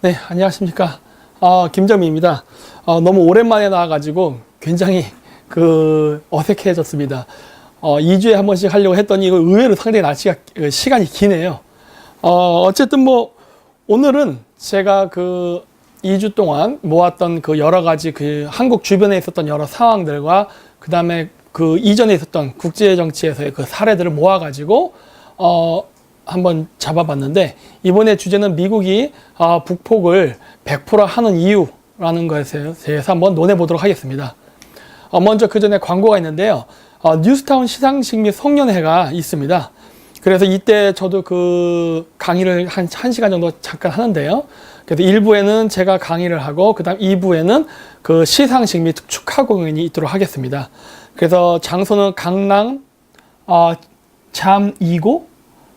네, 안녕하십니까. 김정민입니다. 너무 오랜만에 나와가지고 굉장히 어색해졌습니다. 2주에 한 번씩 하려고 했더니 이거 의외로 상당히 시간이 기네요. 어쨌든 뭐 오늘은 제가 2주 동안 모았던 여러 가지 한국 주변에 있었던 여러 상황들과 그 다음에 이전에 있었던 국제 정치에서의 사례들을 모아가지고 한번 잡아봤는데, 이번에 주제는 미국이 북폭을 100% 하는 이유라는 것에 대해서 한번 논해보도록 하겠습니다. 먼저 그 전에 광고가 있는데요. 뉴스타운 시상식 및 송년회가 있습니다. 그래서 이때 저도 강의를 한 1시간 정도 잠깐 하는데요. 그래서 1부에는 제가 강의를 하고, 그 다음 2부에는 시상식 및 축하 공연이 있도록 하겠습니다. 그래서 장소는 강남 잠2고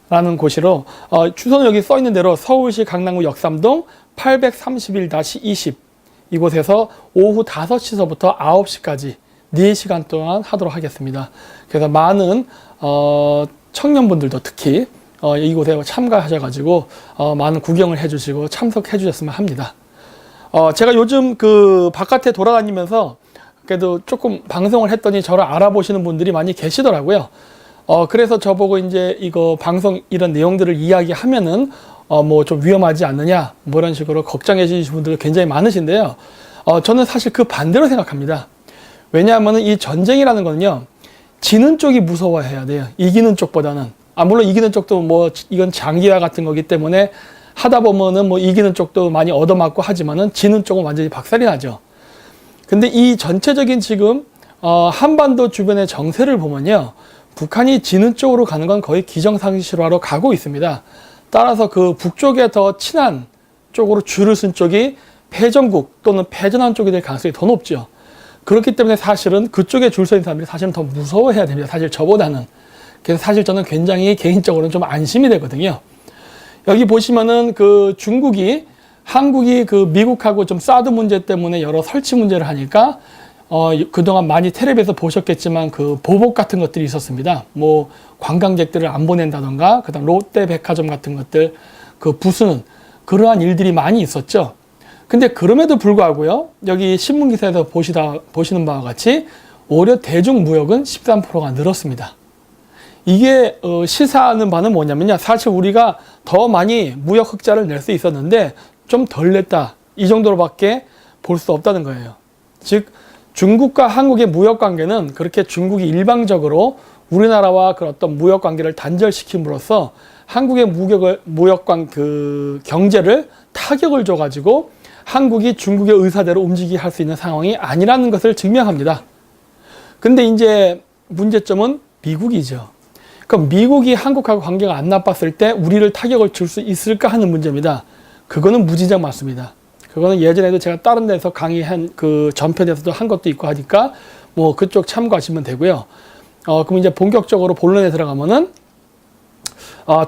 라는 곳으로, 주소는 여기 써 있는 대로 서울시 강남구 역삼동 831-20 이곳에서 오후 5시서부터 9시까지 4시간 동안 하도록 하겠습니다. 그래서 많은 청년분들도 특히 이곳에 참가하셔가지고 많은 구경을 해주시고 참석해 주셨으면 합니다. 제가 요즘 바깥에 돌아다니면서 그래도 조금 방송을 했더니 저를 알아보시는 분들이 많이 계시더라고요. 그래서 저보고 이제 이거 방송 이런 내용들을 이야기하면은 뭐 좀 위험하지 않느냐 뭐 이런 식으로 걱정해 주시는 분들 굉장히 많으신데요. 저는 사실 반대로 생각합니다. 왜냐하면은 이 전쟁이라는 거는요, 지는 쪽이 무서워해야 돼요. 이기는 쪽보다는. 물론 이기는 쪽도 뭐 이건 장기화 같은 거기 때문에 하다 보면은 뭐 이기는 쪽도 많이 얻어맞고 하지만은 지는 쪽은 완전히 박살이 나죠. 근데 이 전체적인 지금 한반도 주변의 정세를 보면요, 북한이 지는 쪽으로 가는 건 거의 기정사실화로 가고 있습니다. 따라서 북쪽에 더 친한 쪽으로 줄을 쓴 쪽이 패전국 또는 패전한 쪽이 될 가능성이 더 높죠. 그렇기 때문에 사실은 그쪽에 줄 서 있는 사람들이 사실은 더 무서워해야 됩니다. 사실 저보다는. 그래서 사실 저는 굉장히 개인적으로는 좀 안심이 되거든요. 여기 보시면은 중국이 한국이 미국하고 좀 사드 문제 때문에 여러 설치 문제를 하니까 그동안 많이 텔레비에서 보셨겠지만 보복 같은 것들이 있었습니다. 뭐 관광객들을 안 보낸다던가, 그다음 롯데 백화점 같은 것들 부수는 그러한 일들이 많이 있었죠. 근데 그럼에도 불구하고요, 여기 신문 기사에서 보시는 바와 같이 오히려 대중 무역은 13%가 늘었습니다. 이게 시사하는 바는 뭐냐면요, 사실 우리가 더 많이 무역 흑자를 낼 수 있었는데 좀 덜 냈다, 이 정도로밖에 볼 수 없다는 거예요. 즉 중국과 한국의 무역 관계는 그렇게 중국이 일방적으로 우리나라와 어떤 무역 관계를 단절시킴으로써 한국의 경제를 타격을 줘가지고 한국이 중국의 의사대로 움직이게 할 수 있는 상황이 아니라는 것을 증명합니다. 근데 이제 문제점은 미국이죠. 그럼 미국이 한국하고 관계가 안 나빴을 때 우리를 타격을 줄 수 있을까 하는 문제입니다. 그거는 무지장 맞습니다. 그거는 예전에도 제가 다른 데서 강의한 전편에서도 한 것도 있고 하니까 뭐 그쪽 참고하시면 되고요. 그럼 이제 본격적으로 본론에 들어가면은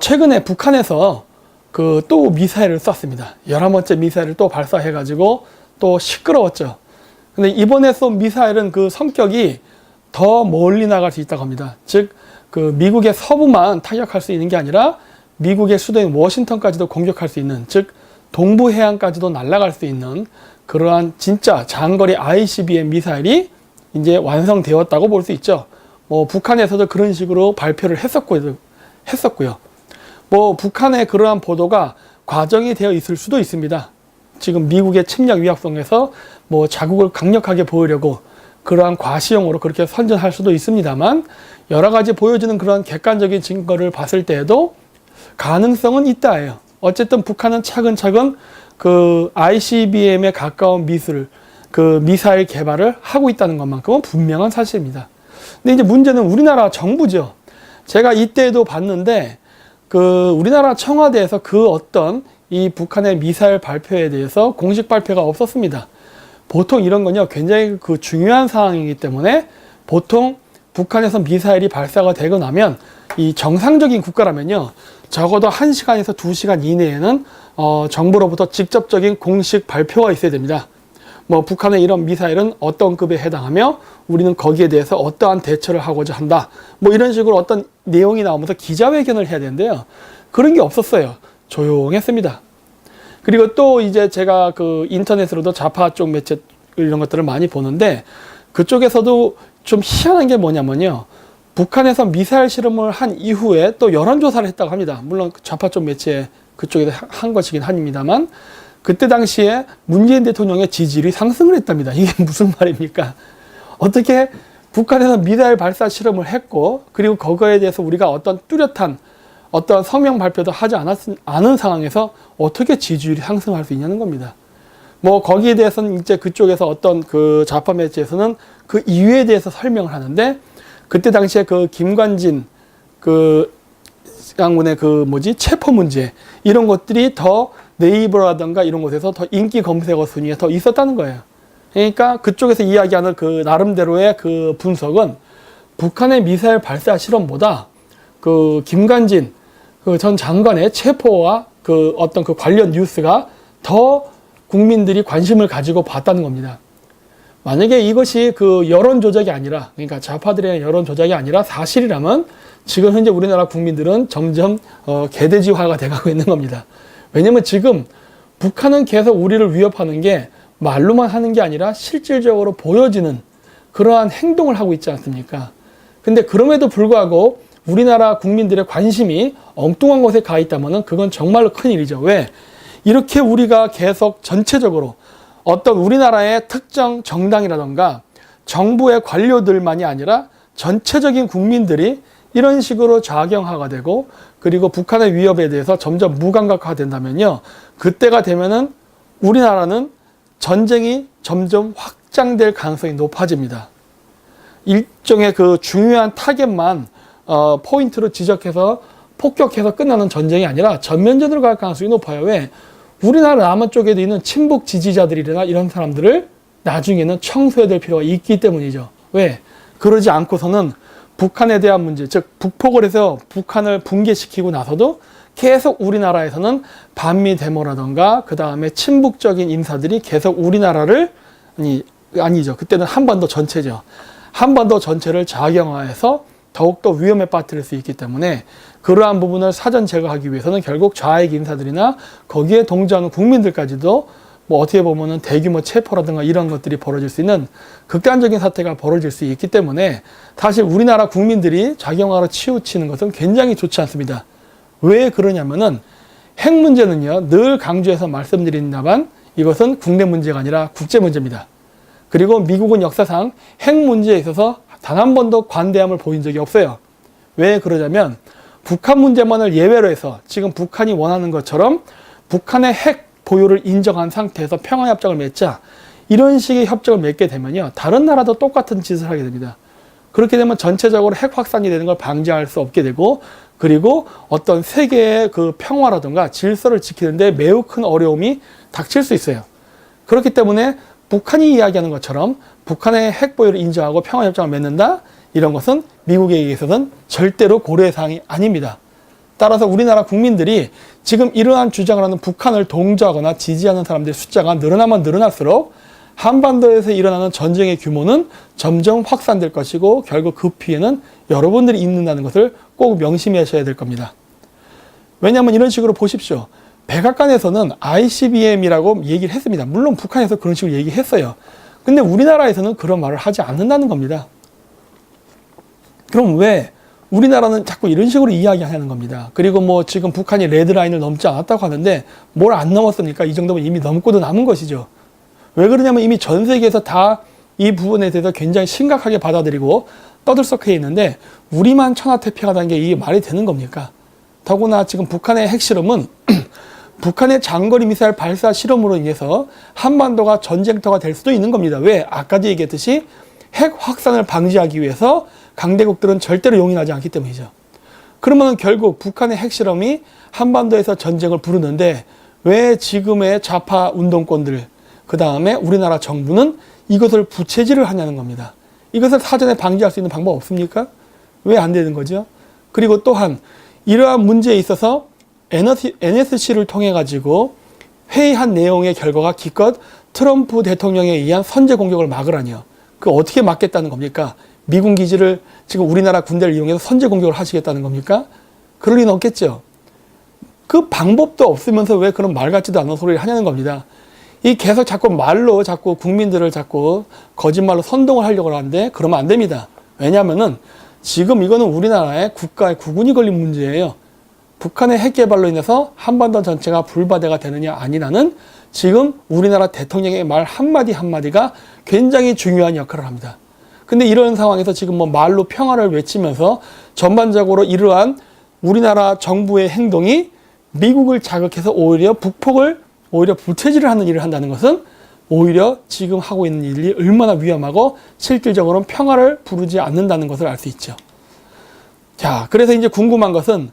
최근에 북한에서 또 미사일을 쐈습니다. 11번째 미사일을 또 발사해가지고 또 시끄러웠죠. 근데 이번에 쏜 미사일은 성격이 더 멀리 나갈 수 있다고 합니다. 즉 미국의 서부만 타격할 수 있는 게 아니라 미국의 수도인 워싱턴까지도 공격할 수 있는, 즉 동부 해안까지도 날아갈 수 있는 그러한 진짜 장거리 ICBM 미사일이 이제 완성되었다고 볼 수 있죠. 뭐 북한에서도 그런 식으로 발표를 했었고요. 뭐 북한의 그러한 보도가 과정이 되어 있을 수도 있습니다. 지금 미국의 침략 위협성에서 뭐 자국을 강력하게 보이려고 그러한 과시용으로 그렇게 선전할 수도 있습니다만, 여러 가지 보여지는 그런 객관적인 증거를 봤을 때에도 가능성은 있다예요. 어쨌든 북한은 차근차근 ICBM에 가까운 미사일 개발을 하고 있다는 것만큼은 분명한 사실입니다. 근데 이제 문제는 우리나라 정부죠. 제가 이때도 봤는데 우리나라 청와대에서 어떤 이 북한의 미사일 발표에 대해서 공식 발표가 없었습니다. 보통 이런 건요, 굉장히 중요한 상황이기 때문에 보통 북한에서 미사일이 발사가 되고 나면 이 정상적인 국가라면요, 적어도 1시간에서 2시간 이내에는 정부로부터 직접적인 공식 발표가 있어야 됩니다. 뭐 북한의 이런 미사일은 어떤 급에 해당하며 우리는 거기에 대해서 어떠한 대처를 하고자 한다. 뭐 이런 식으로 어떤 내용이 나오면서 기자회견을 해야 되는데요. 그런 게 없었어요. 조용했습니다. 그리고 또 이제 제가 그 인터넷으로도 좌파 쪽 매체 이런 것들을 많이 보는데 그쪽에서도 좀 희한한 게 뭐냐면요. 북한에서 미사일 실험을 한 이후에 또 여론조사를 했다고 합니다. 물론 좌파 쪽 매체 그쪽에서 한 것이긴 합니다만 그때 당시에 문재인 대통령의 지지율이 상승을 했답니다. 이게 무슨 말입니까? 어떻게 북한에서 미사일 발사 실험을 했고 그리고 그거에 대해서 우리가 어떤 뚜렷한 어떤 성명 발표도 하지 않은 상황에서 어떻게 지지율이 상승할 수 있냐는 겁니다. 뭐 거기에 대해서는 이제 그쪽에서 어떤 그 좌파 매체에서는 그 이유에 대해서 설명을 하는데 그때 당시에 그 김관진 그 장군의 그 체포 문제 이런 것들이 더 네이버라든가 이런 곳에서 더 인기 검색어 순위에 더 있었다는 거예요. 그러니까 그쪽에서 이야기하는 그 나름대로의 그 분석은 북한의 미사일 발사 실험보다 그 김관진 그 전 장관의 체포와 그 어떤 그 관련 뉴스가 더 국민들이 관심을 가지고 봤다는 겁니다. 만약에 이것이 그 여론 조작이 아니라, 그러니까 좌파들의 여론 조작이 아니라 사실이라면 지금 현재 우리나라 국민들은 점점 개돼지화가 돼가고 있는 겁니다. 왜냐면 지금 북한은 계속 우리를 위협하는 게 말로만 하는 게 아니라 실질적으로 보여지는 그러한 행동을 하고 있지 않습니까? 근데 그럼에도 불구하고 우리나라 국민들의 관심이 엉뚱한 곳에 가 있다면 그건 정말로 큰일이죠. 왜? 이렇게 우리가 계속 전체적으로 어떤 우리나라의 특정 정당이라던가 정부의 관료들만이 아니라 전체적인 국민들이 이런 식으로 좌경화가 되고 그리고 북한의 위협에 대해서 점점 무감각화가 된다면요. 그때가 되면은 우리나라는 전쟁이 점점 확장될 가능성이 높아집니다. 일종의 그 중요한 타겟만 포인트로 지적해서 폭격해서 끝나는 전쟁이 아니라 전면전으로 갈 가능성이 높아요. 왜? 우리나라 남한 쪽에도 있는 친북 지지자들이나 이런 사람들을 나중에는 청소해야 될 필요가 있기 때문이죠. 왜? 그러지 않고서는 북한에 대한 문제, 즉 북폭을 해서 북한을 붕괴시키고 나서도 계속 우리나라에서는 반미 데모라던가 그 다음에 친북적인 인사들이 계속 우리나라를 아니죠. 그때는 한반도 전체죠. 한반도 전체를 좌경화해서 더욱더 위험에 빠뜨릴 수 있기 때문에 그러한 부분을 사전 제거하기 위해서는 결국 좌익 인사들이나 거기에 동조하는 국민들까지도 뭐 어떻게 보면은 대규모 체포라든가 이런 것들이 벌어질 수 있는 극단적인 사태가 벌어질 수 있기 때문에 사실 우리나라 국민들이 좌경화로 치우치는 것은 굉장히 좋지 않습니다. 왜 그러냐면은 핵 문제는요, 늘 강조해서 말씀드린다만 이것은 국내 문제가 아니라 국제 문제입니다. 그리고 미국은 역사상 핵 문제에 있어서 단 한 번도 관대함을 보인 적이 없어요. 왜 그러냐면 북한 문제만을 예외로 해서 지금 북한이 원하는 것처럼 북한의 핵 보유를 인정한 상태에서 평화협정을 맺자 이런 식의 협정을 맺게 되면요. 다른 나라도 똑같은 짓을 하게 됩니다. 그렇게 되면 전체적으로 핵 확산이 되는 걸 방지할 수 없게 되고 그리고 어떤 세계의 그 평화라든가 질서를 지키는데 매우 큰 어려움이 닥칠 수 있어요. 그렇기 때문에 북한이 이야기하는 것처럼 북한의 핵 보유를 인정하고 평화협정을 맺는다? 이런 것은 미국에 의해서는 절대로 고려의 사항이 아닙니다. 따라서 우리나라 국민들이 지금 이러한 주장을 하는 북한을 동조하거나 지지하는 사람들의 숫자가 늘어나면 늘어날수록 한반도에서 일어나는 전쟁의 규모는 점점 확산될 것이고 결국 그 피해는 여러분들이 입는다는 것을 꼭 명심하셔야 될 겁니다. 왜냐하면 이런 식으로 보십시오. 백악관에서는 ICBM이라고 얘기를 했습니다. 물론 북한에서 그런 식으로 얘기했어요. 근데 우리나라에서는 그런 말을 하지 않는다는 겁니다. 그럼 왜 우리나라는 자꾸 이런 식으로 이야기하는 겁니다. 그리고 뭐 지금 북한이 레드라인을 넘지 않았다고 하는데 뭘 안 넘었습니까? 이 정도면 이미 넘고도 남은 것이죠. 왜 그러냐면 이미 전 세계에서 다 이 부분에 대해서 굉장히 심각하게 받아들이고 떠들썩해 있는데 우리만 천하태평하다는 게 이게 말이 되는 겁니까? 더구나 지금 북한의 핵실험은 북한의 장거리 미사일 발사 실험으로 인해서 한반도가 전쟁터가 될 수도 있는 겁니다. 왜? 아까도 얘기했듯이 핵 확산을 방지하기 위해서 강대국들은 절대로 용인하지 않기 때문이죠. 그러면 결국 북한의 핵실험이 한반도에서 전쟁을 부르는데 왜 지금의 좌파 운동권들, 그 다음에 우리나라 정부는 이것을 부채질을 하냐는 겁니다. 이것을 사전에 방지할 수 있는 방법 없습니까? 왜 안 되는 거죠? 그리고 또한 이러한 문제에 있어서 NSC를 통해 가지고 회의한 내용의 결과가 기껏 트럼프 대통령에 의한 선제 공격을 막으라니요. 그 어떻게 막겠다는 겁니까? 미군 기지를 지금 우리나라 군대를 이용해서 선제 공격을 하시겠다는 겁니까? 그럴 리는 없겠죠. 그 방법도 없으면서 왜 그런 말 같지도 않은 소리를 하냐는 겁니다. 이 계속 자꾸 말로 자꾸 국민들을 자꾸 거짓말로 선동을 하려고 하는데 그러면 안 됩니다. 왜냐하면은 지금 이거는 우리나라의 국가의 국운이 걸린 문제예요. 북한의 핵 개발로 인해서 한반도 전체가 불바다가 되느냐 아니냐는 지금 우리나라 대통령의 말 한마디 한마디가 굉장히 중요한 역할을 합니다. 근데 이런 상황에서 지금 뭐 말로 평화를 외치면서 전반적으로 이러한 우리나라 정부의 행동이 미국을 자극해서 오히려 북폭을 오히려 부채질을 하는 일을 한다는 것은 오히려 지금 하고 있는 일이 얼마나 위험하고 실질적으로는 평화를 부르지 않는다는 것을 알 수 있죠. 자, 그래서 이제 궁금한 것은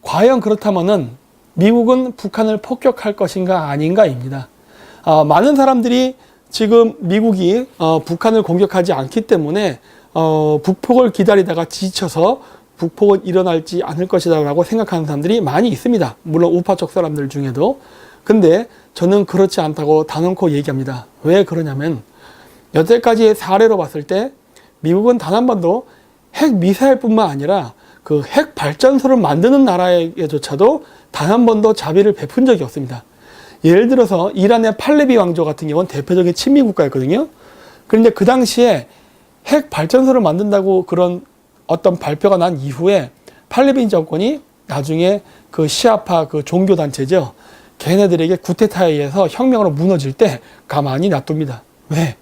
과연 그렇다면은 미국은 북한을 폭격할 것인가 아닌가입니다. 많은 사람들이 지금 미국이 북한을 공격하지 않기 때문에 북폭을 기다리다가 지쳐서 북폭은 일어날지 않을 것이다 라고 생각하는 사람들이 많이 있습니다. 물론 우파 쪽 사람들 중에도. 근데 저는 그렇지 않다고 단언코 얘기합니다. 왜 그러냐면 여태까지의 사례로 봤을 때 미국은 단 한 번도 핵 미사일뿐만 아니라 그 핵 발전소를 만드는 나라에게조차도 단 한 번도 자비를 베푼 적이 없습니다. 예를 들어서 이란의 팔레비 왕조 같은 경우는 대표적인 친미 국가였거든요. 그런데 그 당시에 핵 발전소를 만든다고 그런 어떤 발표가 난 이후에 팔레비 정권이 나중에 그 시아파 그 종교 단체죠. 걔네들에게 쿠데타에 의해서 혁명으로 무너질 때 가만히 놔둡니다. 왜?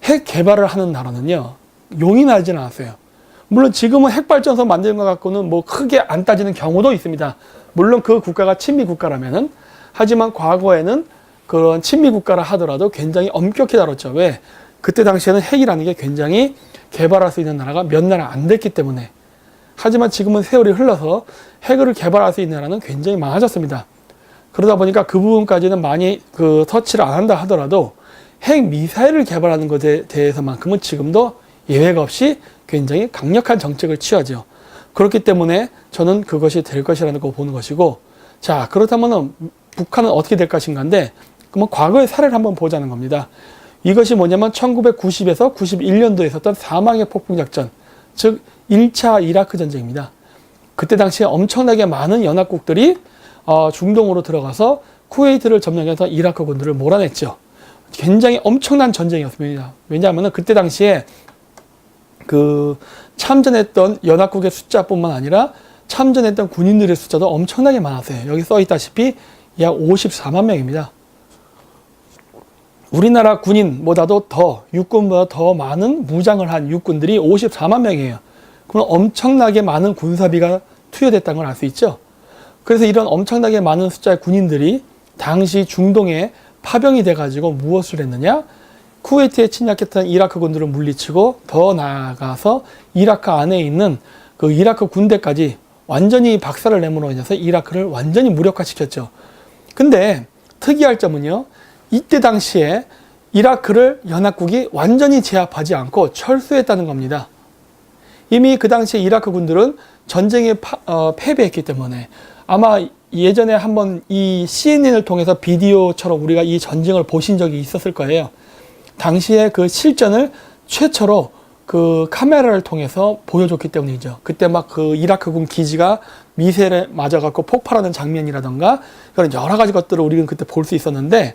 핵 개발을 하는 나라는요, 용이 나지는 않았어요. 물론 지금은 핵발전소 만드는 것 갖고는 뭐 크게 안 따지는 경우도 있습니다. 물론 그 국가가 친미 국가라면은, 하지만 과거에는 그런 친미 국가라 하더라도 굉장히 엄격히 다뤘죠. 왜? 그때 당시에는 핵이라는 게 굉장히 개발할 수 있는 나라가 몇 나라 안 됐기 때문에. 하지만 지금은 세월이 흘러서 핵을 개발할 수 있는 나라는 굉장히 많아졌습니다. 그러다 보니까 그 부분까지는 많이 그 터치를 안 한다 하더라도 핵 미사일을 개발하는 것에 대해서만큼은 지금도 예외가 없이 굉장히 강력한 정책을 취하죠. 그렇기 때문에 저는 그것이 될 것이라는 거 보는 것이고, 자, 그렇다면 북한은 어떻게 될 것인가인데, 그러면 과거의 사례를 한번 보자는 겁니다. 이것이 뭐냐면 1990에서 91년도에 있었던 사망의 폭풍작전, 즉 1차 이라크 전쟁입니다. 그때 당시에 엄청나게 많은 연합국들이 중동으로 들어가서 쿠웨이트를 점령해서 이라크 군들을 몰아냈죠. 굉장히 엄청난 전쟁이었습니다. 왜냐하면 그때 당시에 그 참전했던 연합국의 숫자뿐만 아니라 참전했던 군인들의 숫자도 엄청나게 많았어요. 여기 써 있다시피 약 54만 명입니다. 우리나라 군인보다도 더, 육군보다 더 많은 무장을 한 육군들이 54만 명이에요. 그럼 엄청나게 많은 군사비가 투여됐다는 걸 알 수 있죠. 그래서 이런 엄청나게 많은 숫자의 군인들이 당시 중동에 파병이 돼가지고 무엇을 했느냐? 쿠웨이트에 침략했던 이라크 군들을 물리치고 더 나아가서 이라크 안에 있는 그 이라크 군대까지 완전히 박살을 내므로 인해서 이라크를 완전히 무력화시켰죠. 근데 특이할 점은요, 이때 당시에 이라크를 연합국이 완전히 제압하지 않고 철수했다는 겁니다. 이미 그 당시에 이라크 군들은 전쟁에 패배했기 때문에 아마 예전에 한번 이 CNN을 통해서 비디오처럼 우리가 이 전쟁을 보신 적이 있었을 거예요. 당시에 그 실전을 최초로 그 카메라를 통해서 보여줬기 때문이죠. 그때 막 그 이라크군 기지가 미사일에 맞아갖고 폭발하는 장면이라던가 그런 여러 가지 것들을 우리는 그때 볼 수 있었는데,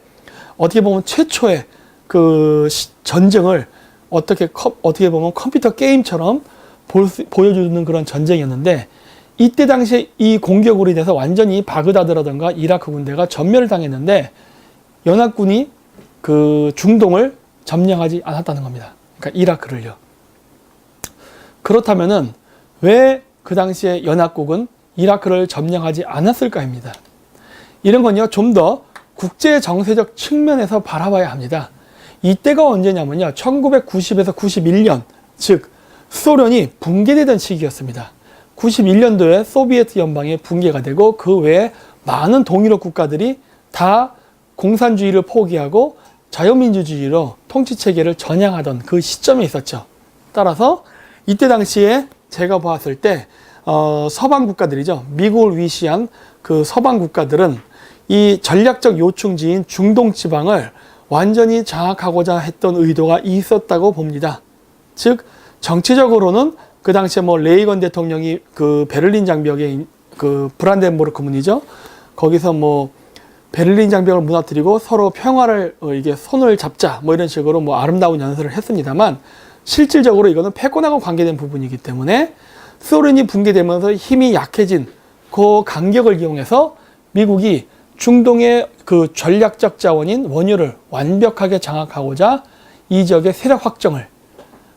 어떻게 보면 최초의 그 전쟁을 어떻게 보면 컴퓨터 게임처럼 보여주는 그런 전쟁이었는데, 이때 당시에 이 공격으로 인해서 완전히 바그다드라던가 이라크 군대가 전멸을 당했는데 연합군이 그 중동을 점령하지 않았다는 겁니다. 그러니까 이라크를요. 그렇다면은 왜 그 당시에 연합국은 이라크를 점령하지 않았을까입니다. 이런 건요, 좀 더 국제 정세적 측면에서 바라봐야 합니다. 이때가 언제냐면요, 1990에서 91년, 즉 소련이 붕괴되던 시기였습니다. 91년도에 소비에트 연방이 붕괴가 되고 그 외에 많은 동유럽 국가들이 다 공산주의를 포기하고 자유민주주의로 통치체계를 전향하던 그 시점에 있었죠. 따라서 이때 당시에 제가 봤을 때 서방 국가들이죠. 미국을 위시한 그 서방 국가들은 이 전략적 요충지인 중동 지방을 완전히 장악하고자 했던 의도가 있었다고 봅니다. 즉 정치적으로는 그 당시에 뭐 레이건 대통령이 그 베를린 장벽에 그 브란덴부르크 문이죠. 거기서 뭐 베를린 장벽을 무너뜨리고 서로 평화를 이게 손을 잡자 뭐 이런 식으로 뭐 아름다운 연설을 했습니다만 실질적으로 이거는 패권하고 관계된 부분이기 때문에 소련이 붕괴되면서 힘이 약해진 그 간격을 이용해서 미국이 중동의 그 전략적 자원인 원유를 완벽하게 장악하고자 이 지역의 세력 확정을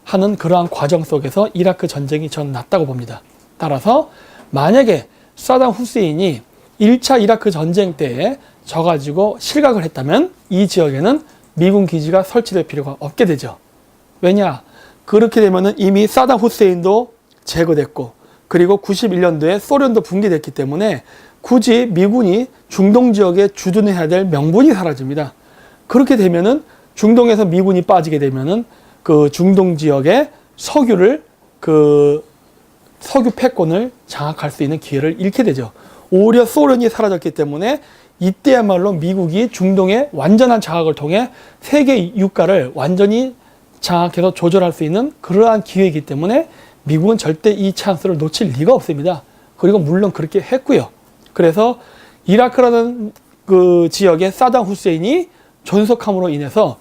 하는 그러한 과정 속에서 이라크 전쟁이 저는 났다고 봅니다. 따라서 만약에 사담 후세인이 1차 이라크 전쟁 때에 져가지고 실각을 했다면 이 지역에는 미군 기지가 설치될 필요가 없게 되죠. 왜냐? 그렇게 되면은 이미 사담 후세인도 제거됐고 그리고 91년도에 소련도 붕괴됐기 때문에 굳이 미군이 중동 지역에 주둔해야 될 명분이 사라집니다. 그렇게 되면은 중동에서 미군이 빠지게 되면은 그 중동 지역의 석유를 석유 패권을 장악할 수 있는 기회를 잃게 되죠. 오히려 소련이 사라졌기 때문에 이때야말로 미국이 중동의 완전한 장악을 통해 세계 유가를 완전히 장악해서 조절할 수 있는 그러한 기회이기 때문에 미국은 절대 이 찬스를 놓칠 리가 없습니다. 그리고 물론 그렇게 했고요. 그래서 이라크라는 그 지역의 사담 후세인이 존속함으로 인해서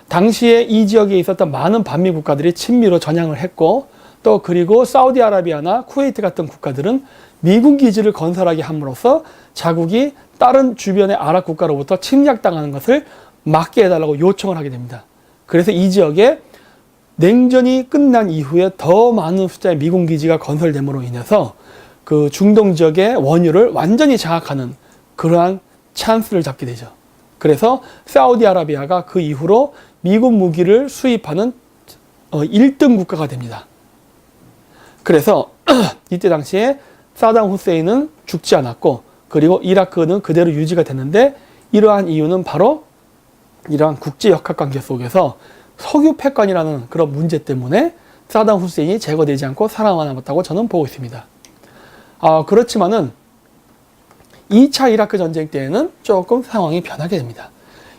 당시에 이 지역에 있었던 많은 반미 국가들이 친미로 전향을 했고 또 그리고 사우디아라비아나 쿠웨이트 같은 국가들은 미군 기지를 건설하게 함으로써 자국이 다른 주변의 아랍 국가로부터 침략당하는 것을 막게 해달라고 요청을 하게 됩니다. 그래서 이 지역에 냉전이 끝난 이후에 더 많은 숫자의 미군 기지가 건설됨으로 인해서 그 중동 지역의 원유를 완전히 장악하는 그러한 찬스를 잡게 되죠. 그래서 사우디아라비아가 그 이후로 미군 무기를 수입하는 1등 국가가 됩니다. 그래서 이때 당시에 사담 후세인은 죽지 않았고 그리고 이라크는 그대로 유지가 됐는데 이러한 이유는 바로 이러한 국제역학관계 속에서 석유 패권이라는 그런 문제 때문에 사담 후세인이 제거되지 않고 살아남았다고 저는 보고 있습니다. 그렇지만은 2차 이라크 전쟁 때에는 조금 상황이 변하게 됩니다.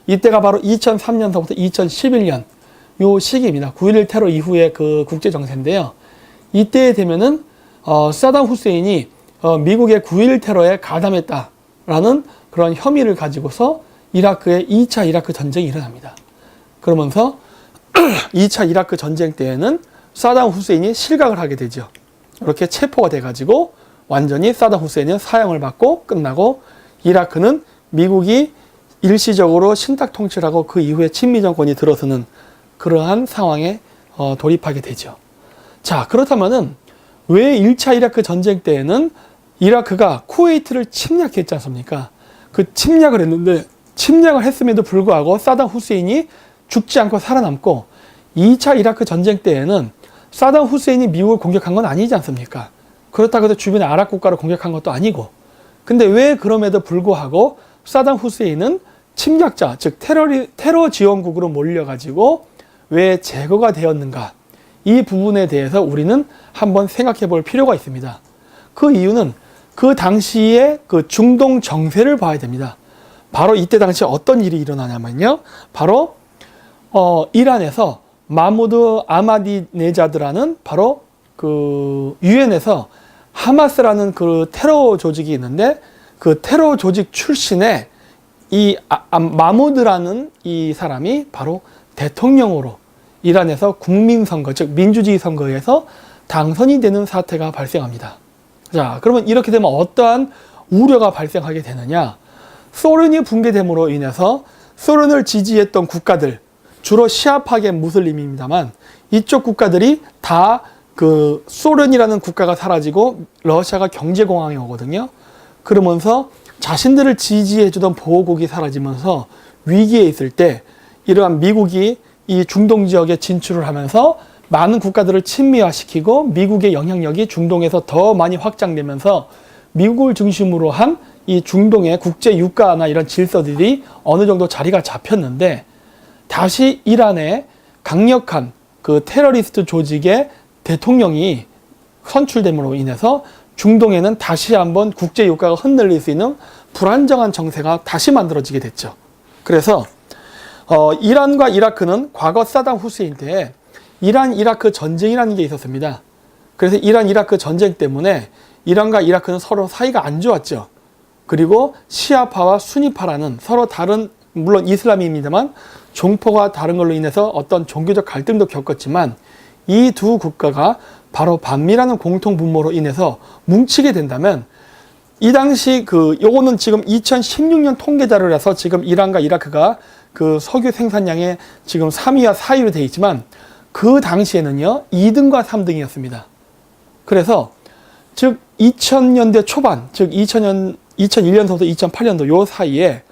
이때가 바로 2003년서부터 2011년 요 시기입니다. 9.11 테러 이후의 그 국제정세인데요. 이때에 되면은 사담 후세인이 미국의 9.11 테러에 가담했다라는 그런 혐의를 가지고서 이라크의 2차 이라크 전쟁이 일어납니다. 그러면서 2차 이라크 전쟁 때에는 사담 후세인이 실각을 하게 되죠. 이렇게 체포가 돼가지고 완전히 사담 후세인은 사형을 받고 끝나고 이라크는 미국이 일시적으로 신탁 통치를 하고 그 이후에 친미 정권이 들어서는 그러한 상황에 돌입하게 되죠. 자, 그렇다면은 왜 1차 이라크 전쟁 때에는 이라크가 쿠웨이트를 침략했지 않습니까? 그 침략을 했는데 침략을 했음에도 불구하고 사담 후세인이 죽지 않고 살아남고 2차 이라크 전쟁 때에는 사담 후세인이 미국을 공격한 건 아니지 않습니까? 그렇다고 해서 주변의 아랍 국가를 공격한 것도 아니고 근데 왜 그럼에도 불구하고 사담 후세인은 침략자, 즉 테러 지원국으로 몰려가지고 왜 제거가 되었는가? 이 부분에 대해서 우리는 한번 생각해 볼 필요가 있습니다. 그 이유는 그 당시의 그 중동 정세를 봐야 됩니다. 바로 이때 당시 어떤 일이 일어나냐면요. 바로 이란에서 마무드 아마디네자드라는 바로 그 유엔에서 하마스라는 그 테러 조직이 있는데 그 테러 조직 출신의 이 마무드라는 이 사람이 바로 대통령으로 이란에서 국민선거, 즉 민주주의 선거에서 당선이 되는 사태가 발생합니다. 자, 그러면 이렇게 되면 어떠한 우려가 발생하게 되느냐? 소련이 붕괴됨으로 인해서 소련을 지지했던 국가들, 주로 시아파계 무슬림입니다만 이쪽 국가들이 다 그 소련이라는 국가가 사라지고 러시아가 경제공황이 오거든요. 그러면서 자신들을 지지해주던 보호국이 사라지면서 위기에 있을 때 이러한 미국이 이 중동 지역에 진출을 하면서 많은 국가들을 친미화시키고 미국의 영향력이 중동에서 더 많이 확장되면서 미국을 중심으로 한 이 중동의 국제 유가나 이런 질서들이 어느 정도 자리가 잡혔는데 다시 이란의 강력한 그 테러리스트 조직의 대통령이 선출됨으로 인해서 중동에는 다시 한번 국제 유가가 흔들릴 수 있는 불안정한 정세가 다시 만들어지게 됐죠. 그래서 이란과 이라크는 과거 사담 후세인 때에 이란 이라크 전쟁이라는 게 있었습니다. 그래서 이란 이라크 전쟁 때문에 이란과 이라크는 서로 사이가 안 좋았죠. 그리고 시아파와 수니파라는 서로 다른, 물론 이슬람입니다만 종포가 다른 걸로 인해서 어떤 종교적 갈등도 겪었지만 이 두 국가가 바로 반미라는 공통 분모로 인해서 뭉치게 된다면 이 당시 요거는 지금 2016년 통계 자료라서 지금 이란과 이라크가 그 석유 생산량의 지금 3위와 4위로 되어 있지만 그 당시에는요 2등과 3등이었습니다. 그래서 즉 2000년대 초반, 즉 2001년서부터 2008년도 요 사이에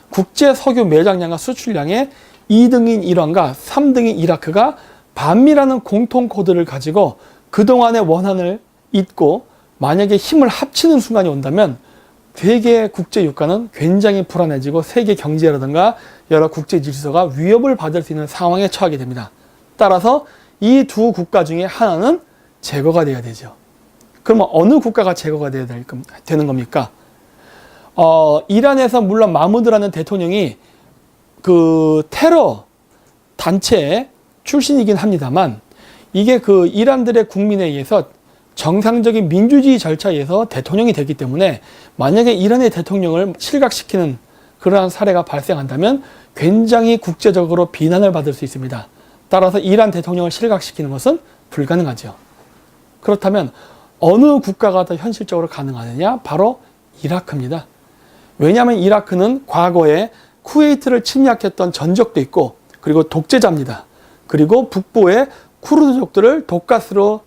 국제 석유 매장량과 수출량의 2등인 이란과 3등인 이라크가 반미라는 공통 코드를 가지고 그동안의 원한을 잇고 만약에 힘을 합치는 순간이 온다면 세계 국제 유가는 굉장히 불안해지고 세계 경제라든가 여러 국제 질서가 위협을 받을 수 있는 상황에 처하게 됩니다. 따라서 이 두 국가 중에 하나는 제거가 돼야 되죠. 그러면 어느 국가가 제거가 돼야 되는 겁니까? 이란에서 물론 마무드라는 대통령이 그 테러 단체 출신이긴 합니다만 이게 그 이란들의 국민에 의해서 정상적인 민주주의 절차에 의해서 대통령이 되기 때문에 만약에 이란의 대통령을 실각시키는 그러한 사례가 발생한다면 굉장히 국제적으로 비난을 받을 수 있습니다. 따라서 이란 대통령을 실각시키는 것은 불가능하죠. 그렇다면 어느 국가가 더 현실적으로 가능하느냐? 바로 이라크입니다. 왜냐하면 이라크는 과거에 쿠웨이트를 침략했던 전적도 있고 그리고 독재자입니다. 그리고 북부의 쿠르드족들을 독가스로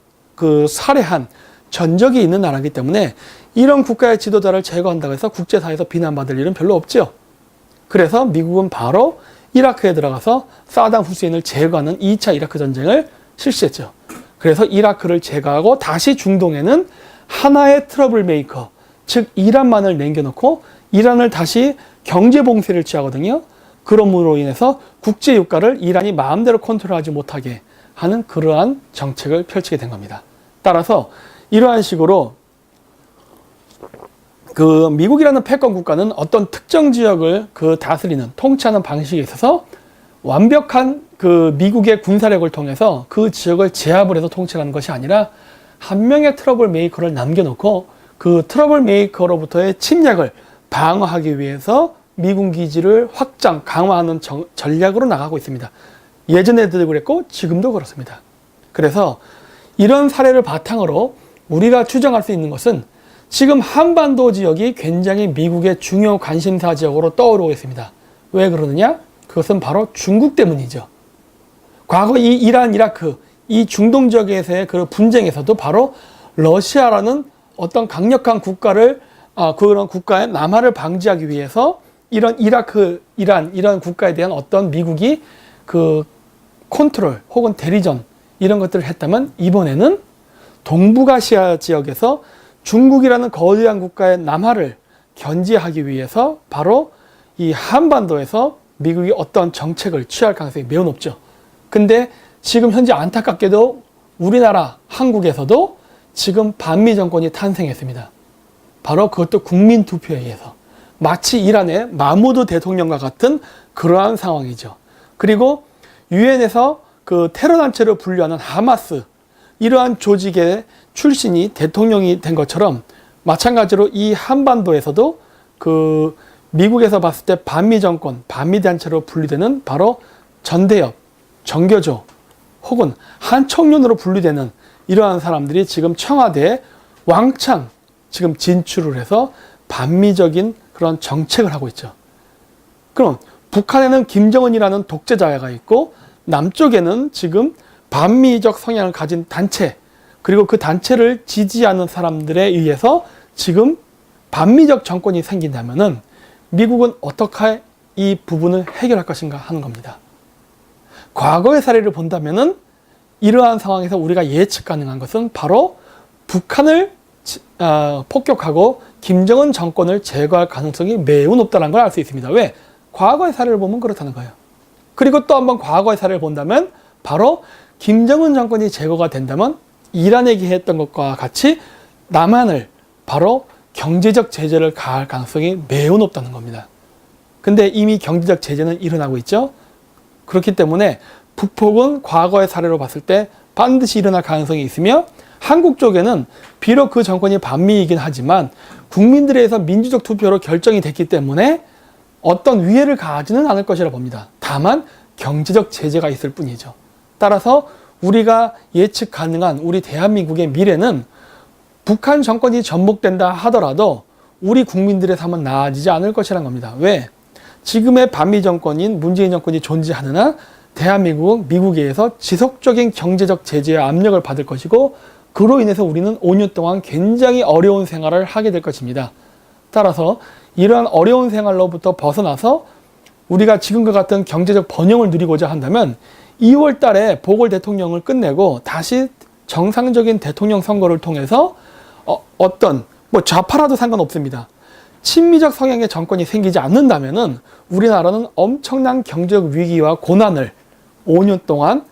살해한 전적이 있는 나라이기 때문에 이런 국가의 지도자를 제거한다고 해서 국제사회에서 비난받을 일은 별로 없죠. 그래서 미국은 바로 이라크에 들어가서 사담 후세인을 제거하는 2차 이라크 전쟁을 실시했죠. 그래서 이라크를 제거하고 다시 중동에는 하나의 트러블 메이커, 즉 이란만을 남겨놓고 이란을 다시 경제 봉쇄를 취하거든요. 그러므로 인해서 국제 유가를 이란이 마음대로 컨트롤하지 못하게 하는 그러한 정책을 펼치게 된 겁니다. 따라서 이러한 식으로 그 미국이라는 패권 국가는 어떤 특정 지역을 다스리는 통치하는 방식에 있어서 완벽한 그 미국의 군사력을 통해서 그 지역을 제압을 해서 통치하는 것이 아니라 한 명의 트러블 메이커를 남겨놓고 그 트러블 메이커로부터의 침략을 방어하기 위해서 미군 기지를 확장, 강화하는 전략으로 나가고 있습니다. 예전에도 그랬고 지금도 그렇습니다. 그래서 이런 사례를 바탕으로 우리가 추정할 수 있는 것은 지금 한반도 지역이 굉장히 미국의 중요 관심사 지역으로 떠오르고 있습니다. 왜 그러느냐? 그것은 바로 중국 때문이죠. 과거 이 이란, 이라크, 이 중동 지역에서의 그 분쟁에서도 바로 러시아라는 어떤 강력한 국가를, 그런 국가의 남하를 방지하기 위해서 이런 이라크, 이란, 이런 국가에 대한 어떤 미국이 그 컨트롤 혹은 대리전 이런 것들을 했다면 이번에는 동북아시아 지역에서 중국이라는 거대한 국가의 남하를 견제하기 위해서 바로 이 한반도에서 미국이 어떤 정책을 취할 가능성이 매우 높죠. 근데 지금 현재 안타깝게도 우리나라 한국에서도 지금 반미 정권이 탄생했습니다. 바로 그것도 국민 투표에 의해서 마치 이란의 마무드 대통령과 같은 그러한 상황이죠. 그리고 유엔에서 그 테러 단체로 분류하는 하마스 이러한 조직의 출신이 대통령이 된 것처럼 마찬가지로 이 한반도에서도 그 미국에서 봤을 때 반미 정권, 반미 단체로 분류되는 바로 전대협, 정교조 혹은 한청년으로 분류되는 이러한 사람들이 지금 청와대에 왕창 지금 진출을 해서 반미적인 그런 정책을 하고 있죠. 그럼 북한에는 김정은이라는 독재자가 있고 남쪽에는 지금 반미적 성향을 가진 단체 그리고 그 단체를 지지하는 사람들에 의해서 지금 반미적 정권이 생긴다면은 미국은 어떻게 이 부분을 해결할 것인가 하는 겁니다. 과거의 사례를 본다면은 이러한 상황에서 우리가 예측 가능한 것은 바로 북한을 폭격하고 김정은 정권을 제거할 가능성이 매우 높다는 걸 알 수 있습니다. 왜? 과거의 사례를 보면 그렇다는 거예요. 그리고 또 한번 과거의 사례를 본다면 바로 김정은 정권이 제거가 된다면 이란에게 했던 것과 같이 남한을 바로 경제적 제재를 가할 가능성이 매우 높다는 겁니다. 근데 이미 경제적 제재는 일어나고 있죠. 그렇기 때문에 북폭은 과거의 사례로 봤을 때 반드시 일어날 가능성이 있으며 한국 쪽에는 비록 그 정권이 반미이긴 하지만 국민들에서 민주적 투표로 결정이 됐기 때문에 어떤 위해를 가하지는 않을 것이라 봅니다. 다만 경제적 제재가 있을 뿐이죠. 따라서 우리가 예측 가능한 우리 대한민국의 미래는 북한 정권이 전복된다 하더라도 우리 국민들의 삶은 나아지지 않을 것이라는 겁니다. 왜? 지금의 반미 정권인 문재인 정권이 존재하는 한 대한민국은 미국에 의해서 지속적인 경제적 제재와 압력을 받을 것이고 그로 인해서 우리는 5년 동안 굉장히 어려운 생활을 하게 될 것입니다. 따라서 이러한 어려운 생활로부터 벗어나서 우리가 지금과 같은 경제적 번영을 누리고자 한다면 2월 달에 보궐 대통령을 끝내고 다시 정상적인 대통령 선거를 통해서 어떤 좌파라도 상관없습니다. 친미적 성향의 정권이 생기지 않는다면은 우리나라는 엄청난 경제적 위기와 고난을 5년 동안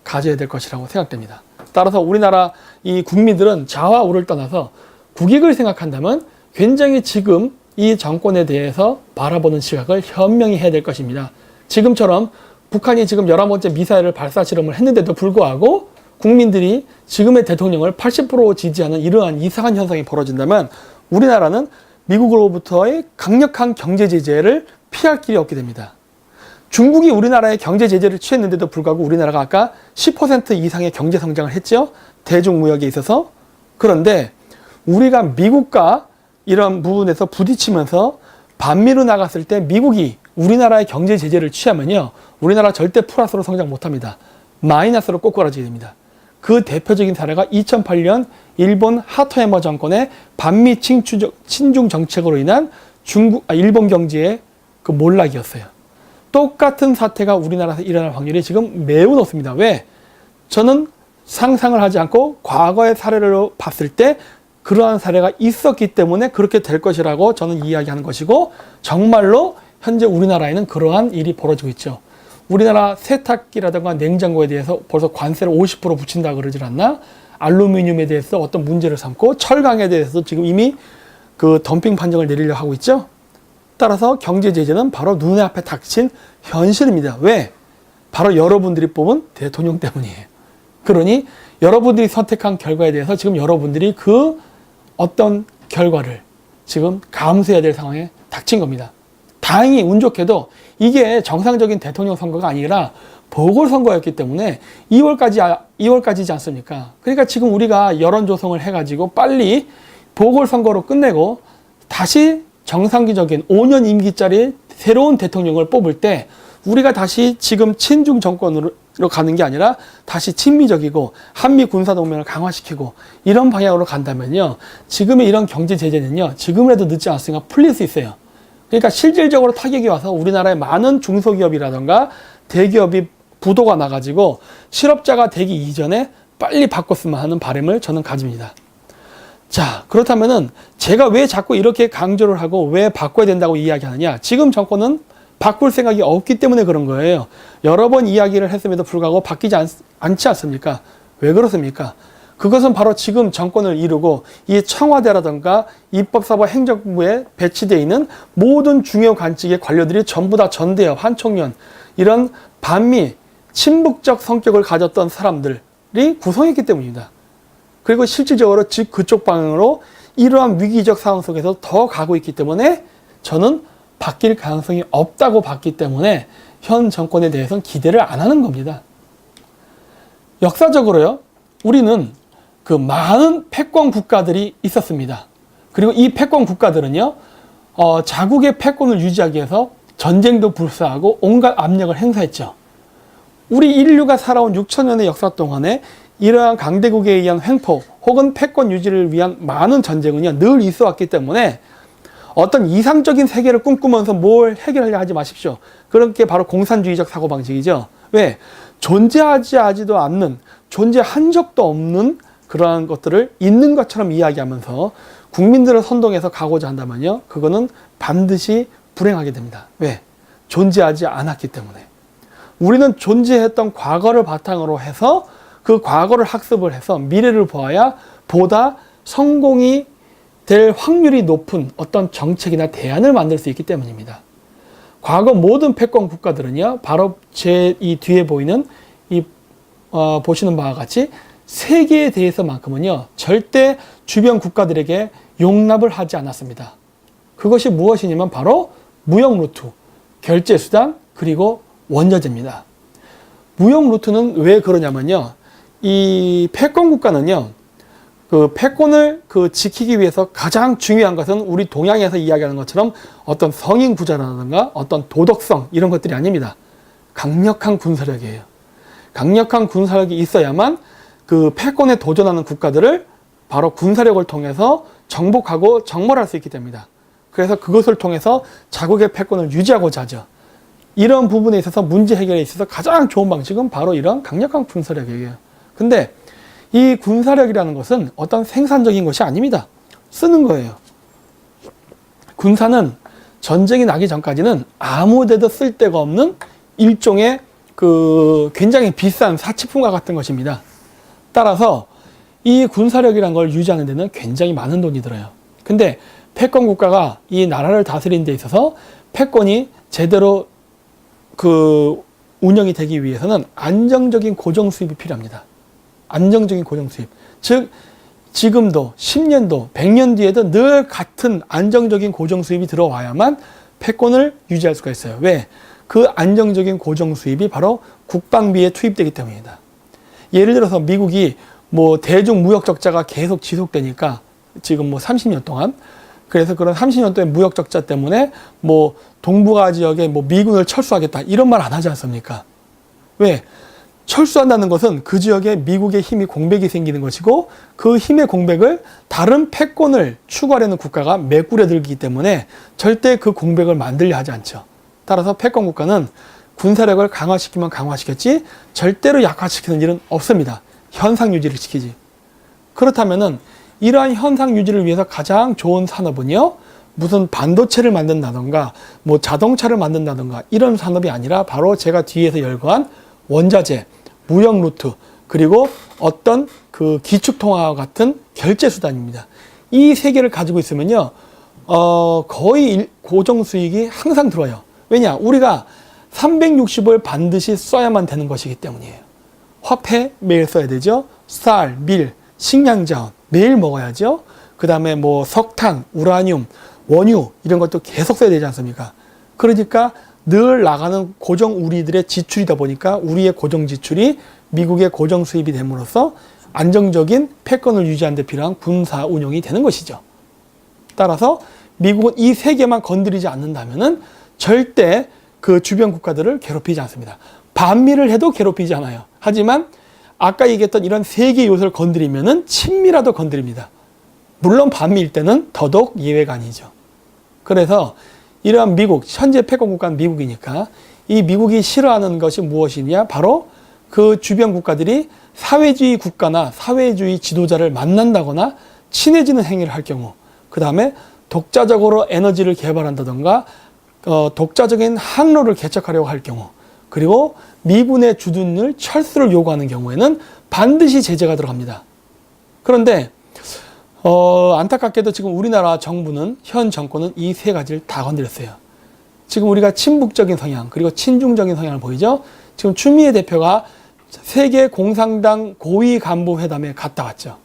가져야 될 것이라고 생각됩니다. 따라서 우리나라 이 국민들은 좌와 우를 떠나서 국익을 생각한다면 굉장히 지금 이 정권에 대해서 바라보는 시각을 현명히 해야 될 것입니다. 지금처럼 북한이 지금 11번째 미사일을 발사 실험을 했는데도 불구하고 국민들이 지금의 대통령을 80% 지지하는 이러한 이상한 현상이 벌어진다면 우리나라는 미국으로부터의 강력한 경제 제재를 피할 길이 없게 됩니다. 중국이 우리나라의 경제 제재를 취했는데도 불구하고 우리나라가 아까 10% 이상의 경제 성장을 했죠. 대중무역에 있어서. 그런데 우리가 미국과 이런 부분에서 부딪히면서 반미로 나갔을 때 미국이 우리나라의 경제 제재를 취하면요. 우리나라 절대 플러스로 성장 못합니다. 마이너스로 꼬꾸라지게 됩니다. 그 대표적인 사례가 2008년 일본 하토야마 정권의 반미 친중 정책으로 인한 일본 경제의 그 몰락이었어요. 똑같은 사태가 우리나라에서 일어날 확률이 지금 매우 높습니다. 왜? 저는 상상을 하지 않고 과거의 사례로 봤을 때 그러한 사례가 있었기 때문에 그렇게 될 것이라고 저는 이야기하는 것이고 정말로 현재 우리나라에는 그러한 일이 벌어지고 있죠. 우리나라 세탁기라든가 냉장고에 대해서 벌써 관세를 50% 붙인다 그러질 않나? 알루미늄에 대해서 어떤 문제를 삼고 철강에 대해서 지금 이미 그 덤핑 판정을 내리려고 하고 있죠. 따라서 경제 제재는 바로 눈앞에 닥친 현실입니다. 왜? 바로 여러분들이 뽑은 대통령 때문이에요. 그러니 여러분들이 선택한 결과에 대해서 지금 여러분들이 그 어떤 결과를 지금 감수해야 될 상황에 닥친 겁니다. 다행히 운 좋게도 이게 정상적인 대통령 선거가 아니라 보궐선거였기 때문에 2월까지지 않습니까? 그러니까 지금 우리가 여론 조성을 해가지고 빨리 보궐선거로 끝내고 다시 정상적인 5년 임기짜리 새로운 대통령을 뽑을 때 우리가 다시 지금 친중 정권으로 가는 게 아니라 다시 친미적이고 한미 군사동맹을 강화시키고 이런 방향으로 간다면요. 지금의 이런 경제 제재는요. 지금이라도 늦지 않았으니까 풀릴 수 있어요. 그러니까 실질적으로 타격이 와서 우리나라의 많은 중소기업이라든가 대기업이 부도가 나가지고 실업자가 되기 이전에 빨리 바꿨으면 하는 바람을 저는 가집니다. 자, 그렇다면은 제가 왜 자꾸 이렇게 강조를 하고 왜 바꿔야 된다고 이야기하느냐? 지금 정권은 바꿀 생각이 없기 때문에 그런 거예요. 여러 번 이야기를 했음에도 불구하고 바뀌지 않지 않습니까? 왜 그렇습니까? 그것은 바로 지금 정권을 이루고 이 청와대라든가 입법사법 행정부에 배치되어 있는 모든 중요 관직의 관료들이 전부 다 전대협, 한총련 이런 반미 친북적 성격을 가졌던 사람들이 구성했기 때문입니다. 그리고 실질적으로 즉 그쪽 방향으로 이러한 위기적 상황 속에서 더 가고 있기 때문에 저는 바뀔 가능성이 없다고 봤기 때문에 현 정권에 대해서는 기대를 안 하는 겁니다. 역사적으로요, 우리는 그 많은 패권 국가들이 있었습니다. 그리고 이 패권 국가들은요, 자국의 패권을 유지하기 위해서 전쟁도 불사하고 온갖 압력을 행사했죠. 우리 인류가 살아온 6천년의 역사 동안에 이러한 강대국에 의한 횡포 혹은 패권 유지를 위한 많은 전쟁은요, 늘 있어 왔기 때문에 어떤 이상적인 세계를 꿈꾸면서 뭘 해결하려 하지 마십시오. 그런 게 바로 공산주의적 사고방식이죠. 왜? 존재하지도 않는, 존재한 적도 없는 그러한 것들을 있는 것처럼 이야기하면서 국민들을 선동해서 가고자 한다면요, 그거는 반드시 불행하게 됩니다. 왜? 존재하지 않았기 때문에. 우리는 존재했던 과거를 바탕으로 해서 그 과거를 학습을 해서 미래를 보아야 보다 성공이 될 확률이 높은 어떤 정책이나 대안을 만들 수 있기 때문입니다. 과거 모든 패권 국가들은요, 바로 제 이 뒤에 보이는 보시는 바와 같이 세계에 대해서만큼은요, 절대 주변 국가들에게 용납을 하지 않았습니다. 그것이 무엇이냐면 바로 무역 루트, 결제 수단, 그리고 원자재입니다. 무역 루트는 왜 그러냐면요. 이 패권 국가는요. 그 패권을 지키기 위해서 가장 중요한 것은 우리 동양에서 이야기하는 것처럼 어떤 성인 구조라든가 어떤 도덕성 이런 것들이 아닙니다. 강력한 군사력이에요. 강력한 군사력이 있어야만 그 패권에 도전하는 국가들을 바로 군사력을 통해서 정복하고 정벌할 수 있게 됩니다. 그래서 그것을 통해서 자국의 패권을 유지하고자 하죠. 이런 부분에 있어서 문제 해결에 있어서 가장 좋은 방식은 바로 이런 강력한 군사력이에요. 근데 이 군사력이라는 것은 어떤 생산적인 것이 아닙니다. 쓰는 거예요. 군사는 전쟁이 나기 전까지는 아무 데도 쓸 데가 없는 일종의 굉장히 비싼 사치품과 같은 것입니다. 따라서 이 군사력이라는 걸 유지하는 데는 굉장히 많은 돈이 들어요. 근데 패권 국가가 이 나라를 다스리는 데 있어서 패권이 제대로 운영이 되기 위해서는 안정적인 고정 수입이 필요합니다. 안정적인 고정 수입. 즉, 지금도 10년도, 100년 뒤에도 늘 같은 안정적인 고정 수입이 들어와야만 패권을 유지할 수가 있어요. 왜? 그 안정적인 고정 수입이 바로 국방비에 투입되기 때문입니다. 예를 들어서 미국이 대중 무역 적자가 계속 지속되니까 지금 30년 동안 그래서 그런 30년 동안 무역 적자 때문에 동북아 지역에 미군을 철수하겠다 이런 말 안 하지 않습니까? 왜? 철수한다는 것은 그 지역에 미국의 힘이 공백이 생기는 것이고 그 힘의 공백을 다른 패권을 추구하려는 국가가 메꾸려들기 때문에 절대 그 공백을 만들려 하지 않죠. 따라서 패권 국가는 군사력을 강화시키면 강화시켰지 절대로 약화시키는 일은 없습니다. 현상 유지를 시키지. 그렇다면은 이러한 현상 유지를 위해서 가장 좋은 산업은요. 무슨 반도체를 만든다던가 자동차를 만든다던가 이런 산업이 아니라 바로 제가 뒤에서 열거한 원자재, 무역 루트, 그리고 어떤 기축통화와 같은 결제 수단입니다. 이 세 개를 가지고 있으면요. 거의 고정 수익이 항상 들어요. 왜냐? 우리가 360을 반드시 써야만 되는 것이기 때문이에요. 화폐 매일 써야 되죠. 쌀, 밀, 식량자원 매일 먹어야죠. 그 다음에 석탄, 우라늄, 원유 이런 것도 계속 써야 되지 않습니까? 그러니까 늘 나가는 고정 우리들의 지출이다 보니까 우리의 고정 지출이 미국의 고정 수입이 됨으로써 안정적인 패권을 유지하는 데 필요한 군사 운용이 되는 것이죠. 따라서 미국은 이 세 개만 건드리지 않는다면은 절대 그 주변 국가들을 괴롭히지 않습니다. 반미를 해도 괴롭히지 않아요. 하지만 아까 얘기했던 이런 세 개의 요소를 건드리면은 친미라도 건드립니다. 물론 반미일 때는 더더욱 예외가 아니죠. 그래서 이러한 미국, 현재 패권 국가는 미국이니까 이 미국이 싫어하는 것이 무엇이냐? 바로 그 주변 국가들이 사회주의 국가나 사회주의 지도자를 만난다거나 친해지는 행위를 할 경우, 그 다음에 독자적으로 에너지를 개발한다던가 독자적인 항로를 개척하려고 할 경우, 그리고 미군의 주둔을 철수를 요구하는 경우에는 반드시 제재가 들어갑니다. 그런데 안타깝게도 지금 우리나라 정부는 현 정권은 이 세 가지를 다 건드렸어요. 지금 우리가 친북적인 성향 그리고 친중적인 성향을 보이죠. 지금 추미애 대표가 세계 공산당 고위 간부 회담에 갔다 왔죠.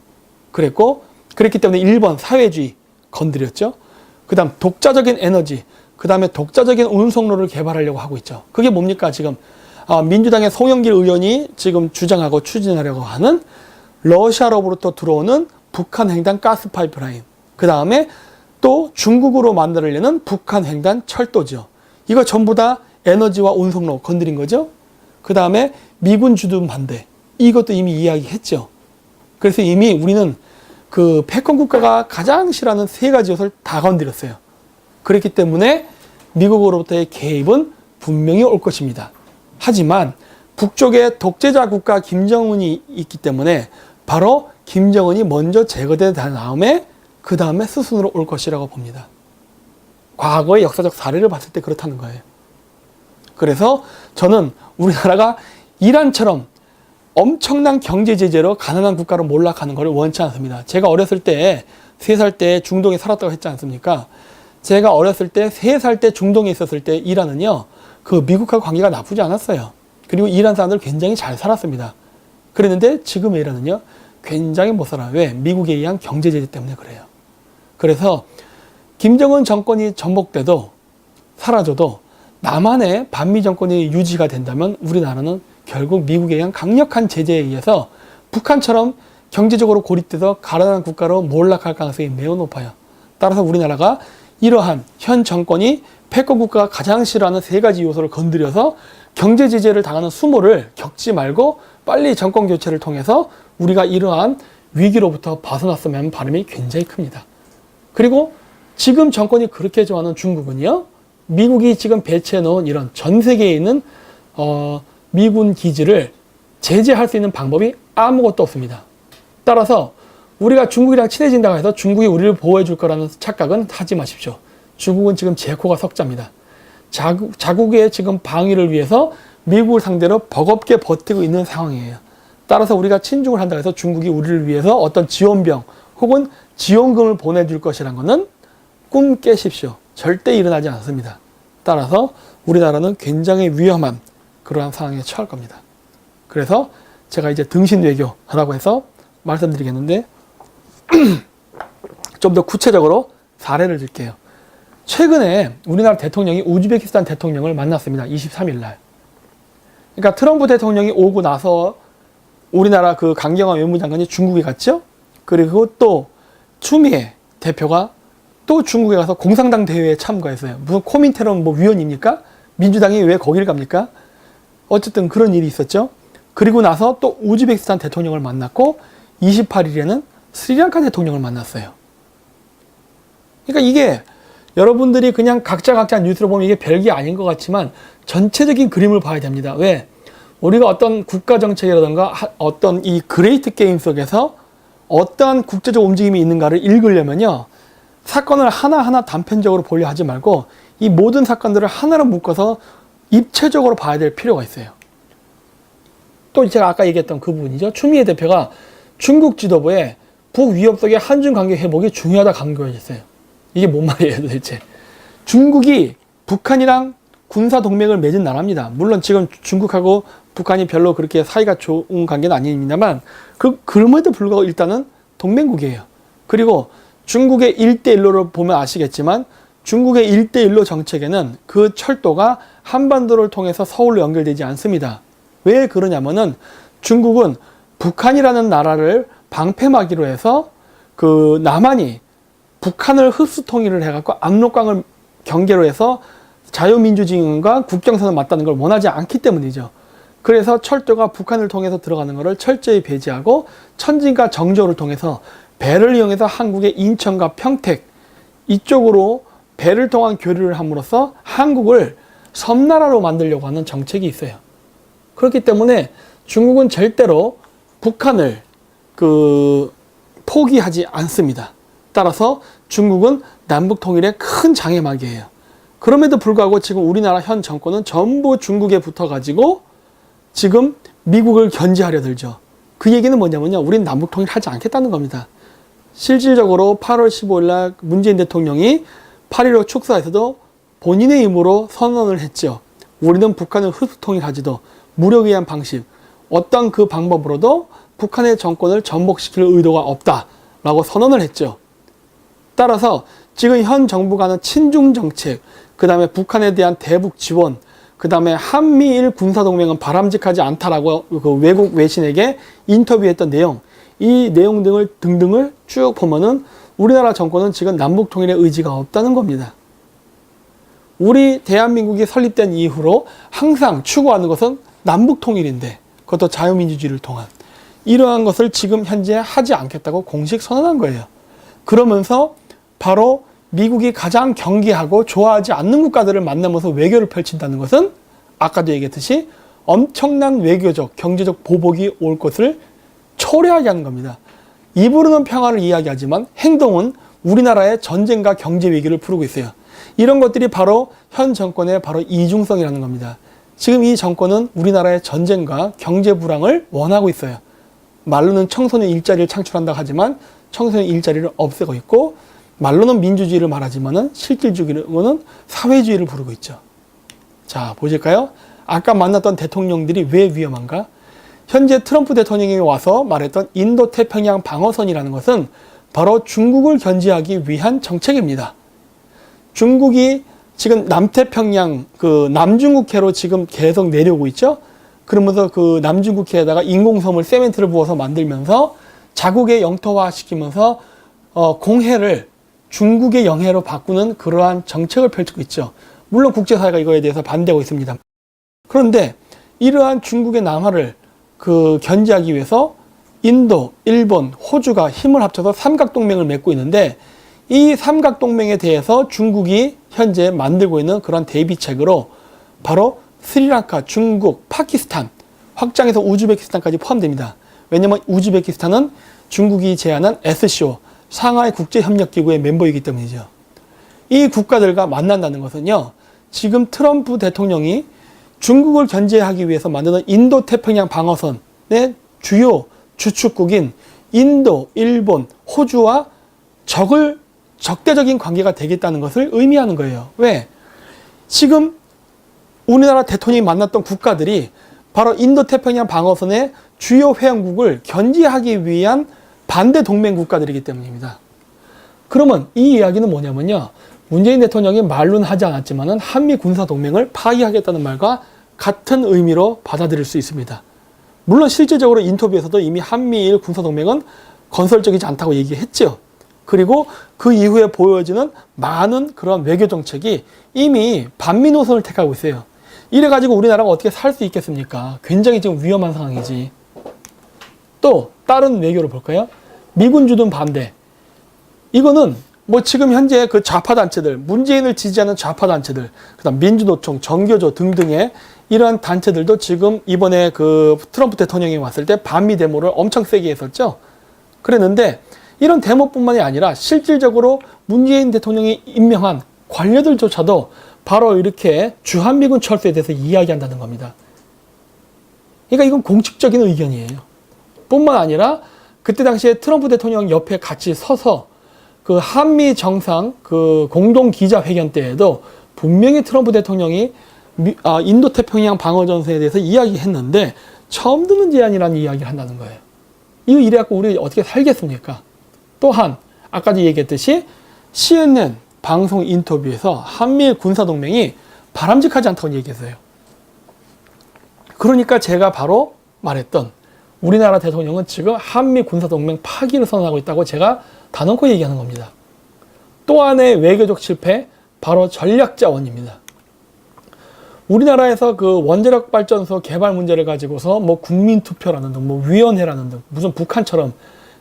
그랬기 때문에 일본 사회주의 건드렸죠. 그 다음 독자적인 에너지, 그 다음에 독자적인 운송로를 개발하려고 하고 있죠. 그게 뭡니까? 지금 민주당의 송영길 의원이 지금 주장하고 추진하려고 하는 러시아로부터 들어오는 북한 횡단 가스 파이프라인, 그 다음에 또 중국으로 만들려는 북한 횡단 철도죠. 이거 전부 다 에너지와 운송로 건드린 거죠. 그 다음에 미군 주둔 반대, 이것도 이미 이야기했죠. 그래서 이미 우리는 그 패권 국가가 가장 싫어하는 세 가지 요소를 다 건드렸어요. 그렇기 때문에 미국으로부터의 개입은 분명히 올 것입니다. 하지만 북쪽에 독재자 국가 김정은이 있기 때문에 바로 김정은이 먼저 제거된 다음에 그 다음에 스승으로 올 것이라고 봅니다. 과거의 역사적 사례를 봤을 때 그렇다는 거예요. 그래서 저는 우리나라가 이란처럼 엄청난 경제 제재로 가난한 국가로 몰락하는 것을 원치 않습니다. 제가 어렸을 때 3살 때 중동에 살았다고 했지 않습니까? 제가 어렸을 때 3살 때 중동에 있었을 때 이란은요, 그 미국하고 관계가 나쁘지 않았어요. 그리고 이란 사람들 굉장히 잘 살았습니다. 그랬는데 지금의 이란은요, 굉장히 못 살아요. 왜? 미국에 의한 경제 제재 때문에 그래요. 그래서 김정은 정권이 전복돼도 사라져도 남한의 반미 정권이 유지가 된다면 우리나라는 결국 미국에 의한 강력한 제재에 의해서 북한처럼 경제적으로 고립돼서 가난한 국가로 몰락할 가능성이 매우 높아요. 따라서 우리나라가 이러한 현 정권이 패권 국가가 가장 싫어하는 세 가지 요소를 건드려서 경제 제재를 당하는 수모를 겪지 말고 빨리 정권 교체를 통해서 우리가 이러한 위기로부터 벗어났으면 하는 바람이 굉장히 큽니다. 그리고 지금 정권이 그렇게 좋아하는 중국은요, 미국이 지금 배치해 놓은 이런 전 세계에 있는 미군 기지를 제재할 수 있는 방법이 아무것도 없습니다. 따라서 우리가 중국이랑 친해진다고 해서 중국이 우리를 보호해 줄 거라는 착각은 하지 마십시오. 중국은 지금 제 코가 석자입니다. 자국의 지금 방위를 위해서 미국을 상대로 버겁게 버티고 있는 상황이에요. 따라서 우리가 친중을 한다고 해서 중국이 우리를 위해서 어떤 지원병 혹은 지원금을 보내줄 것이란 것은 꿈 깨십시오. 절대 일어나지 않습니다. 따라서 우리나라는 굉장히 위험한 그러한 상황에 처할 겁니다. 그래서 제가 이제 등신 외교라고 해서 말씀드리겠는데 좀 더 구체적으로 사례를 들게요. 최근에 우리나라 대통령이 우즈베키스탄 대통령을 만났습니다. 23일 날. 그러니까 트럼프 대통령이 오고 나서 우리나라 그 강경화 외무장관이 중국에 갔죠. 그리고 또 추미애 대표가 또 중국에 가서 공산당 대회에 참가했어요. 무슨 코민테론 뭐 위원입니까? 민주당이 왜 거기를 갑니까? 어쨌든 그런 일이 있었죠. 그리고 나서 또 우즈베키스탄 대통령을 만났고 28일에는 스리랑카 대통령을 만났어요. 그러니까 이게 여러분들이 그냥 각자 뉴스를 보면 이게 별게 아닌 것 같지만 전체적인 그림을 봐야 됩니다. 왜? 우리가 어떤 국가 정책이라든가 어떤 이 그레이트 게임 속에서 어떠한 국제적 움직임이 있는가를 읽으려면요, 사건을 하나하나 단편적으로 보려 하지 말고 이 모든 사건들을 하나로 묶어서 입체적으로 봐야 될 필요가 있어요. 또 제가 아까 얘기했던 그 부분이죠. 추미애 대표가 중국 지도부에 북위협 속의 한중 관계 회복이 중요하다 강조했어요. 이게 뭔 말이에요 도대체. 중국이 북한이랑 군사 동맹을 맺은 나라입니다. 물론 지금 중국하고 북한이 별로 그렇게 사이가 좋은 관계는 아닙니다만 그럼에도 불구하고 일단은 동맹국이에요. 그리고 중국의 1대1로를 보면 아시겠지만 중국의 1대1로 정책에는 그 철도가 한반도를 통해서 서울로 연결되지 않습니다. 왜 그러냐면은 중국은 북한이라는 나라를 방패막이로 해서 그 남한이 북한을 흡수 통일을 해갖고 압록강을 경계로 해서 자유민주주의과 국경선을 맞다는 걸 원하지 않기 때문이죠. 그래서 철도가 북한을 통해서 들어가는 것을 철저히 배제하고 천진과 정조를 통해서 배를 이용해서 한국의 인천과 평택 이쪽으로 배를 통한 교류를 함으로써 한국을 섬나라로 만들려고 하는 정책이 있어요. 그렇기 때문에 중국은 절대로 북한을 포기하지 않습니다. 따라서 중국은 남북 통일의 큰 장애막이에요. 그럼에도 불구하고 지금 우리나라 현 정권은 전부 중국에 붙어가지고 지금 미국을 견제하려 들죠. 그 얘기는 뭐냐면요, 우린 남북 통일하지 않겠다는 겁니다. 실질적으로 8월 15일 날 문재인 대통령이 8.15 축사에서도 본인의 힘으로 선언을 했죠. 우리는 북한을 흡수 통일하지도 무력에 의한 방식, 어떤 그 방법으로도 북한의 정권을 전복시킬 의도가 없다라고 선언을 했죠. 따라서 지금 현 정부가 하는 친중 정책, 그 다음에 북한에 대한 대북 지원, 그 다음에 한미일 군사동맹은 바람직하지 않다라고 그 외국 외신에게 인터뷰했던 내용, 이 내용 등등을 쭉 보면은 우리나라 정권은 지금 남북 통일의 의지가 없다는 겁니다. 우리 대한민국이 설립된 이후로 항상 추구하는 것은 남북 통일인데, 그것도 자유민주주의를 통한 이러한 것을 지금 현재 하지 않겠다고 공식 선언한 거예요. 그러면서 바로 미국이 가장 경계하고 좋아하지 않는 국가들을 만나면서 외교를 펼친다는 것은 아까도 얘기했듯이 엄청난 외교적, 경제적 보복이 올 것을 초래하게 하는 겁니다. 입으로는 평화를 이야기하지만 행동은 우리나라의 전쟁과 경제 위기를 부르고 있어요. 이런 것들이 바로 현 정권의 바로 이중성이라는 겁니다. 지금 이 정권은 우리나라의 전쟁과 경제 불황을 원하고 있어요. 말로는 청소년 일자리를 창출한다고 하지만 청소년 일자리를 없애고 있고, 말로는 민주주의를 말하지만은 실질적으로는 사회주의를 부르고 있죠. 자, 보실까요? 아까 만났던 대통령들이 왜 위험한가? 현재 트럼프 대통령이 와서 말했던 인도태평양 방어선이라는 것은 바로 중국을 견제하기 위한 정책입니다. 중국이 지금 남태평양 그 남중국해로 지금 계속 내려오고 있죠. 그러면서 그 남중국해에다가 인공섬을 세멘트를 부어서 만들면서 자국의 영토화 시키면서 공해를 중국의 영해로 바꾸는 그러한 정책을 펼치고 있죠. 물론 국제사회가 이거에 대해서 반대하고 있습니다. 그런데 이러한 중국의 남하를 견제하기 위해서 인도, 일본, 호주가 힘을 합쳐서 삼각동맹을 맺고 있는데, 이 삼각동맹에 대해서 중국이 현재 만들고 있는 그런 대비책으로 바로 스리랑카, 중국, 파키스탄, 확장해서 우즈베키스탄까지 포함됩니다. 왜냐하면 우즈베키스탄은 중국이 제안한 SCO, 상하이 국제협력기구의 멤버이기 때문이죠. 이 국가들과 만난다는 것은요, 지금 트럼프 대통령이 중국을 견제하기 위해서 만드는 인도태평양 방어선의 주요 주축국인 인도, 일본, 호주와 적대적인 관계가 되겠다는 것을 의미하는 거예요. 왜? 지금 우리나라 대통령이 만났던 국가들이 바로 인도태평양 방어선의 주요 회원국을 견제하기 위한 반대 동맹 국가들이기 때문입니다. 그러면 이 이야기는 뭐냐면요, 문재인 대통령이 말로는 하지 않았지만은 한미 군사 동맹을 파기하겠다는 말과 같은 의미로 받아들일 수 있습니다. 물론 실제적으로 인터뷰에서도 이미 한미일 군사 동맹은 건설적이지 않다고 얘기했죠. 그리고 그 이후에 보여지는 많은 그런 외교 정책이 이미 반미 노선을 택하고 있어요. 이래가지고 우리나라가 어떻게 살 수 있겠습니까? 굉장히 지금 위험한 상황이지. 또 다른 외교를 볼까요? 미군 주둔 반대. 이거는 뭐 지금 현재 그 좌파 단체들, 문재인을 지지하는 좌파 단체들, 그다음 민주노총, 정교조 등등의 이러한 단체들도 지금 이번에 그 트럼프 대통령이 왔을 때 반미 데모를 엄청 세게 했었죠. 그랬는데 이런 데모뿐만이 아니라 실질적으로 문재인 대통령이 임명한 관료들조차도 바로 이렇게 주한미군 철수에 대해서 이야기한다는 겁니다. 그러니까 이건 공식적인 의견이에요. 뿐만 아니라 그때 당시에 트럼프 대통령 옆에 같이 서서 그 한미 정상 그 공동 기자회견 때에도 분명히 트럼프 대통령이 인도태평양 방어전선에 대해서 이야기했는데 처음 듣는 제안이라는 이야기를 한다는 거예요. 이거 이래갖고 우리 어떻게 살겠습니까? 또한 아까도 얘기했듯이 CNN 방송 인터뷰에서 한미일 군사동맹이 바람직하지 않다고 얘기했어요. 그러니까 제가 바로 말했던 우리나라 대통령은 지금 한미 군사동맹 파기를 선언하고 있다고 제가 단언코 얘기하는 겁니다. 또 하나의 외교적 실패, 바로 전략자원입니다. 우리나라에서 그 원자력 발전소 개발 문제를 가지고서 뭐 국민투표라는 등, 뭐 위원회라는 등, 무슨 북한처럼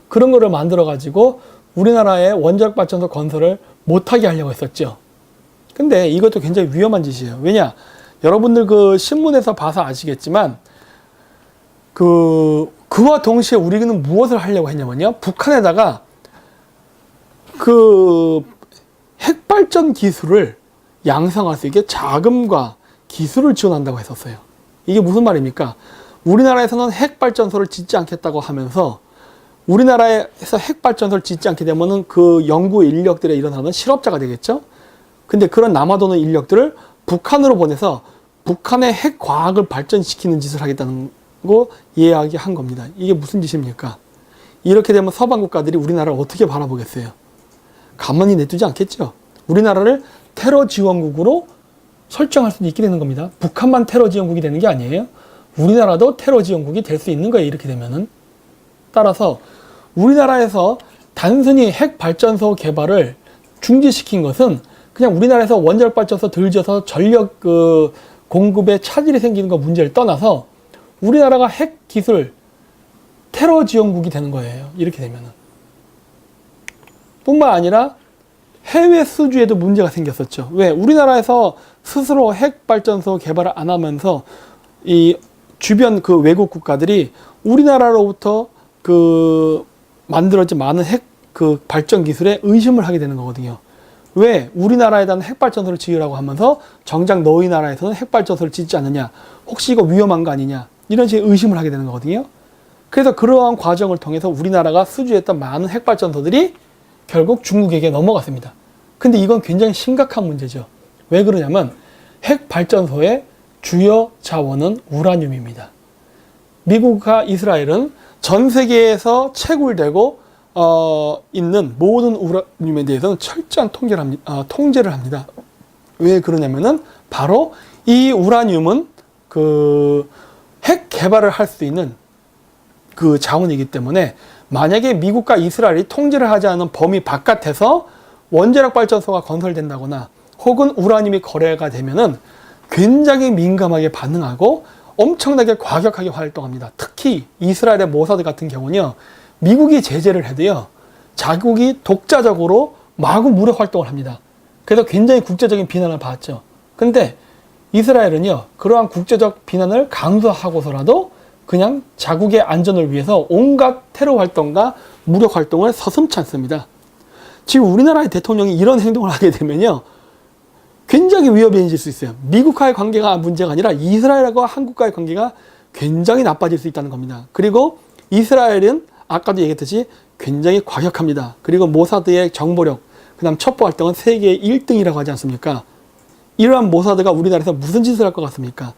그런 거를 만들어 가지고 우리나라의 원자력 발전소 건설을 못하게 하려고 했었죠. 근데 이것도 굉장히 위험한 짓이에요. 왜냐? 여러분들 그 신문에서 봐서 아시겠지만 그와 동시에 우리는 무엇을 하려고 했냐면요, 북한에다가 그 핵발전 기술을 양성할 수 있게 자금과 기술을 지원한다고 했었어요. 이게 무슨 말입니까? 우리나라에서는 핵발전소를 짓지 않겠다고 하면서 우리나라에서 핵발전소를 짓지 않게 되면은 그 연구 인력들에 일어나는 실업자가 되겠죠? 근데 그런 남아도는 인력들을 북한으로 보내서 북한의 핵과학을 발전시키는 짓을 하겠다는 거 이야기한 겁니다. 이게 무슨 짓입니까? 이렇게 되면 서방 국가들이 우리나라를 어떻게 바라보겠어요? 가만히 내두지 않겠죠? 우리나라를 테러 지원국으로 설정할 수도 있게 되는 겁니다. 북한만 테러 지원국이 되는 게 아니에요. 우리나라도 테러 지원국이 될 수 있는 거예요. 이렇게 되면은. 따라서 우리나라에서 단순히 핵발전소 개발을 중지시킨 것은 그냥 우리나라에서 원자력 발전소 들져서 전력 공급에 차질이 생기는 거 문제를 떠나서 우리나라가 핵 기술 테러 지원국이 되는 거예요. 이렇게 되면은. 뿐만 아니라 해외 수주에도 문제가 생겼었죠. 왜? 우리나라에서 스스로 핵발전소 개발을 안 하면서 이 주변 그 외국 국가들이 우리나라로부터 만들어진 많은 핵 발전 기술에 의심을 하게 되는 거거든요. 왜? 우리나라에다는 핵발전소를 지으라고 하면서 정작 너희 나라에서는 핵발전소를 짓지 않느냐? 혹시 이거 위험한 거 아니냐? 이런 식의 의심을 하게 되는 거거든요. 그래서 그러한 과정을 통해서 우리나라가 수주했던 많은 핵발전소들이 결국 중국에게 넘어갔습니다. 근데 이건 굉장히 심각한 문제죠. 왜 그러냐면 핵발전소의 주요 자원은 우라늄입니다. 미국과 이스라엘은 전 세계에서 채굴되고 있는 모든 우라늄에 대해서는 철저한 통제를 합니다. 왜 그러냐면은 바로 이 우라늄은 그 핵 개발을 할 수 있는 그 자원이기 때문에 만약에 미국과 이스라엘이 통제를 하지 않은 범위 바깥에서 원자력 발전소가 건설된다거나 혹은 우라늄이 거래가 되면은 굉장히 민감하게 반응하고 엄청나게 과격하게 활동합니다. 특히 이스라엘의 모사드 같은 경우는요, 미국이 제재를 해도요, 자국이 독자적으로 마구 무력 활동을 합니다. 그래서 굉장히 국제적인 비난을 받았죠. 근데 이스라엘은요, 그러한 국제적 비난을 강조하고서라도 그냥 자국의 안전을 위해서 온갖 테러 활동과 무력 활동을 서슴지 않습니다. 지금 우리나라의 대통령이 이런 행동을 하게 되면요, 굉장히 위험해질 수 있어요. 미국과의 관계가 문제가 아니라 이스라엘과 한국과의 관계가 굉장히 나빠질 수 있다는 겁니다. 그리고 이스라엘은 아까도 얘기했듯이 굉장히 과격합니다. 그리고 모사드의 정보력, 그 다음 첩보 활동은 세계 1등이라고 하지 않습니까? 이러한 모사드가 우리나라에서 무슨 짓을 할 것 같습니까?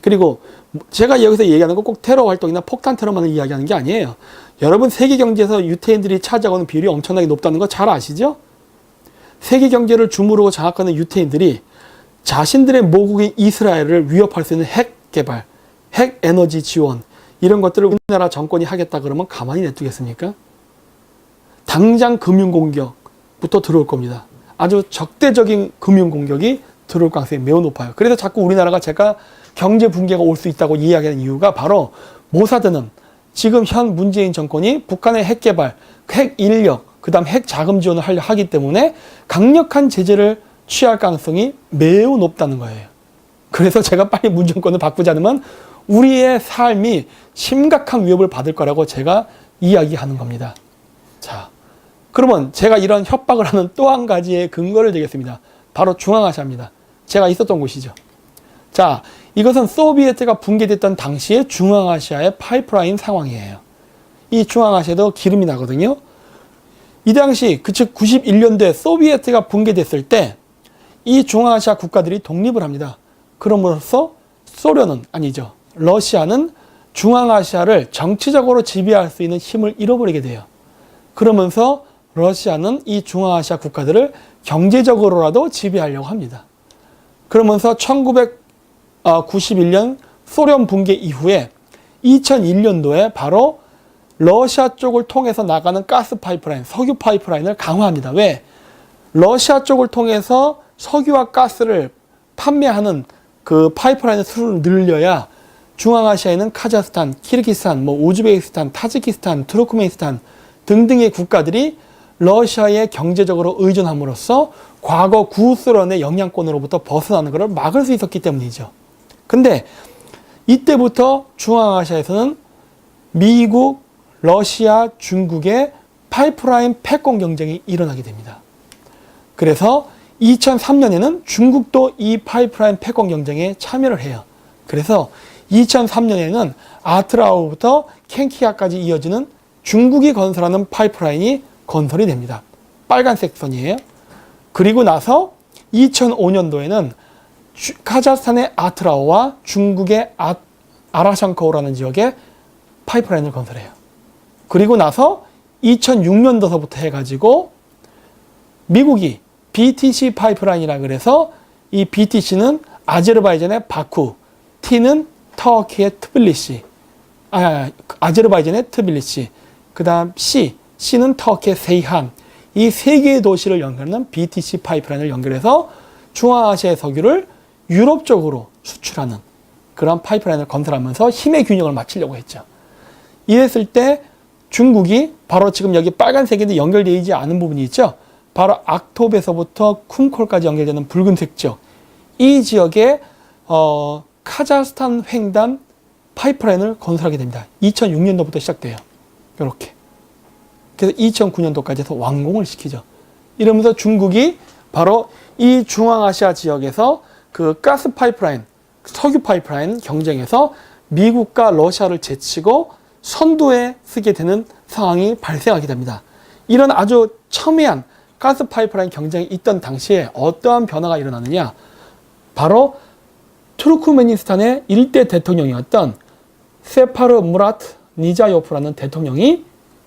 그리고 제가 여기서 얘기하는 건 꼭 테러 활동이나 폭탄 테러만을 이야기하는 게 아니에요. 여러분 세계 경제에서 유태인들이 차지하는 비율이 엄청나게 높다는 거 잘 아시죠? 세계 경제를 주무르고 장악하는 유태인들이 자신들의 모국인 이스라엘을 위협할 수 있는 핵 개발, 핵 에너지 지원 이런 것들을 우리나라 정권이 하겠다 그러면 가만히 냅두겠습니까? 당장 금융 공격부터 들어올 겁니다. 아주 적대적인 금융 공격이 들어올 가능성이 매우 높아요. 그래서 자꾸 우리나라가 제가 경제 붕괴가 올 수 있다고 이야기하는 이유가 바로 모사드는 지금 현 문재인 정권이 북한의 핵 개발, 핵 인력, 그 다음 핵 자금 지원을 하기 때문에 강력한 제재를 취할 가능성이 매우 높다는 거예요. 그래서 제가 빨리 문 정권을 바꾸지 않으면 우리의 삶이 심각한 위협을 받을 거라고 제가 이야기하는 겁니다. 자, 그러면 제가 이런 협박을 하는 또 한 가지의 근거를 드리겠습니다. 바로 중앙아시아입니다. 제가 있었던 곳이죠. 자, 이것은 소비에트가 붕괴됐던 당시의 중앙아시아의 파이프라인 상황이에요. 이 중앙아시아도 기름이 나거든요. 이 당시, 즉 91년도에 소비에트가 붕괴됐을 때 이 중앙아시아 국가들이 독립을 합니다. 그럼으로써 소련은 아니죠. 러시아는 중앙아시아를 정치적으로 지배할 수 있는 힘을 잃어버리게 돼요. 그러면서 러시아는 이 중앙아시아 국가들을 경제적으로라도 지배하려고 합니다. 그러면서 1991년 소련 붕괴 이후에 2001년도에 바로 러시아 쪽을 통해서 나가는 가스 파이프라인, 석유 파이프라인을 강화합니다. 왜? 러시아 쪽을 통해서 석유와 가스를 판매하는 그 파이프라인의 수를 늘려야 중앙아시아에는 카자흐스탄, 키르기스탄, 우즈베키스탄, 타지키스탄, 투르크메니스탄 등등의 국가들이 러시아에 경제적으로 의존함으로써 과거 구소련의 영향권으로부터 벗어나는 것을 막을 수 있었기 때문이죠. 근데 이때부터 중앙아시아에서는 미국, 러시아, 중국의 파이프라인 패권 경쟁이 일어나게 됩니다. 그래서 2003년에는 중국도 이 파이프라인 패권 경쟁에 참여를 해요. 그래서 2003년에는 아트라우부터 켄키아까지 이어지는 중국이 건설하는 파이프라인이 건설이 됩니다. 빨간색 선이에요. 그리고 나서 2005년도에는 카자흐스탄의 아트라우와 중국의 아라샹코우라는 지역에 파이프라인을 건설해요. 그리고 나서 2006년도서부터 해가지고 미국이 BTC 파이프라인이라 그래서 이 BTC는 아제르바이잔의 바쿠, T는 터키의 트빌리시, 아제르바이잔의 트빌리시, 그 다음 C는 터키의 세이한, 이 세 개의 도시를 연결하는 BTC 파이프라인을 연결해서 중앙아시아의 석유를 유럽 쪽으로 수출하는 그런 파이프라인을 건설하면서 힘의 균형을 맞추려고 했죠. 이랬을 때 중국이 바로 지금 여기 빨간색인데 연결되지 않은 부분이 있죠. 바로 악톱에서부터 쿰콜까지 연결되는 붉은색 지역. 이 지역에 카자흐스탄 횡단 파이프라인을 건설하게 됩니다. 2006년도부터 시작돼요. 이렇게. 그래서 2009년도까지 해서 완공을 시키죠. 이러면서 중국이 바로 이 중앙아시아 지역에서 그 가스 파이프라인, 석유 파이프라인 경쟁에서 미국과 러시아를 제치고 선두에 서게 되는 상황이 발생하게 됩니다. 이런 아주 첨예한 가스 파이프라인 경쟁이 있던 당시에 어떠한 변화가 일어나느냐? 바로 투르크메니스탄의 일대 대통령이었던 세파르 무라트 니자요프라는 대통령이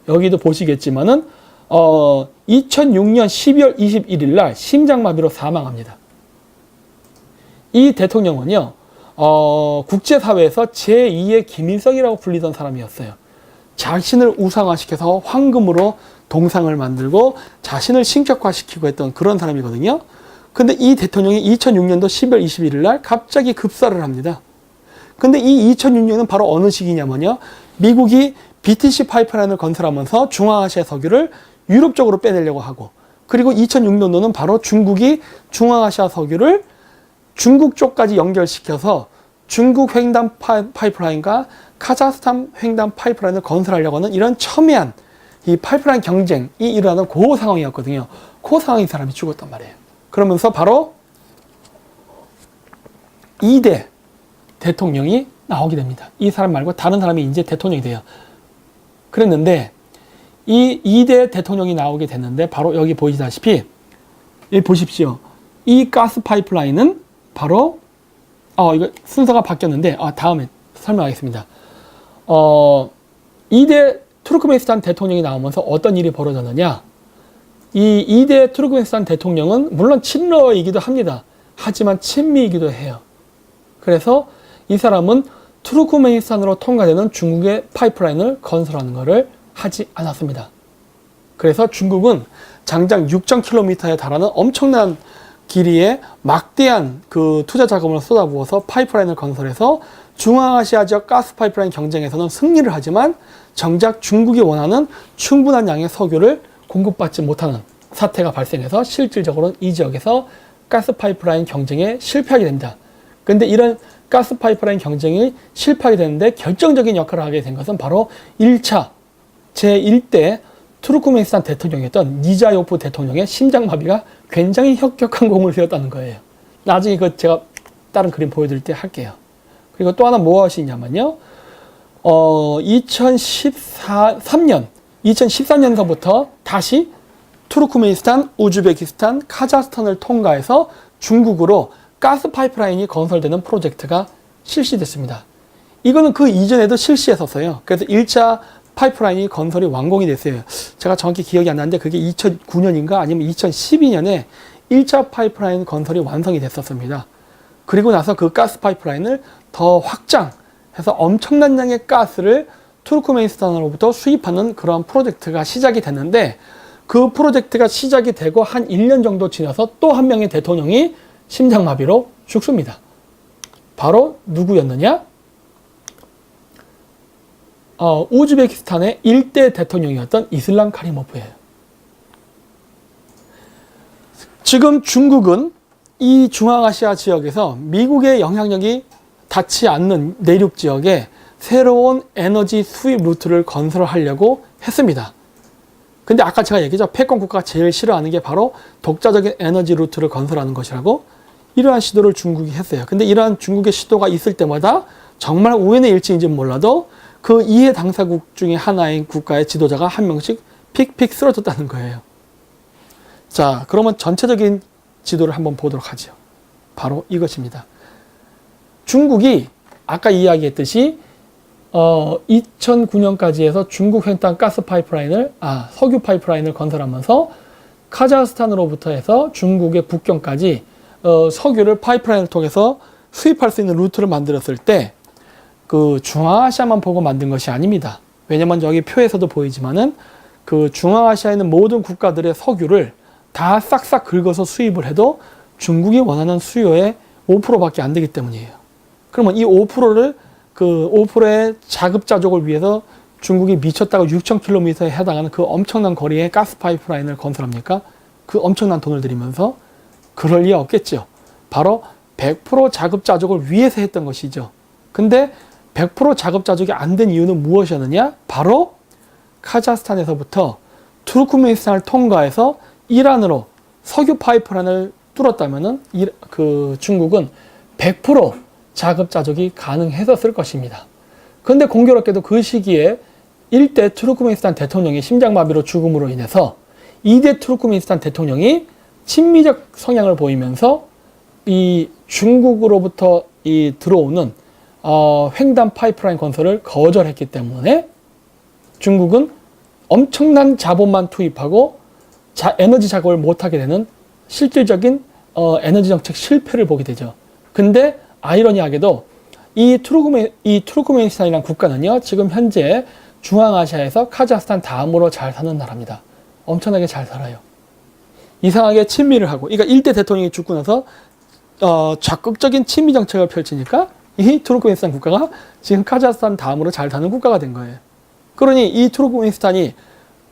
여기도 보시겠지만은 2006년 12월 21일 날 심장마비로 사망합니다. 이 대통령은요, 국제사회에서 제2의 김일성이라고 불리던 사람이었어요. 자신을 우상화시켜서 황금으로 동상을 만들고 자신을 신격화시키고 했던 그런 사람이거든요. 근데 이 대통령이 2006년도 12월 21일 날 갑자기 급사를 합니다. 근데 이 2006년은 바로 어느 시기냐면요, 미국이 BTC 파이프라인을 건설하면서 중앙아시아 석유를 유럽 쪽으로 빼내려고 하고, 그리고 2006년도는 바로 중국이 중앙아시아 석유를 중국 쪽까지 연결시켜서 중국 횡단 파이프라인과 카자흐스탄 횡단 파이프라인을 건설하려고 하는 이런 첨예한 이 파이프라인 경쟁이 일어나는 그 상황이었거든요. 그 상황에 이 사람이 죽었단 말이에요. 그러면서 바로 2대 대통령이 나오게 됩니다. 이 사람 말고 다른 사람이 이제 대통령이 돼요. 그랬는데 이 2대 대통령이 나오게 됐는데 바로 여기 보이시다시피, 여기 보십시오. 이 가스 파이프라인은 바로 이거 순서가 바뀌었는데 다음에 설명하겠습니다. 2대 투르크메니스탄 대통령이 나오면서 어떤 일이 벌어졌느냐, 이 2대 투르크메니스탄 대통령은 물론 친러이기도 합니다. 하지만 친미이기도 해요. 그래서 이 사람은 투르크메니스탄으로 통과되는 중국의 파이프라인을 건설하는 것을 하지 않았습니다. 그래서 중국은 장장 6,000km에 달하는 엄청난 길이에 막대한 그 투자 자금을 쏟아부어서 파이프라인을 건설해서 중앙아시아 지역 가스 파이프라인 경쟁에서는 승리를 하지만 정작 중국이 원하는 충분한 양의 석유를 공급받지 못하는 사태가 발생해서 실질적으로는 이 지역에서 가스 파이프라인 경쟁에 실패하게 됩니다. 그런데 이런 가스 파이프라인 경쟁이 실패하게 되는데 결정적인 역할을 하게 된 것은 바로 1차 제1대 투르크메니스탄 대통령이었던 니자요프 대통령의 심장마비가 굉장히 혁혁한 공을 세웠다는 거예요. 나중에 그 제가 다른 그림 보여드릴 때 할게요. 그리고 또 하나 무엇이냐면요, 2013년서부터 다시 투르크메니스탄, 우즈베키스탄, 카자흐스탄을 통과해서 중국으로 가스 파이프라인이 건설되는 프로젝트가 실시됐습니다. 이거는 그 이전에도 실시했었어요. 그래서 1차 파이프라인이 건설이 완공이 됐어요. 제가 정확히 기억이 안 나는데 그게 2009년인가 아니면 2012년에 1차 파이프라인 건설이 완성이 됐었습니다. 그리고 나서 그 가스 파이프라인을 더 확장해서 엄청난 양의 가스를 투르크메니스탄으로부터 수입하는 그런 프로젝트가 시작이 됐는데, 그 프로젝트가 시작이 되고 한 1년 정도 지나서 또 한 명의 대통령이 심장마비로 죽습니다. 바로 누구였느냐? 우즈베키스탄의 1대 대통령이었던 이슬람 카리모프예요. 지금 중국은 이 중앙아시아 지역에서 미국의 영향력이 닿지 않는 내륙 지역에 새로운 에너지 수입 루트를 건설하려고 했습니다. 근데 아까 제가 얘기했죠. 패권 국가가 제일 싫어하는 게 바로 독자적인 에너지 루트를 건설하는 것이라고. 이러한 시도를 중국이 했어요. 근데 이러한 중국의 시도가 있을 때마다 정말 우연의 일치인지는 몰라도 그 이해 당사국 중에 하나인 국가의 지도자가 한 명씩 픽픽 쓰러졌다는 거예요. 자, 그러면 전체적인 지도를 한번 보도록 하죠. 바로 이것입니다. 중국이 아까 이야기했듯이 2009년까지 해서 중국 횡단 가스 파이프라인을, 석유 파이프라인을 건설하면서 카자흐스탄으로부터 해서 중국의 북경까지 석유를 파이프라인을 통해서 수입할 수 있는 루트를 만들었을 때 그 중앙아시아만 보고 만든 것이 아닙니다. 왜냐면 여기 표에서도 보이지만은 그 중앙아시아에 있는 모든 국가들의 석유를 다 싹싹 긁어서 수입을 해도 중국이 원하는 수요의 5%밖에 안 되기 때문이에요. 그러면 이 5%를 그 5%의 자급자족을 위해서 중국이 미쳤다고 6,000km에 해당하는 그 엄청난 거리에 가스 파이프라인을 건설합니까? 그 엄청난 돈을 들이면서? 그럴 리 없겠죠. 바로 100% 자급자족을 위해서 했던 것이죠. 근데 100% 자급자족이 안 된 이유는 무엇이었느냐? 바로 카자흐스탄에서부터 투르크메니스탄을 통과해서 이란으로 석유 파이프라인을 뚫었다면은 그 중국은 100% 자급자족이 가능했었을 것입니다. 그런데 공교롭게도 그 시기에 1대 투르크메니스탄 대통령이 심장마비로 죽음으로 인해서 2대 투르크메니스탄 대통령이 친미적 성향을 보이면서 이 중국으로부터 들어오는 횡단 파이프라인 건설을 거절했기 때문에 중국은 엄청난 자본만 투입하고 에너지 작업을 못하게 되는 실질적인 에너지 정책 실패를 보게 되죠. 근데 아이러니하게도 이 투르크메니스탄이라는 국가는요, 지금 현재 중앙아시아에서 카자흐스탄 다음으로 잘 사는 나라입니다. 엄청나게 잘 살아요. 이상하게 친미를 하고, 그러니까 일대 대통령이 죽고 나서 적극적인 친미 정책을 펼치니까 이 투르크메니스탄 국가가 지금 카자흐스탄 다음으로 잘 사는 국가가 된 거예요. 그러니 이 투르크메니스탄이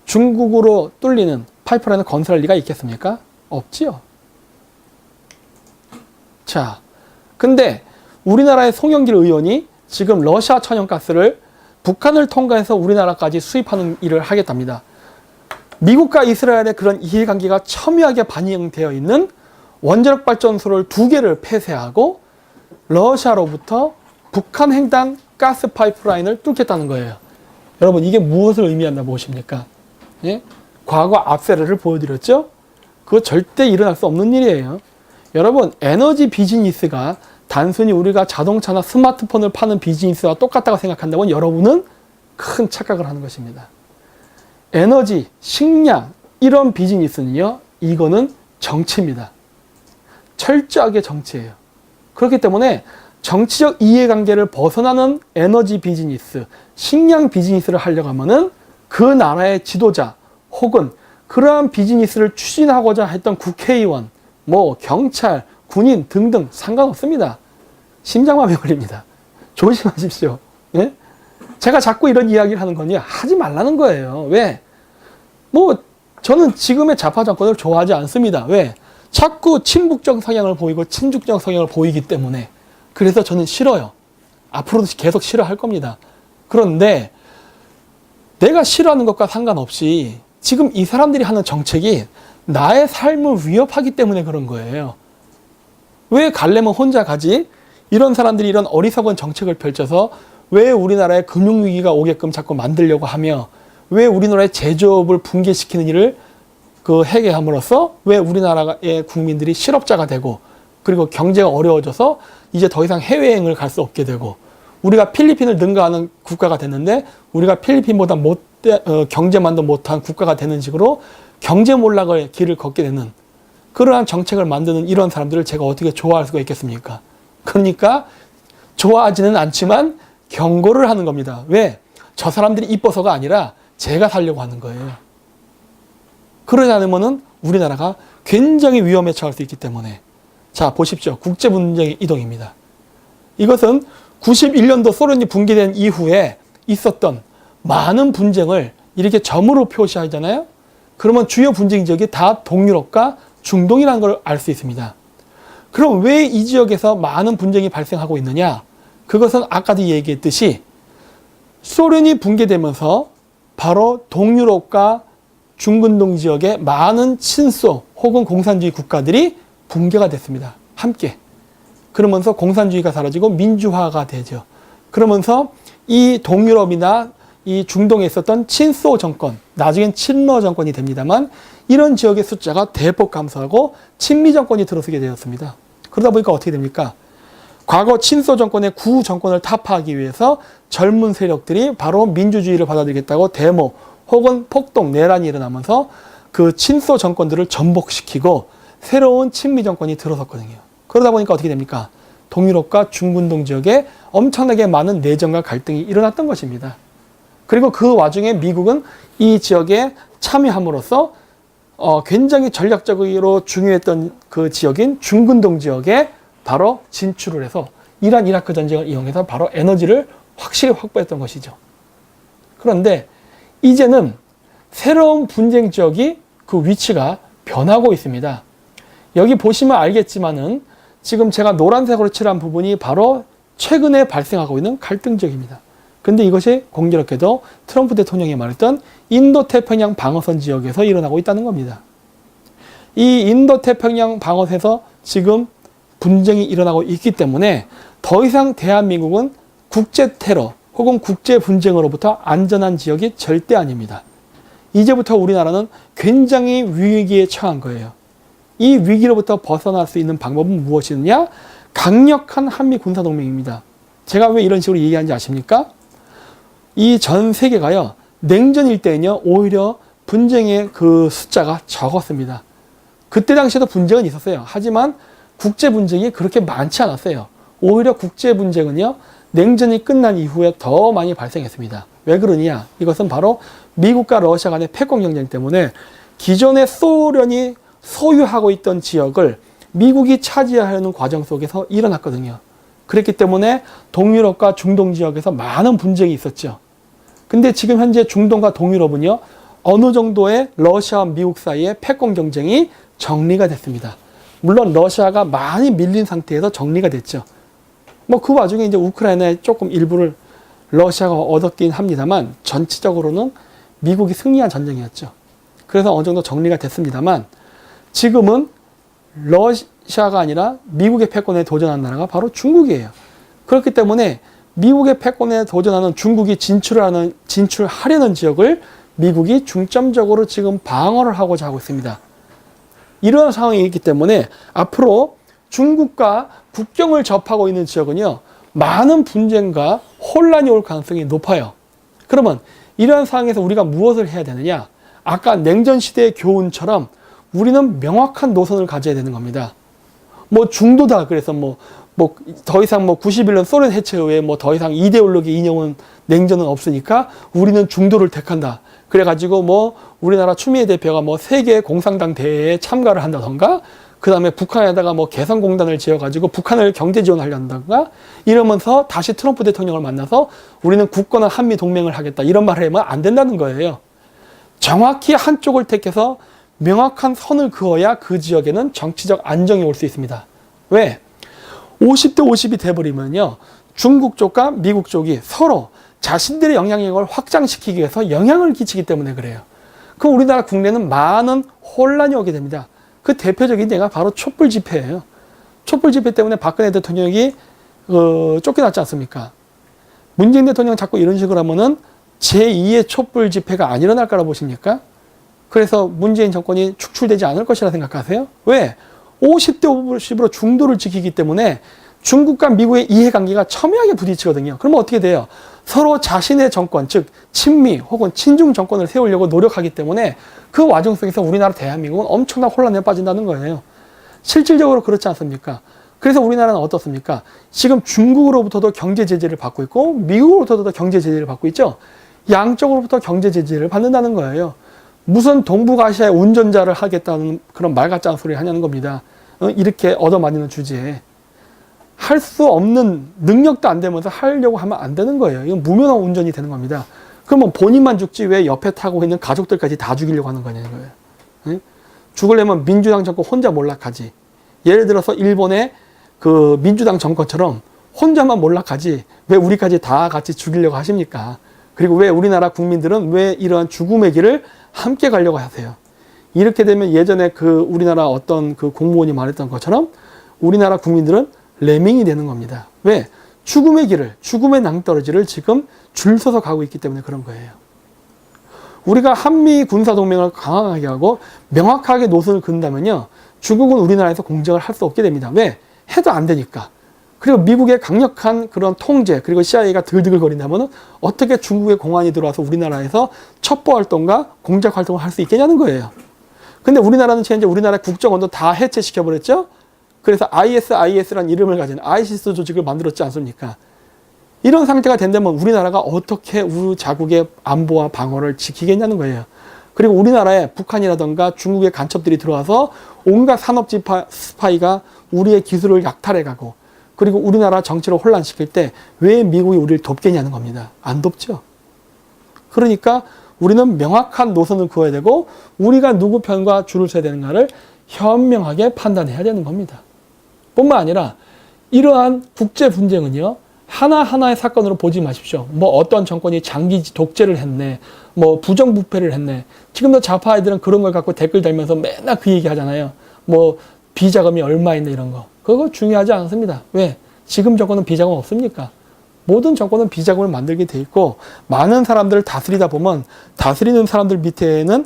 중국으로 뚫리는 파이프라인을 건설할 리가 있겠습니까? 없지요. 자, 근데 우리나라의 송영길 의원이 지금 러시아 천연가스를 북한을 통과해서 우리나라까지 수입하는 일을 하겠답니다. 미국과 이스라엘의 그런 이해관계가 첨예하게 반영되어 있는 원자력 발전소를 2개를 폐쇄하고 러시아로부터 북한 횡단 가스 파이프라인을 뚫겠다는 거예요. 여러분, 이게 무엇을 의미한다 보십니까? 예? 과거 앞세례를 보여드렸죠? 그거 절대 일어날 수 없는 일이에요. 여러분, 에너지 비즈니스가 단순히 우리가 자동차나 스마트폰을 파는 비즈니스와 똑같다고 생각한다면 여러분은 큰 착각을 하는 것입니다. 에너지, 식량, 이런 비즈니스는요, 이거는 정치입니다. 철저하게 정치예요. 그렇기 때문에 정치적 이해관계를 벗어나는 에너지 비즈니스, 식량 비즈니스를 하려고 하면은 그 나라의 지도자 혹은 그러한 비즈니스를 추진하고자 했던 국회의원, 경찰, 군인 등등 상관없습니다. 심장마비 걸립니다. 조심하십시오. 예? 제가 자꾸 이런 이야기를 하는 건요, 하지 말라는 거예요. 왜? 저는 지금의 좌파 정권을 좋아하지 않습니다. 왜? 자꾸 친북적 성향을 보이고 친중적 성향을 보이기 때문에. 그래서 저는 싫어요. 앞으로도 계속 싫어할 겁니다. 그런데 내가 싫어하는 것과 상관없이 지금 이 사람들이 하는 정책이 나의 삶을 위협하기 때문에 그런 거예요. 왜 가려면 혼자 가지? 이런 사람들이 이런 어리석은 정책을 펼쳐서 왜 우리나라에 금융위기가 오게끔 자꾸 만들려고 하며 왜 우리나라의 제조업을 붕괴시키는 일을 해결함으로써 왜 우리나라의 국민들이 실업자가 되고 그리고 경제가 어려워져서 이제 더 이상 해외여행을 갈 수 없게 되고 우리가 필리핀을 능가하는 국가가 됐는데 우리가 필리핀보다 경제만도 못한 국가가 되는 식으로 경제 몰락의 길을 걷게 되는 그러한 정책을 만드는 이런 사람들을 제가 어떻게 좋아할 수가 있겠습니까? 그러니까 좋아하지는 않지만 경고를 하는 겁니다. 왜? 저 사람들이 이뻐서가 아니라 제가 살려고 하는 거예요. 그러지 않으면은 우리나라가 굉장히 위험에 처할 수 있기 때문에. 자, 보십시오. 국제 분쟁의 이동입니다. 이것은 91년도 소련이 붕괴된 이후에 있었던 많은 분쟁을 이렇게 점으로 표시하잖아요. 그러면 주요 분쟁 지역이 다 동유럽과 중동이라는 걸 알 수 있습니다. 그럼 왜 이 지역에서 많은 분쟁이 발생하고 있느냐? 그것은 아까도 얘기했듯이 소련이 붕괴되면서 바로 동유럽과 중근동 지역의 많은 친소 혹은 공산주의 국가들이 붕괴가 됐습니다. 함께. 그러면서 공산주의가 사라지고 민주화가 되죠. 그러면서 이 동유럽이나 이 중동에 있었던 친소 정권, 나중엔 친러 정권이 됩니다만 이런 지역의 숫자가 대폭 감소하고 친미 정권이 들어서게 되었습니다. 그러다 보니까 어떻게 됩니까? 과거 친소 정권의 구 정권을 타파하기 위해서 젊은 세력들이 바로 민주주의를 받아들이겠다고 데모 혹은 폭동, 내란이 일어나면서 그 친소 정권들을 전복시키고 새로운 친미 정권이 들어섰거든요. 그러다 보니까 어떻게 됩니까? 동유럽과 중근동 지역에 엄청나게 많은 내전과 갈등이 일어났던 것입니다. 그리고 그 와중에 미국은 이 지역에 참여함으로써 굉장히 전략적으로 중요했던 그 지역인 중근동 지역에 바로 진출을 해서 이란 이라크 전쟁을 이용해서 바로 에너지를 확실히 확보했던 것이죠. 그런데 이제는 새로운 분쟁 지역이 그 위치가 변하고 있습니다. 여기 보시면 알겠지만은 지금 제가 노란색으로 칠한 부분이 바로 최근에 발생하고 있는 갈등 지역입니다. 근데 이것이 공교롭게도 트럼프 대통령이 말했던 인도태평양 방어선 지역에서 일어나고 있다는 겁니다. 이 인도태평양 방어선에서 지금 분쟁이 일어나고 있기 때문에 더 이상 대한민국은 국제 테러 혹은 국제 분쟁으로부터 안전한 지역이 절대 아닙니다. 이제부터 우리나라는 굉장히 위기에 처한 거예요. 이 위기로부터 벗어날 수 있는 방법은 무엇이냐? 강력한 한미 군사동맹입니다. 제가 왜 이런 식으로 얘기하는지 아십니까? 이 전 세계가요, 냉전일 때는요, 오히려 분쟁의 그 숫자가 적었습니다. 그때 당시에도 분쟁은 있었어요. 하지만 국제 분쟁이 그렇게 많지 않았어요. 오히려 국제 분쟁은요, 냉전이 끝난 이후에 더 많이 발생했습니다. 왜 그러냐? 이것은 바로 미국과 러시아 간의 패권 경쟁 때문에 기존의 소련이 소유하고 있던 지역을 미국이 차지하려는 과정 속에서 일어났거든요. 그렇기 때문에 동유럽과 중동 지역에서 많은 분쟁이 있었죠. 근데 지금 현재 중동과 동유럽은요, 어느 정도의 러시아와 미국 사이의 패권 경쟁이 정리가 됐습니다. 물론 러시아가 많이 밀린 상태에서 정리가 됐죠. 뭐 그 와중에 이제 우크라이나의 조금 일부를 러시아가 얻었긴 합니다만 전체적으로는 미국이 승리한 전쟁이었죠. 그래서 어느 정도 정리가 됐습니다만 지금은 러시아가 아니라 미국의 패권에 도전한 나라가 바로 중국이에요. 그렇기 때문에 미국의 패권에 도전하는 중국이 진출하려는 지역을 미국이 중점적으로 지금 방어를 하고자 하고 있습니다. 이런 상황이 있기 때문에 앞으로 중국과 국경을 접하고 있는 지역은요, 많은 분쟁과 혼란이 올 가능성이 높아요. 그러면 이러한 상황에서 우리가 무엇을 해야 되느냐? 아까 냉전 시대의 교훈처럼 우리는 명확한 노선을 가져야 되는 겁니다. 뭐 중도다 그래서 더 이상 91년 소련 해체 후에 더 이상 이데올로기 인용은 냉전은 없으니까 우리는 중도를 택한다. 그래가지고 우리나라 추미애 대표가 세계 공산당 대회에 참가를 한다던가, 그 다음에 북한에다가 개성공단을 지어가지고 북한을 경제 지원하려던가 이러면서 다시 트럼프 대통령을 만나서 우리는 굳건한 한미 동맹을 하겠다 이런 말을 하면 안 된다는 거예요. 정확히 한쪽을 택해서 명확한 선을 그어야 그 지역에는 정치적 안정이 올 수 있습니다. 왜? 50대 50이 돼버리면요, 중국 쪽과 미국 쪽이 서로 자신들의 영향력을 확장시키기 위해서 영향을 끼치기 때문에 그래요. 그럼 우리나라 국내는 많은 혼란이 오게 됩니다. 그 대표적인 예가 바로 촛불 집회예요. 촛불 집회 때문에 박근혜 대통령이 쫓겨났지 않습니까? 문재인 대통령 자꾸 이런 식으로 하면은 제2의 촛불 집회가 안 일어날 거라 보십니까? 그래서 문재인 정권이 축출되지 않을 것이라 생각하세요? 왜? 50대 50으로 중도를 지키기 때문에 중국과 미국의 이해관계가 첨예하게 부딪히거든요. 그러면 어떻게 돼요? 서로 자신의 정권, 즉 친미 혹은 친중 정권을 세우려고 노력하기 때문에 그 와중 속에서 우리나라 대한민국은 엄청난 혼란에 빠진다는 거예요. 실질적으로 그렇지 않습니까? 그래서 우리나라는 어떻습니까? 지금 중국으로부터도 경제 제재를 받고 있고 미국으로부터도 경제 제재를 받고 있죠. 양쪽으로부터 경제 제재를 받는다는 거예요. 무슨 동북아시아의 운전자를 하겠다는 그런 말 같지 않은 소리를 하냐는 겁니다. 이렇게 얻어맞는 주제에. 할 수 없는, 능력도 안 되면서 하려고 하면 안 되는 거예요. 이건 무면허 운전이 되는 겁니다. 그러면 본인만 죽지 왜 옆에 타고 있는 가족들까지 다 죽이려고 하는 거냐는 거예요. 응? 죽으려면 민주당 정권 혼자 몰락하지. 예를 들어서 일본의 그 민주당 정권처럼 혼자만 몰락하지 왜 우리까지 다 같이 죽이려고 하십니까? 그리고 왜 우리나라 국민들은 왜 이러한 죽음의 길을 함께 가려고 하세요? 이렇게 되면 예전에 우리나라 어떤 공무원이 말했던 것처럼 우리나라 국민들은 레밍이 되는 겁니다. 왜? 죽음의 길을, 죽음의 낭떠러지를 지금 줄 서서 가고 있기 때문에 그런 거예요. 우리가 한미 군사동맹을 강하게 하고 명확하게 노선을 그은다면요, 중국은 우리나라에서 공격을 할 수 없게 됩니다. 왜? 해도 안 되니까. 그리고 미국의 강력한 그런 통제, 그리고 CIA가 들들거린다면 어떻게 중국의 공안이 들어와서 우리나라에서 첩보 활동과 공작 활동을 할 수 있겠냐는 거예요. 근데 우리나라는 현재 우리나라 국정원도 다 해체시켜버렸죠? 그래서 ISIS라는 이름을 가진 아이시스 조직을 만들었지 않습니까? 이런 상태가 된다면 우리나라가 어떻게 우리 자국의 안보와 방어를 지키겠냐는 거예요. 그리고 우리나라에 북한이라던가 중국의 간첩들이 들어와서 온갖 산업 스파이가 우리의 기술을 약탈해가고, 그리고 우리나라 정치를 혼란시킬 때 왜 미국이 우리를 돕겠냐는 겁니다. 안 돕죠. 그러니까 우리는 명확한 노선을 그어야 되고 우리가 누구 편과 줄을 서야 되는가를 현명하게 판단해야 되는 겁니다. 뿐만 아니라 이러한 국제 분쟁은요, 하나하나의 사건으로 보지 마십시오. 어떤 정권이 장기 독재를 했네, 부정부패를 했네. 지금도 좌파 아이들은 그런 걸 갖고 댓글 달면서 맨날 그 얘기 하잖아요. 비자금이 얼마 있네 이런 거. 그거 중요하지 않습니다. 왜? 지금 정권은 비자금 없습니까? 모든 정권은 비자금을 만들게 돼 있고, 많은 사람들을 다스리다 보면 다스리는 사람들 밑에는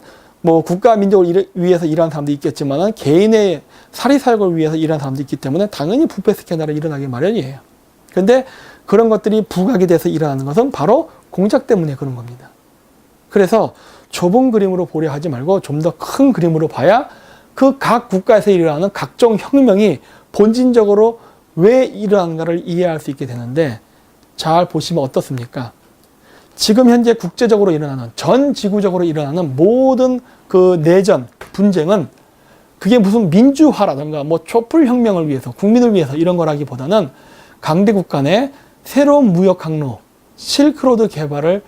국가 민족을 위해서 일하는 사람도 있겠지만 개인의 사리사욕을 위해서 일하는 사람도 있기 때문에 당연히 부패 스캔들이 일어나기 마련이에요. 그런데 그런 것들이 부각이 돼서 일어나는 것은 바로 공작 때문에 그런 겁니다. 그래서 좁은 그림으로 보려 하지 말고 좀 더 큰 그림으로 봐야 그 각 국가에서 일어나는 각종 혁명이 본질적으로 왜 일어나는가를 이해할 수 있게 되는데, 잘 보시면 어떻습니까? 지금 현재 국제적으로 일어나는, 전 지구적으로 일어나는 모든 그 내전, 분쟁은 그게 무슨 민주화라든가 뭐 촛불 혁명을 위해서, 국민을 위해서 이런 거라기보다는 강대국 간의 새로운 무역 항로, 실크로드 개발을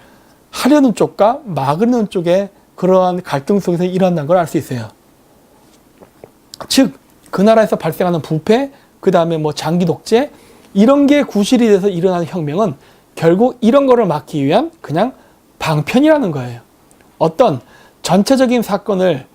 하려는 쪽과 막으려는 쪽에 그러한 갈등 속에서 일어난다는 걸 알 수 있어요. 즉, 그 나라에서 발생하는 부패, 그 다음에 뭐 장기 독재, 이런 게 구실이 돼서 일어나는 혁명은 결국 이런 거를 막기 위한 그냥 방편이라는 거예요. 어떤 전체적인 사건을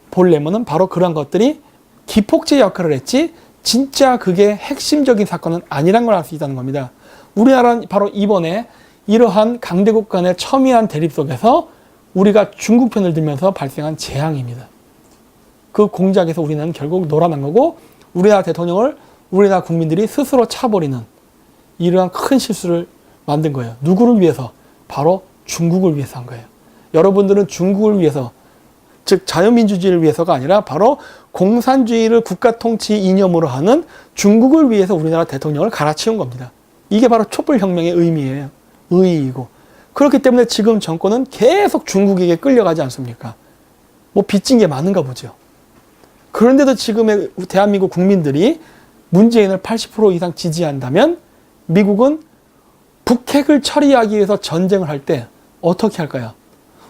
보려면은 바로 그런 것들이 기폭제 역할을 했지, 진짜 그게 핵심적인 사건은 아니란 걸 알 수 있다는 겁니다. 우리나라는 바로 이번에 이러한 강대국 간의 첨예한 대립 속에서 우리가 중국 편을 들면서 발생한 재앙입니다. 그 공작에서 우리는 결국 놀아난 거고, 우리나라 대통령을 우리나라 국민들이 스스로 차버리는 이러한 큰 실수를 만든 거예요. 누구를 위해서? 바로 중국을 위해서 한 거예요. 여러분들은 중국을 위해서, 즉 자유민주주의를 위해서가 아니라 바로 공산주의를 국가통치 이념으로 하는 중국을 위해서 우리나라 대통령을 갈아치운 겁니다. 이게 바로 촛불혁명의 의미예요. 의의이고. 그렇기 때문에 지금 정권은 계속 중국에게 끌려가지 않습니까? 뭐 빚진 게 많은가 보죠. 그런데도 지금의 대한민국 국민들이 문재인을 80% 이상 지지한다면 미국은 북핵을 처리하기 위해서 전쟁을 할 때 어떻게 할까요?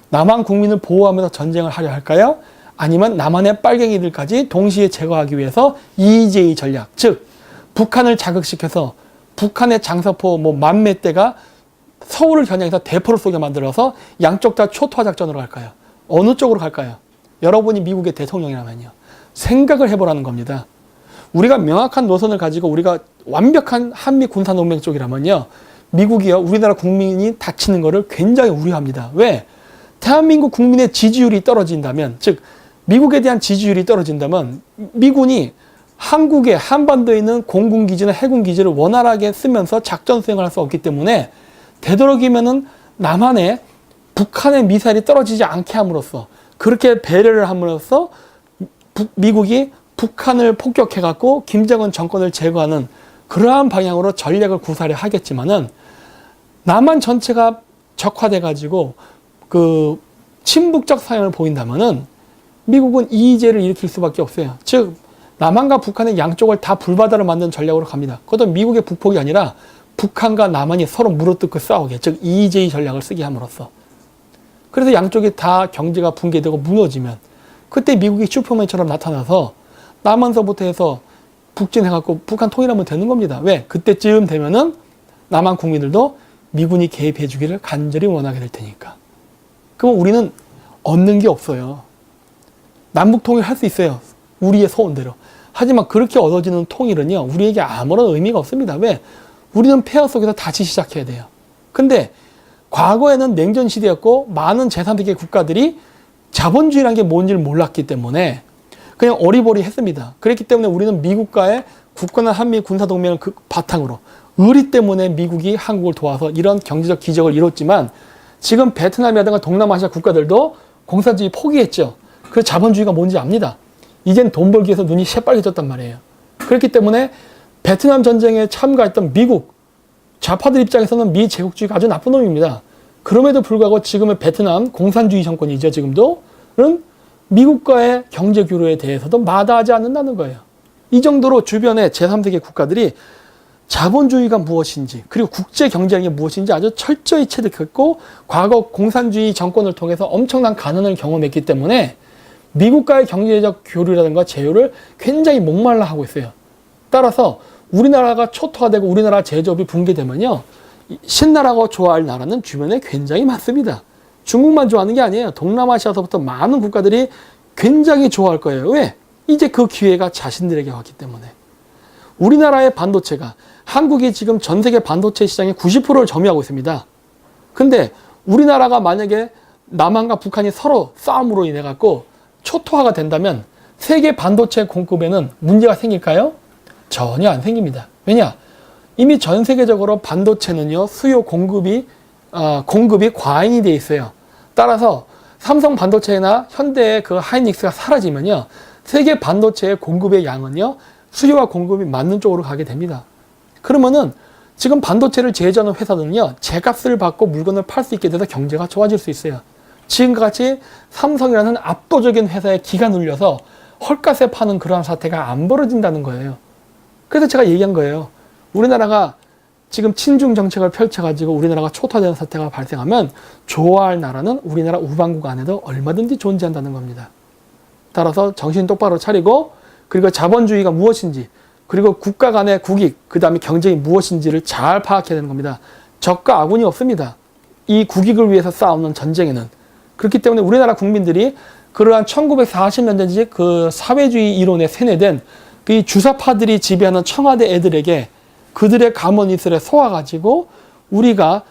남한 국민을 보호하면서 전쟁을 하려 할까요? 아니면 남한의 빨갱이들까지 동시에 제거하기 위해서 EJ 전략, 즉 북한을 자극시켜서 북한의 장사포 뭐 10,000대가 서울을 겨냥해서 대포를 쏘게 만들어서 양쪽 다 초토화 작전으로 갈까요? 어느 쪽으로 갈까요? 여러분이 미국의 대통령이라면요. 생각을 해보라는 겁니다. 우리가 명확한 노선을 가지고 우리가 완벽한 한미 군사동맹 쪽이라면요. 미국이요, 우리나라 국민이 다치는 것을 굉장히 우려합니다. 왜? 대한민국 국민의 지지율이 떨어진다면, 즉 미국에 대한 지지율이 떨어진다면 미군이 한국의 한반도에 있는 공군기지나 해군기지를 원활하게 쓰면서 작전 수행을 할 수 없기 때문에 되도록이면은 남한에 북한의 미사일이 떨어지지 않게 함으로써, 그렇게 배려를 함으로써 미국이 북한을 폭격해갖고 김정은 정권을 제거하는 그러한 방향으로 전략을 구사를 하겠지만은, 남한 전체가 적화돼가지고 그 친북적 사용을 보인다면은 미국은 이의제를 일으킬 수밖에 없어요. 즉 남한과 북한의 양쪽을 다 불바다로 만든 전략으로 갑니다. 그것도 미국의 북폭이 아니라 북한과 남한이 서로 물어뜯고 싸우게, 즉 EJ 전략을 쓰게 함으로써. 그래서 양쪽이 다 경제가 붕괴되고 무너지면 그때 미국이 슈퍼맨처럼 나타나서 남한서부터 해서 북진해갖고 북한 통일하면 되는 겁니다. 왜? 그때쯤 되면은 남한 국민들도 미군이 개입해 주기를 간절히 원하게 될 테니까. 그럼 우리는 얻는 게 없어요. 남북 통일할 수 있어요. 우리의 소원대로. 하지만 그렇게 얻어지는 통일은요, 우리에게 아무런 의미가 없습니다. 왜? 우리는 폐허 속에서 다시 시작해야 돼요. 근데 과거에는 냉전 시대였고 많은 제3세계 국가들이 자본주의라는 게 뭔지를 몰랐기 때문에 그냥 어리버리 했습니다. 그렇기 때문에 우리는 미국과의 굳건한 한미 군사동맹을 그 바탕으로, 의리 때문에 미국이 한국을 도와서 이런 경제적 기적을 이뤘지만, 지금 베트남이라든가 동남아시아 국가들도 공산주의 포기했죠. 그 자본주의가 뭔지 압니다. 이젠 돈 벌기 위해서 눈이 새빨개졌단 말이에요. 그렇기 때문에 베트남 전쟁에 참가했던 미국, 좌파들 입장에서는 미 제국주의가 아주 나쁜 놈입니다. 그럼에도 불구하고 지금의 베트남 공산주의 정권이죠. 지금도는 미국과의 경제 교류에 대해서도 마다하지 않는다는 거예요. 이 정도로 주변의 제3세계 국가들이 자본주의가 무엇인지, 그리고 국제 경제라는 게 무엇인지 아주 철저히 체득했고, 과거 공산주의 정권을 통해서 엄청난 가난을 경험했기 때문에 미국과의 경제적 교류라든가 제휴를 굉장히 목말라 하고 있어요. 따라서 우리나라가 초토화되고 우리나라 제조업이 붕괴되면요, 신나라고 좋아할 나라는 주변에 굉장히 많습니다. 중국만 좋아하는 게 아니에요. 동남아시아서부터 많은 국가들이 굉장히 좋아할 거예요. 왜? 이제 그 기회가 자신들에게 왔기 때문에. 우리나라의 반도체가, 한국이 지금 전 세계 반도체 시장의 90%를 점유하고 있습니다. 근데 우리나라가 만약에 남한과 북한이 서로 싸움으로 인해 갖고 초토화가 된다면 세계 반도체 공급에는 문제가 생길까요? 전혀 안 생깁니다. 왜냐? 이미 전 세계적으로 반도체는요, 수요 공급이 과잉이 돼 있어요. 따라서 삼성 반도체나 현대의 그 하이닉스가 사라지면요, 세계 반도체의 공급의 양은요, 수요와 공급이 맞는 쪽으로 가게 됩니다. 그러면은 지금 반도체를 제조하는 회사들은요, 제값을 받고 물건을 팔 수 있게 돼서 경제가 좋아질 수 있어요. 지금과 같이 삼성이라는 압도적인 회사에 기가 눌려서 헐값에 파는 그러한 사태가 안 벌어진다는 거예요. 그래서 제가 얘기한 거예요. 우리나라가 지금 친중 정책을 펼쳐가지고 우리나라가 초토화되는 사태가 발생하면 좋아할 나라는 우리나라 우방국 안에도 얼마든지 존재한다는 겁니다. 따라서 정신 똑바로 차리고, 그리고 자본주의가 무엇인지, 그리고 국가 간의 국익, 그 다음에 경쟁이 무엇인지를 잘 파악해야 되는 겁니다. 적과 아군이 없습니다. 이 국익을 위해서 싸우는 전쟁에는. 그렇기 때문에 우리나라 국민들이 그러한 1940년대지 그 사회주의 이론에 세뇌된 그 주사파들이 지배하는 청와대 애들에게 그들의 가문이슬에 속아가지고 우리가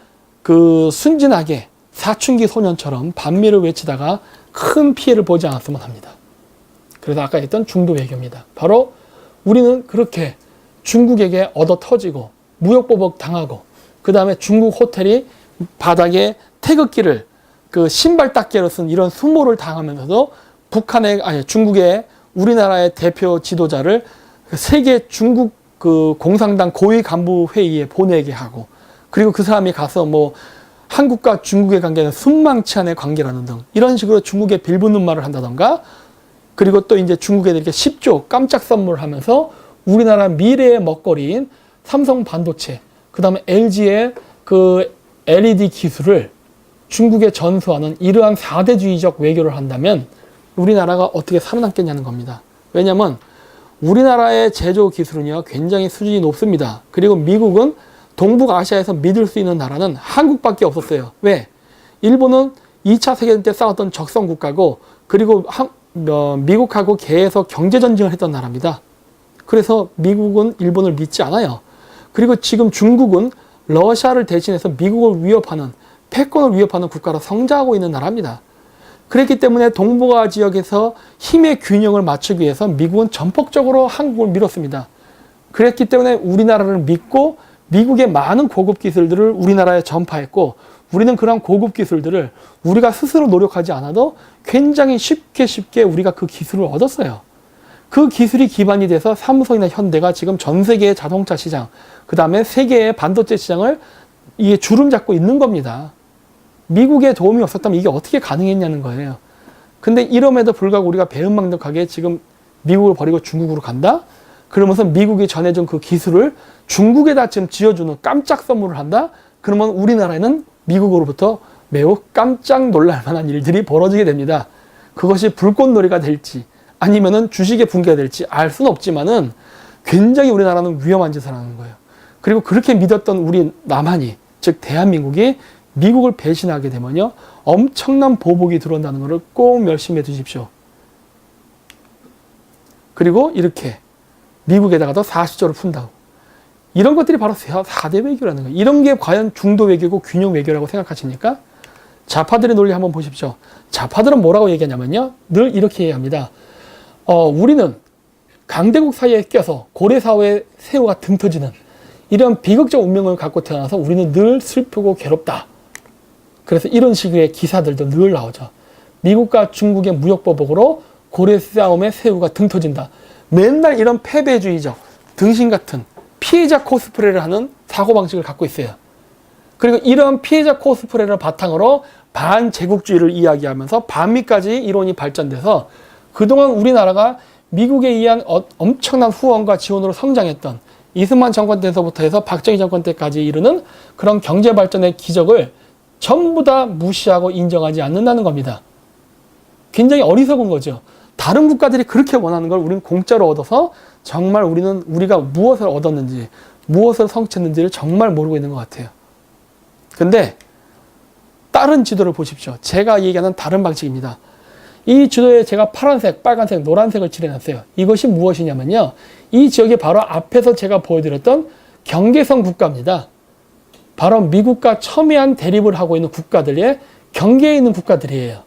그 순진하게 사춘기 소년처럼 반미를 외치다가 큰 피해를 보지 않았으면 합니다. 그래서 아까 했던 중도 외교입니다. 바로 우리는 그렇게 중국에게 얻어 터지고 무역보복 당하고, 그 다음에 중국 호텔이 바닥에 태극기를 그 신발 닦개로 쓴 이런 수모를 당하면서도 중국의 우리나라의 대표 지도자를 세계 중국 그 공산당 고위 간부 회의에 보내게 하고, 그리고 그 사람이 가서 뭐 한국과 중국의 관계는 순망치 않은 관계라는 등 이런 식으로 중국에 빌붙는 말을 한다던가, 그리고 또 이제 중국에 이렇게 10조 깜짝 선물하면서 우리나라 미래의 먹거리인 삼성 반도체, 그 다음에 LG의 그 LED 기술을 중국에 전수하는 이러한 4대주의적 외교를 한다면 우리나라가 어떻게 살아남겠냐는 겁니다. 왜냐하면 우리나라의 제조 기술은요, 굉장히 수준이 높습니다. 그리고 미국은 동북아시아에서 믿을 수 있는 나라는 한국밖에 없었어요. 왜? 일본은 2차 세계대전 때 싸웠던 적성 국가고, 그리고 미국하고 계속 경제전쟁을 했던 나라입니다. 그래서 미국은 일본을 믿지 않아요. 그리고 지금 중국은 러시아를 대신해서 미국을 위협하는, 패권을 위협하는 국가로 성장하고 있는 나라입니다. 그렇기 때문에 동북아 지역에서 힘의 균형을 맞추기 위해서 미국은 전폭적으로 한국을 밀었습니다. 그랬기 때문에 우리나라를 믿고 미국의 많은 고급 기술들을 우리나라에 전파했고, 우리는 그런 고급 기술들을 우리가 스스로 노력하지 않아도 굉장히 쉽게 우리가 그 기술을 얻었어요. 그 기술이 기반이 돼서 삼성이나 현대가 지금 전 세계의 자동차 시장, 그 다음에 세계의 반도체 시장을 이게 주름 잡고 있는 겁니다. 미국의 도움이 없었다면 이게 어떻게 가능했냐는 거예요. 근데 이럼에도 불구하고 우리가 배은망덕하게 지금 미국을 버리고 중국으로 간다? 그러면서 미국이 전해준 그 기술을 중국에다 지금 지어주는 깜짝 선물을 한다? 그러면 우리나라에는 미국으로부터 매우 깜짝 놀랄 만한 일들이 벌어지게 됩니다. 그것이 불꽃놀이가 될지 아니면은 주식의 붕괴가 될지 알 수는 없지만은 굉장히 우리나라는 위험한 짓을 하는 거예요. 그리고 그렇게 믿었던 우리 남한이, 즉 대한민국이 미국을 배신하게 되면요, 엄청난 보복이 들어온다는 것을 꼭 명심해 두십시오. 그리고 이렇게 미국에다가도 40조를 푼다고. 이런 것들이 바로 4대 외교라는 거예요. 이런 게 과연 중도 외교고 균형 외교라고 생각하십니까? 좌파들의 논리 한번 보십시오. 좌파들은 뭐라고 얘기하냐면요, 늘 이렇게 얘기합니다. 우리는 강대국 사이에 껴서 고래사회의 새우가 등 터지는 이런 비극적 운명을 갖고 태어나서 우리는 늘 슬프고 괴롭다. 그래서 이런 식의 기사들도 늘 나오죠. 미국과 중국의 무역보복으로 고래 싸움에 새우가 등 터진다. 맨날 이런 패배주의적, 등신 같은 피해자 코스프레를 하는 사고방식을 갖고 있어요. 그리고 이런 피해자 코스프레를 바탕으로 반제국주의를 이야기하면서 반미까지 이론이 발전돼서 그동안 우리나라가 미국에 의한 엄청난 후원과 지원으로 성장했던 이승만 정권 때서부터 해서 박정희 정권 때까지 이르는 그런 경제발전의 기적을 전부 다 무시하고 인정하지 않는다는 겁니다. 굉장히 어리석은 거죠. 다른 국가들이 그렇게 원하는 걸 우리는 공짜로 얻어서 정말 우리가 무엇을 얻었는지, 무엇을 성취했는지를 정말 모르고 있는 것 같아요. 근데 다른 지도를 보십시오. 제가 얘기하는 다른 방식입니다. 이 지도에 제가 파란색, 빨간색, 노란색을 칠해놨어요. 이것이 무엇이냐면요, 이 지역이 바로 앞에서 제가 보여드렸던 경계선 국가입니다. 바로 미국과 첨예한 대립을 하고 있는 국가들의 경계에 있는 국가들이에요.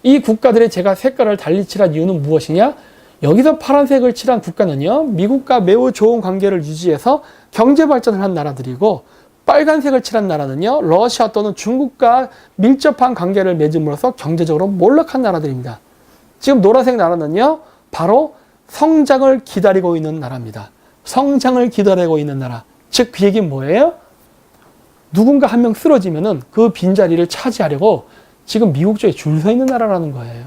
이 국가들의 제가 색깔을 달리 칠한 이유는 무엇이냐? 여기서 파란색을 칠한 국가는요, 미국과 매우 좋은 관계를 유지해서 경제 발전을 한 나라들이고, 빨간색을 칠한 나라는요, 러시아 또는 중국과 밀접한 관계를 맺음으로써 경제적으로 몰락한 나라들입니다. 지금 노란색 나라는요, 바로 성장을 기다리고 있는 나라입니다. 성장을 기다리고 있는 나라. 즉, 그 얘기는 뭐예요? 누군가 한 명 쓰러지면은 그 빈자리를 차지하려고 지금 미국 쪽에 줄 서 있는 나라라는 거예요.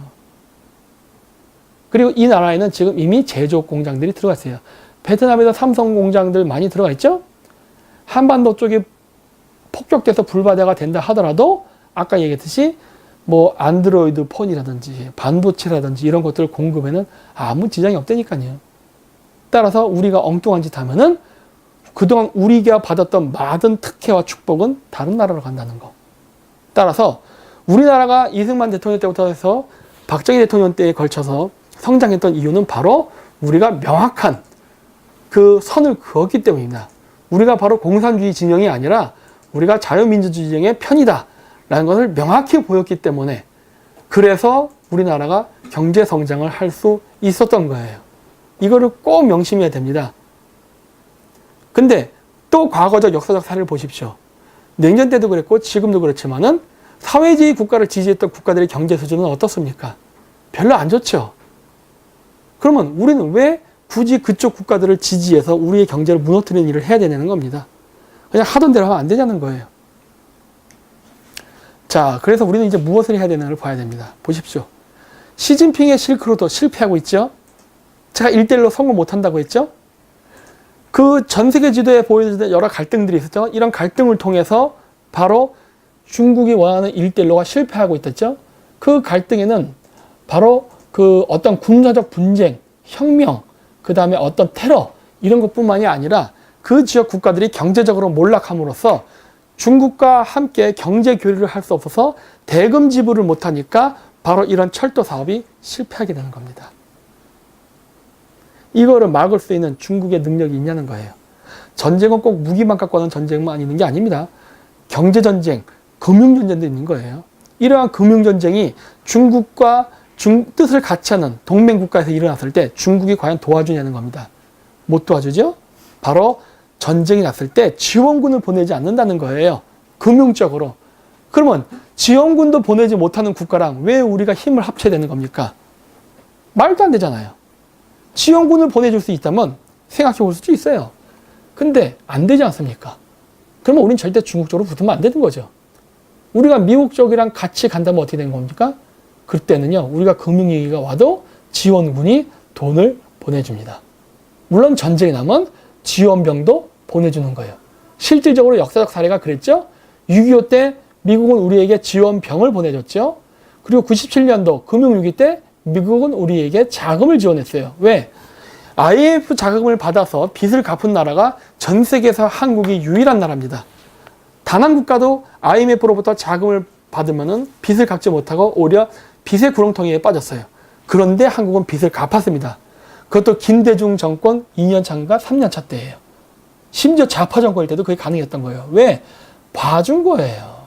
그리고 이 나라에는 지금 이미 제조업 공장들이 들어가 있어요. 베트남에서 삼성 공장들 많이 들어가 있죠? 한반도 쪽이 폭격돼서 불바다가 된다 하더라도 아까 얘기했듯이 뭐 안드로이드 폰이라든지 반도체라든지 이런 것들 공급에는 아무 지장이 없다니까요. 따라서 우리가 엉뚱한 짓 하면은 그동안 우리가 받았던 많은 특혜와 축복은 다른 나라로 간다는 거. 따라서 우리나라가 이승만 대통령 때부터 해서 박정희 대통령 때에 걸쳐서 성장했던 이유는 바로 우리가 명확한 그 선을 그었기 때문입니다. 우리가 바로 공산주의 진영이 아니라 우리가 자유민주주의 진영의 편이다 라는 것을 명확히 보였기 때문에 그래서 우리나라가 경제 성장을 할 수 있었던 거예요. 이거를 꼭 명심해야 됩니다. 근데 또 과거적 역사적 사례를 보십시오. 냉전 때도 그랬고 지금도 그렇지만은 사회주의 국가를 지지했던 국가들의 경제 수준은 어떻습니까? 별로 안 좋죠. 그러면 우리는 왜 굳이 그쪽 국가들을 지지해서 우리의 경제를 무너뜨리는 일을 해야 되는 겁니다. 그냥 하던 대로 하면 안 되냐는 거예요. 자, 그래서 우리는 이제 무엇을 해야 되는가를 봐야 됩니다. 보십시오. 시진핑의 실크로드 실패하고 있죠. 제가 1대1로 성공 못한다고 했죠. 그 전 세계 지도에 보여주는 여러 갈등들이 있었죠. 이런 갈등을 통해서 바로 중국이 원하는 1대1로가 실패하고 있었죠. 그 갈등에는 바로 그 어떤 군사적 분쟁, 혁명, 그 다음에 어떤 테러 이런 것뿐만이 아니라 그 지역 국가들이 경제적으로 몰락함으로써 중국과 함께 경제 교류를 할 수 없어서 대금 지불을 못하니까 바로 이런 철도 사업이 실패하게 되는 겁니다. 이거를 막을 수 있는 중국의 능력이 있냐는 거예요. 전쟁은 꼭 무기만 갖고 하는 전쟁만 있는 게 아닙니다. 경제전쟁, 금융전쟁도 있는 거예요. 이러한 금융전쟁이 중국과 뜻을 같이 하는 동맹국가에서 일어났을 때 중국이 과연 도와주냐는 겁니다. 못 도와주죠? 바로 전쟁이 났을 때 지원군을 보내지 않는다는 거예요. 금융적으로. 그러면 지원군도 보내지 못하는 국가랑 왜 우리가 힘을 합쳐야 되는 겁니까? 말도 안 되잖아요. 지원군을 보내줄 수 있다면 생각해 볼 수도 있어요. 근데 안 되지 않습니까? 그러면 우리는 절대 중국 쪽으로 붙으면 안 되는 거죠. 우리가 미국 쪽이랑 같이 간다면 어떻게 되는 겁니까? 그때는요, 우리가 금융위기가 와도 지원군이 돈을 보내줍니다. 물론 전쟁이 나면 지원병도 보내주는 거예요. 실질적으로 역사적 사례가 그랬죠. 6.25 때 미국은 우리에게 지원병을 보내줬죠. 그리고 97년도 금융위기 때 미국은 우리에게 자금을 지원했어요. 왜? IMF 자금을 받아서 빚을 갚은 나라가 전 세계에서 한국이 유일한 나라입니다. 단 한 국가도 IMF로부터 자금을 받으면은 빚을 갚지 못하고 오히려 빚의 구렁텅이에 빠졌어요. 그런데 한국은 빚을 갚았습니다. 그것도 김대중 정권 2년 차인가 3년 차 때예요. 심지어 좌파 정권일 때도 그게 가능했던 거예요. 왜? 봐준 거예요.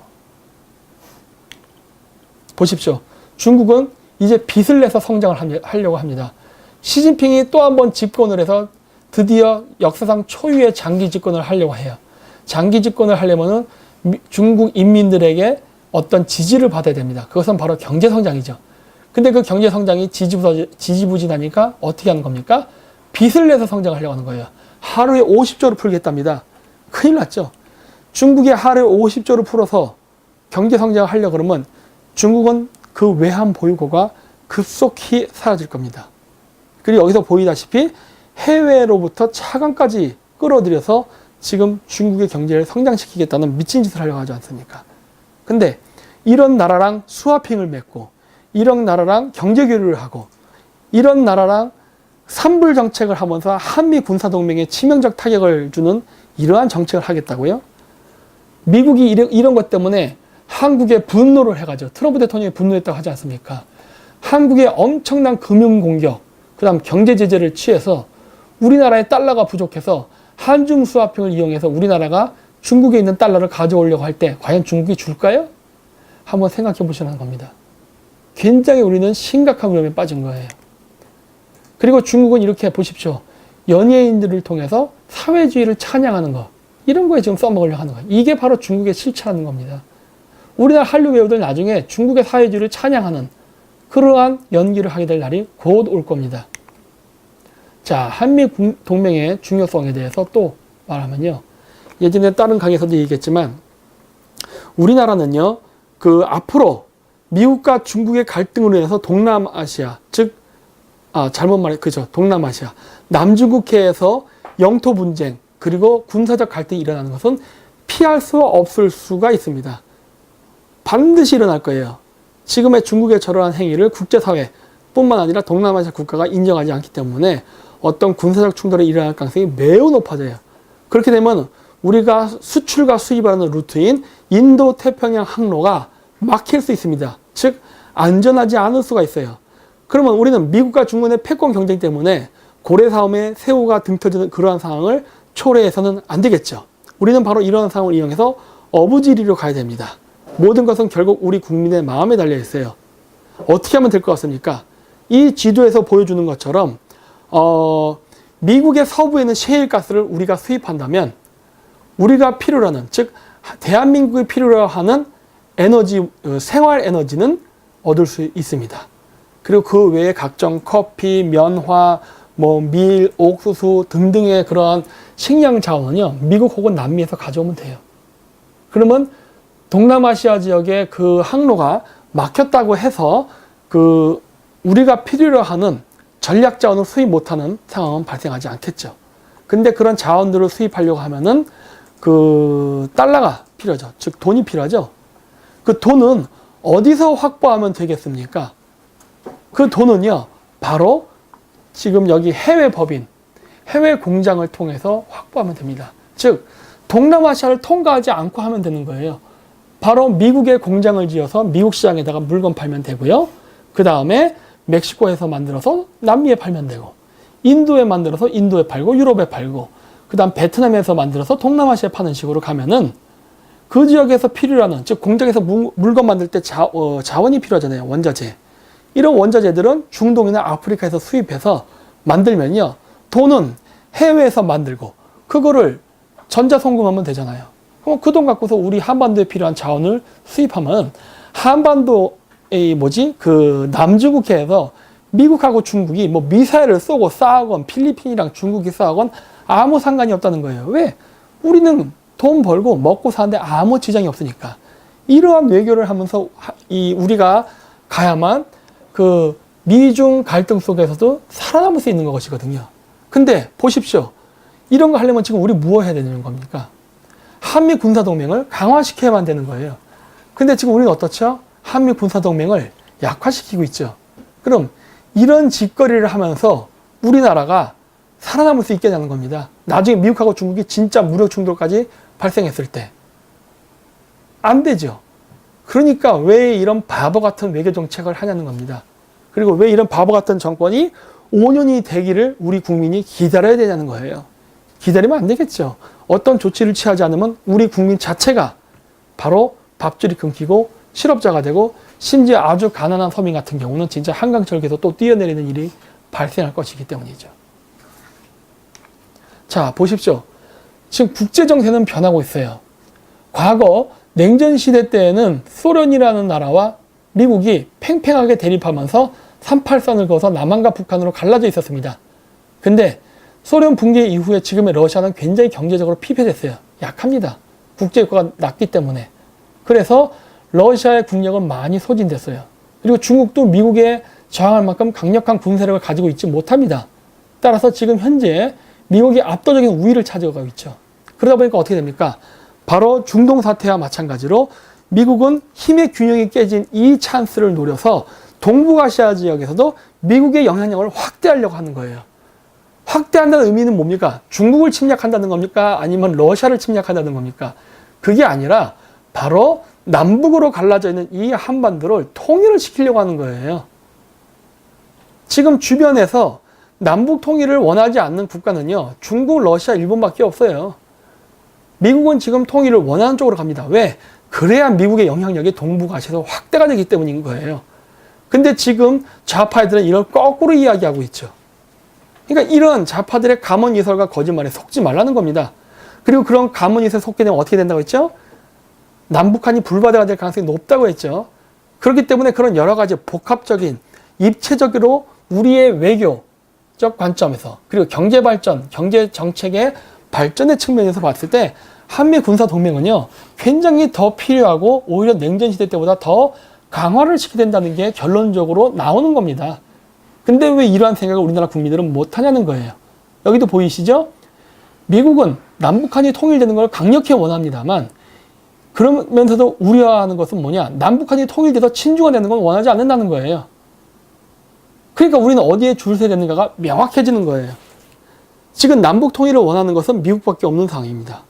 보십시오. 중국은 이제 빚을 내서 성장을 하려고 합니다. 시진핑이 또 한 번 집권을 해서 드디어 역사상 초유의 장기 집권을 하려고 해요. 장기 집권을 하려면은 중국 인민들에게 어떤 지지를 받아야 됩니다. 그것은 바로 경제 성장이죠. 근데 그 경제 성장이 지지부진하니까 어떻게 하는 겁니까? 빚을 내서 성장하려고 하는 거예요. 하루에 50조를 풀겠답니다. 큰일 났죠. 중국이 하루에 50조를 풀어서 경제 성장을 하려고 그러면 중국은 그 외환 보유고가 급속히 사라질 겁니다. 그리고 여기서 보이다시피 해외로부터 차관까지 끌어들여서 지금 중국의 경제를 성장시키겠다는 미친 짓을 하려고 하지 않습니까? 근데 이런 나라랑 스와핑을 맺고 이런 나라랑 경제 교류를 하고 이런 나라랑 삼불 정책을 하면서 한미 군사동맹에 치명적 타격을 주는 이러한 정책을 하겠다고요? 미국이 이런 것 때문에 한국에 분노를 해가지고 트럼프 대통령이 분노했다고 하지 않습니까? 한국의 엄청난 금융공격, 그 다음 경제 제재를 취해서 우리나라의 달러가 부족해서 한중 스와핑을 이용해서 우리나라가 중국에 있는 달러를 가져오려고 할 때 과연 중국이 줄까요? 한번 생각해 보시는 겁니다. 굉장히 우리는 심각한 위험에 빠진 거예요. 그리고 중국은 이렇게 보십시오. 연예인들을 통해서 사회주의를 찬양하는 거. 이런 거에 지금 써먹으려고 하는 거예요. 이게 바로 중국의 실체라는 겁니다. 우리나라 한류 배우들 나중에 중국의 사회주의를 찬양하는 그러한 연기를 하게 될 날이 곧 올 겁니다. 자, 한미 동맹의 중요성에 대해서 또 말하면요. 예전에 다른 강의에서도 얘기했지만 우리나라는요. 앞으로 미국과 중국의 갈등으로 인해서 동남아시아, 즉 잘못 말해 그죠. 동남아시아, 남중국해에서 영토 분쟁 그리고 군사적 갈등이 일어나는 것은 피할 수 없을 수가 있습니다. 반드시 일어날 거예요. 지금의 중국의 저러한 행위를 국제사회 뿐만 아니라 동남아시아 국가가 인정하지 않기 때문에 어떤 군사적 충돌이 일어날 가능성이 매우 높아져요. 그렇게 되면 우리가 수출과 수입하는 루트인 인도 태평양 항로가 막힐 수 있습니다. 즉 안전하지 않을 수가 있어요. 그러면 우리는 미국과 중국의 패권 경쟁 때문에 고래싸움에 새우가 등 터지는 그러한 상황을 초래해서는 안 되겠죠. 우리는 바로 이러한 상황을 이용해서 어부지리로 가야 됩니다. 모든 것은 결국 우리 국민의 마음에 달려 있어요. 어떻게 하면 될 것 같습니까? 이 지도에서 보여주는 것처럼 미국의 서부에는 셰일가스를 우리가 수입한다면 우리가 필요로 하는, 즉 대한민국이 필요로 하는 에너지, 생활 에너지는 얻을 수 있습니다. 그리고 그 외에 각종 커피, 면화, 밀, 옥수수 등등의 그러한 식량 자원은요, 미국 혹은 남미에서 가져오면 돼요. 그러면 동남아시아 지역의 그 항로가 막혔다고 해서 우리가 필요로 하는 전략 자원을 수입 못하는 상황은 발생하지 않겠죠. 근데 그런 자원들을 수입하려고 하면은 달러가 필요하죠. 즉 돈이 필요하죠. 그 돈은 어디서 확보하면 되겠습니까? 그 돈은요, 바로 지금 여기 해외 법인, 해외 공장을 통해서 확보하면 됩니다. 즉 동남아시아를 통과하지 않고 하면 되는 거예요. 바로 미국의 공장을 지어서 미국 시장에다가 물건 팔면 되고요. 그 다음에 멕시코에서 만들어서 남미에 팔면 되고, 인도에 만들어서 인도에 팔고 유럽에 팔고, 그 다음 베트남에서 만들어서 동남아시아에 파는 식으로 가면은 그 지역에서 필요로 하는, 즉 공장에서 물건 만들 때 자원이 필요하잖아요. 원자재. 이런 원자재들은 중동이나 아프리카에서 수입해서 만들면요, 돈은 해외에서 만들고 그거를 전자송금하면 되잖아요. 그럼 그 돈 갖고서 우리 한반도에 필요한 자원을 수입하면 한반도의 남중국해에서 미국하고 중국이 미사일을 쏘고 싸우건 필리핀이랑 중국이 싸우건 아무 상관이 없다는 거예요. 왜? 우리는 돈 벌고 먹고 사는데 아무 지장이 없으니까. 이러한 외교를 하면서 우리가 가야만 미중 갈등 속에서도 살아남을 수 있는 것이거든요. 근데 보십시오. 이런 거 하려면 지금 우리 무엇 해야 되는 겁니까? 한미 군사동맹을 강화시켜야만 되는 거예요. 근데 지금 우리는 어떻죠? 한미 군사동맹을 약화시키고 있죠. 그럼 이런 짓거리를 하면서 우리나라가 살아남을 수 있게 되는 겁니다. 나중에 미국하고 중국이 진짜 무력 충돌까지 발생했을 때. 안 되죠. 그러니까 왜 이런 바보 같은 외교 정책을 하냐는 겁니다. 그리고 왜 이런 바보 같은 정권이 5년이 되기를 우리 국민이 기다려야 되냐는 거예요. 기다리면 안 되겠죠. 어떤 조치를 취하지 않으면 우리 국민 자체가 바로 밥줄이 끊기고 실업자가 되고, 심지어 아주 가난한 서민 같은 경우는 진짜 한강철교에서 또 뛰어내리는 일이 발생할 것이기 때문이죠. 자, 보십시오. 지금 국제정세는 변하고 있어요. 과거 냉전시대 때에는 소련이라는 나라와 미국이 팽팽하게 대립하면서 38선을 그어서 남한과 북한으로 갈라져 있었습니다. 근데 소련 붕괴 이후에 지금의 러시아는 굉장히 경제적으로 피폐됐어요. 약합니다. 국제유가가 낮기 때문에. 그래서 러시아의 국력은 많이 소진됐어요. 그리고 중국도 미국에 저항할 만큼 강력한 군사력을 가지고 있지 못합니다. 따라서 지금 현재 미국이 압도적인 우위를 차지하고 있죠. 그러다 보니까 어떻게 됩니까? 바로 중동 사태와 마찬가지로 미국은 힘의 균형이 깨진 이 찬스를 노려서 동북아시아 지역에서도 미국의 영향력을 확대하려고 하는 거예요. 확대한다는 의미는 뭡니까? 중국을 침략한다는 겁니까? 아니면 러시아를 침략한다는 겁니까? 그게 아니라 바로 남북으로 갈라져 있는 이 한반도를 통일을 시키려고 하는 거예요. 지금 주변에서 남북 통일을 원하지 않는 국가는요, 중국, 러시아, 일본밖에 없어요. 미국은 지금 통일을 원하는 쪽으로 갑니다. 왜? 그래야 미국의 영향력이 동북아시아에서 확대가 되기 때문인 거예요. 근데 지금 좌파애들은 이걸 거꾸로 이야기하고 있죠. 그러니까 이런 좌파들의 감언이설과 거짓말에 속지 말라는 겁니다. 그리고 그런 가문잇에 속게 되면 어떻게 된다고 했죠? 남북한이 불바다가 될 가능성이 높다고 했죠. 그렇기 때문에 그런 여러 가지 복합적인 입체적으로 우리의 외교적 관점에서 그리고 경제 발전, 경제 정책의 발전의 측면에서 봤을 때 한미 군사 동맹은요 굉장히 더 필요하고 오히려 냉전 시대 때보다 더 강화를 시켜야 된다는 게 결론적으로 나오는 겁니다. 근데 왜 이러한 생각을 우리나라 국민들은 못 하냐는 거예요. 여기도 보이시죠? 미국은 남북한이 통일되는 걸 강력히 원합니다만 그러면서도 우려하는 것은 뭐냐? 남북한이 통일돼서 친중화 되는 건 원하지 않는다는 거예요. 그러니까 우리는 어디에 줄 서야 되는가가 명확해지는 거예요. 지금 남북 통일을 원하는 것은 미국밖에 없는 상황입니다.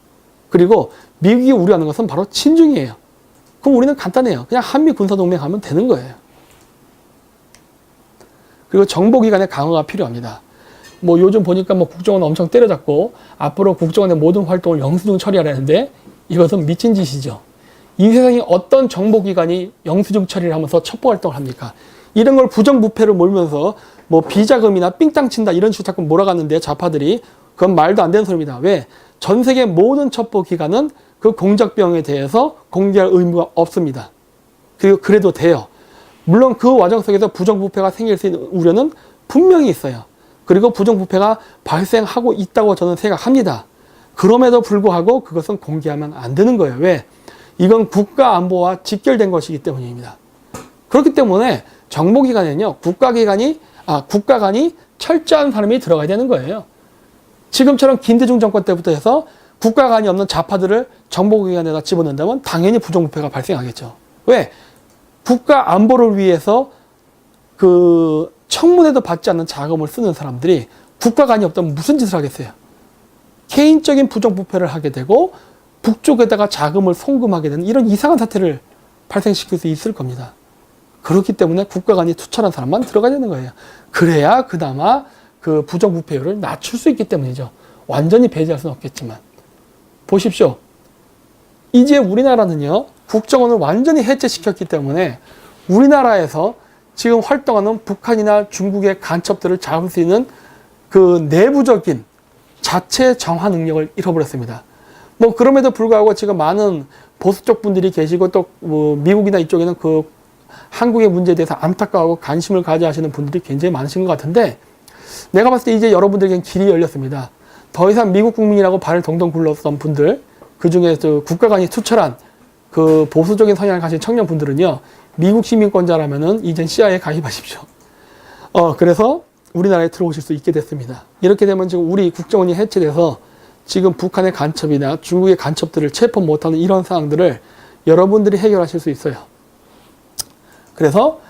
그리고 미국이 우려하는 것은 바로 친중이에요. 그럼 우리는 간단해요. 그냥 한미 군사동맹 하면 되는 거예요. 그리고 정보기관의 강화가 필요합니다. 뭐 요즘 보니까 뭐 국정원 엄청 때려잡고 앞으로 국정원의 모든 활동을 영수증 처리하라는데 이것은 미친 짓이죠. 이 세상에 어떤 정보기관이 영수증 처리를 하면서 첩보활동을 합니까? 이런 걸 부정부패를 몰면서 뭐 비자금이나 삥땅 친다 이런 식으로 자꾸 몰아갔는데 좌파들이 그건 말도 안 되는 소리입니다. 왜? 전 세계 모든 첩보기관은 그 공작병에 대해서 공개할 의무가 없습니다. 그리고 그래도 돼요. 물론 그 과정 속에서 부정부패가 생길 수 있는 우려는 분명히 있어요. 그리고 부정부패가 발생하고 있다고 저는 생각합니다. 그럼에도 불구하고 그것은 공개하면 안 되는 거예요. 왜? 이건 국가안보와 직결된 것이기 때문입니다. 그렇기 때문에 정보기관에는요, 국가간이 철저한 사람이 들어가야 되는 거예요. 지금처럼 김대중 정권 때부터 해서 국가간이 없는 좌파들을 정보기관에다 집어넣는다면 당연히 부정부패가 발생하겠죠. 왜? 국가안보를 위해서 그 청문회도 받지 않는 자금을 쓰는 사람들이 국가간이 없다면 무슨 짓을 하겠어요? 개인적인 부정부패를 하게 되고 북쪽에다가 자금을 송금하게 되는 이런 이상한 사태를 발생시킬 수 있을 겁니다. 그렇기 때문에 국가간이 투철한 사람만 들어가야 되는 거예요. 그래야 그나마 그 부정부패율을 낮출 수 있기 때문이죠. 완전히 배제할 수는 없겠지만. 보십시오. 이제 우리나라는요, 국정원을 완전히 해체시켰기 때문에 우리나라에서 지금 활동하는 북한이나 중국의 간첩들을 잡을 수 있는 그 내부적인 자체 정화 능력을 잃어버렸습니다. 뭐 그럼에도 불구하고 지금 많은 보수 쪽 분들이 계시고 또 뭐 미국이나 이쪽에는 그 한국의 문제에 대해서 안타까워하고 관심을 가져 하시는 분들이 굉장히 많으신 것 같은데 내가 봤을 때 이제 여러분들에겐 길이 열렸습니다. 더 이상 미국 국민이라고 발을 동동 굴렀던 분들, 그 중에 국가간이 투철한 그 보수적인 성향을 가진 청년분들은요, 미국 시민권자라면은 이젠 CIA에 가입하십시오. 그래서 우리나라에 들어오실 수 있게 됐습니다. 이렇게 되면 지금 우리 국정원이 해체돼서 지금 북한의 간첩이나 중국의 간첩들을 체포 못하는 이런 상황들을 여러분들이 해결하실 수 있어요. 그래서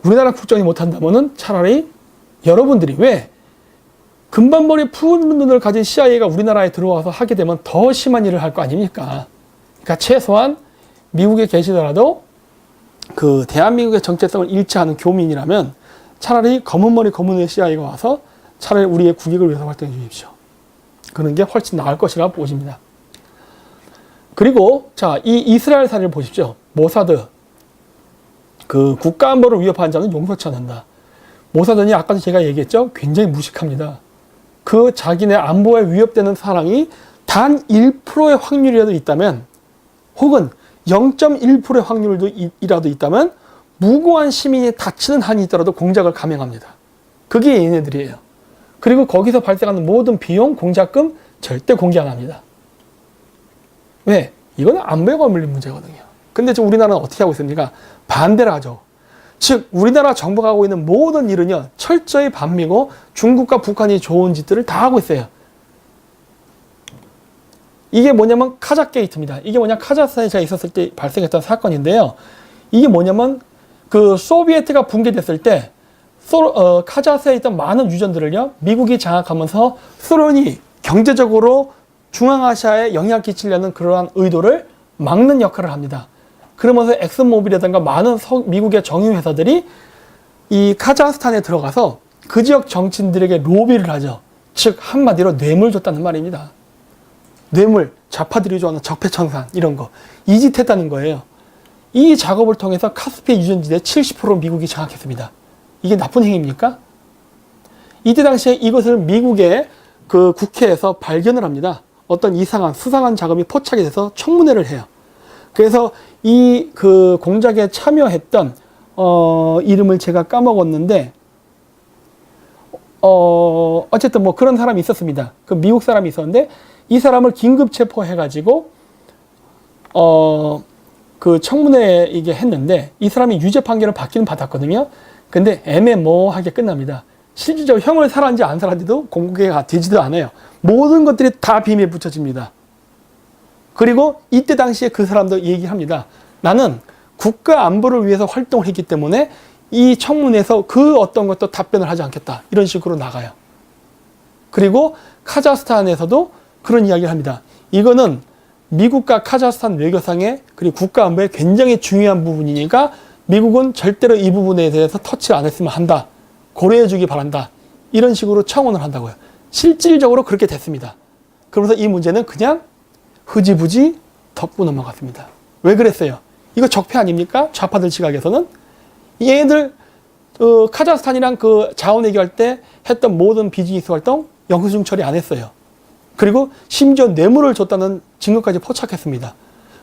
우리나라 국정원이 못한다면은 차라리 여러분들이 왜 금반머리 푸른 눈을 가진 CIA가 우리나라에 들어와서 하게 되면 더 심한 일을 할 거 아닙니까? 그러니까 최소한 미국에 계시더라도 그 대한민국의 정체성을 잃지 않은 교민이라면 차라리 검은 머리 검은 눈의 CIA가 와서 차라리 우리의 국익을 위해서 활동해 주십시오. 그런 게 훨씬 나을 것이라 보십니다. 그리고 자, 이 이스라엘 사례를 보십시오. 모사드. 그 국가안보를 위협하는 자는 용서치 않는다. 모사드는 아까도 제가 얘기했죠. 굉장히 무식합니다. 그 자기네 안보에 위협되는 사람이 단 1%의 확률이라도 있다면 혹은 0.1%의 확률이라도 있다면 무고한 시민이 다치는 한이 있더라도 공작을 감행합니다. 그게 얘네들이에요. 그리고 거기서 발생하는 모든 비용, 공작금 절대 공개 안 합니다. 왜? 이거는 안보에 관련된 문제거든요. 근데 지금 우리나라는 어떻게 하고 있습니까? 반대를 하죠. 즉 우리나라 정부가 하고 있는 모든 일은요, 철저히 반미고 중국과 북한이 좋은 짓들을 다 하고 있어요. 이게 뭐냐면 카자흐게이트입니다. 이게 뭐냐, 카자흐스탄에 제가 있었을 때 발생했던 사건인데요. 이게 뭐냐면 그 소비에트가 붕괴됐을 때 카자흐스탄에 있던 많은 유전들을요, 미국이 장악하면서 소련이 경제적으로 중앙아시아에 영향을 끼치려는 그러한 의도를 막는 역할을 합니다. 그러면서 엑슨모빌이라든가 많은 미국의 정유회사들이 이 카자흐스탄에 들어가서 그 지역 정치인들에게 로비를 하죠. 즉 한마디로 뇌물 줬다는 말입니다. 뇌물, 좌파들이 좋아하는 적폐청산 이런 거 이 짓 했다는 거예요. 이 작업을 통해서 카스피 유전지대 70%를 미국이 장악했습니다. 이게 나쁜 행위입니까? 이때 당시에 이것을 미국의 그 국회에서 발견을 합니다. 어떤 이상한 수상한 자금이 포착이 돼서 청문회를 해요. 그래서 이 그 공작에 참여했던 이름을 제가 까먹었는데 어쨌든 뭐 그런 사람이 있었습니다. 그 미국 사람이 있었는데 이 사람을 긴급 체포해가지고 그 청문회 이게 했는데 이 사람이 유죄 판결을 받기는 받았거든요. 근데 애매모호하게 끝납니다. 실질적으로 형을 살았는지 안 살았는지도 공개가 되지도 않아요. 모든 것들이 다 비밀에 붙여집니다. 그리고 이때 당시에 그 사람도 얘기합니다. 나는 국가 안보를 위해서 활동을 했기 때문에 이 청문회에서 그 어떤 것도 답변을 하지 않겠다. 이런 식으로 나가요. 그리고 카자흐스탄에서도 그런 이야기를 합니다. 이거는 미국과 카자흐스탄 외교상의 그리고 국가 안보에 굉장히 중요한 부분이니까 미국은 절대로 이 부분에 대해서 터치 안 했으면 한다. 고려해 주기 바란다. 이런 식으로 청원을 한다고요. 실질적으로 그렇게 됐습니다. 그러면서 이 문제는 그냥 흐지부지 덮고 넘어갔습니다. 왜 그랬어요? 이거 적폐 아닙니까? 좌파들 시각에서는. 얘네들 카자흐스탄이랑 그 자원 외교할 때 했던 모든 비즈니스 활동 영수증 처리 안 했어요. 그리고 심지어 뇌물을 줬다는 증거까지 포착했습니다.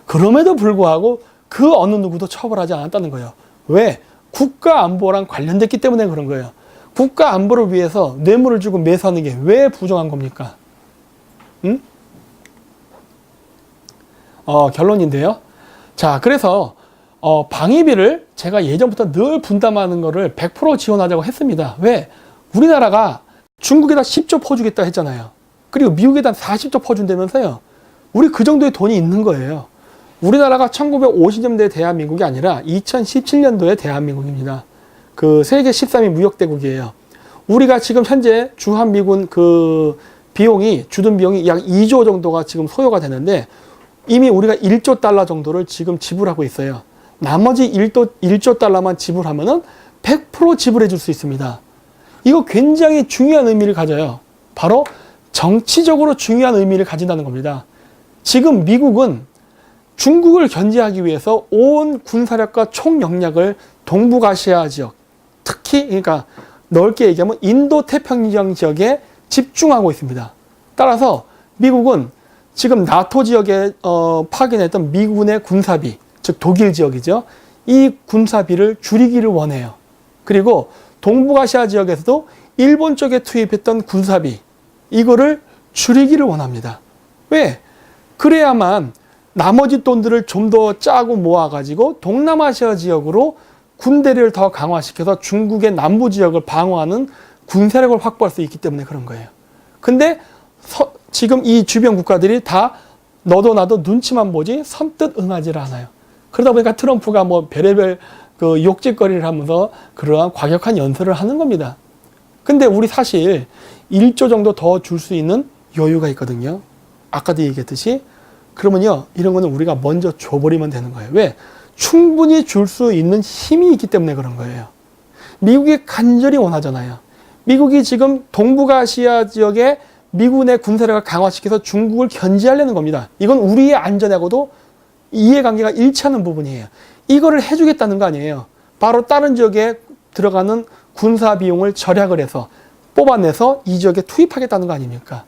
그럼에도 불구하고 그 어느 누구도 처벌하지 않았다는 거예요. 왜? 국가 안보랑 관련됐기 때문에 그런 거예요. 국가 안보를 위해서 뇌물을 주고 매수하는 게 왜 부정한 겁니까? 응? 결론인데요. 자, 그래서 방위비를 제가 예전부터 늘 분담하는 거를 100% 지원하자고 했습니다. 왜? 우리나라가 중국에다 10조 퍼주겠다 했잖아요. 그리고 미국에다 40조 퍼준다면서요. 우리 그 정도의 돈이 있는 거예요. 우리나라가 1950년대 대한민국이 아니라 2017년도의 대한민국입니다. 그 세계 13위 무역대국이에요. 우리가 지금 현재 주한미군 그 비용이, 주둔 비용이 약 2조 정도가 지금 소요가 되는데 이미 우리가 1조 달러 정도를 지금 지불하고 있어요. 나머지 1조 달러만 지불하면은 100% 지불해 줄 수 있습니다. 이거 굉장히 중요한 의미를 가져요. 바로 정치적으로 중요한 의미를 가진다는 겁니다. 지금 미국은 중국을 견제하기 위해서 온 군사력과 총역량을 동북아시아 지역, 특히 그러니까 넓게 얘기하면 인도 태평양 지역에 집중하고 있습니다. 따라서 미국은 지금 나토 지역에 파견했던 미군의 군사비, 즉 독일 지역이죠. 이 군사비를 줄이기를 원해요. 그리고 동북아시아 지역에서도 일본 쪽에 투입했던 군사비, 이거를 줄이기를 원합니다. 왜? 그래야만 나머지 돈들을 좀 더 짜고 모아가지고 동남아시아 지역으로 군대를 더 강화시켜서 중국의 남부 지역을 방어하는 군사력을 확보할 수 있기 때문에 그런 거예요. 근데 지금 이 주변 국가들이 다 너도 나도 눈치만 보지 선뜻 응하지를 않아요. 그러다 보니까 트럼프가 뭐 별의별 그 욕짓거리를 하면서 그러한 과격한 연설을 하는 겁니다. 근데 우리 사실 1조 정도 더 줄 수 있는 여유가 있거든요. 아까도 얘기했듯이. 그러면요, 이런 거는 우리가 먼저 줘버리면 되는 거예요. 왜? 충분히 줄 수 있는 힘이 있기 때문에 그런 거예요. 미국이 간절히 원하잖아요. 미국이 지금 동북아시아 지역에 미군의 군사력을 강화시켜서 중국을 견제하려는 겁니다. 이건 우리의 안전하고도 이해관계가 일치하는 부분이에요. 이거를 해주겠다는 거 아니에요. 바로 다른 지역에 들어가는 군사 비용을 절약을 해서 뽑아내서 이 지역에 투입하겠다는 거 아닙니까?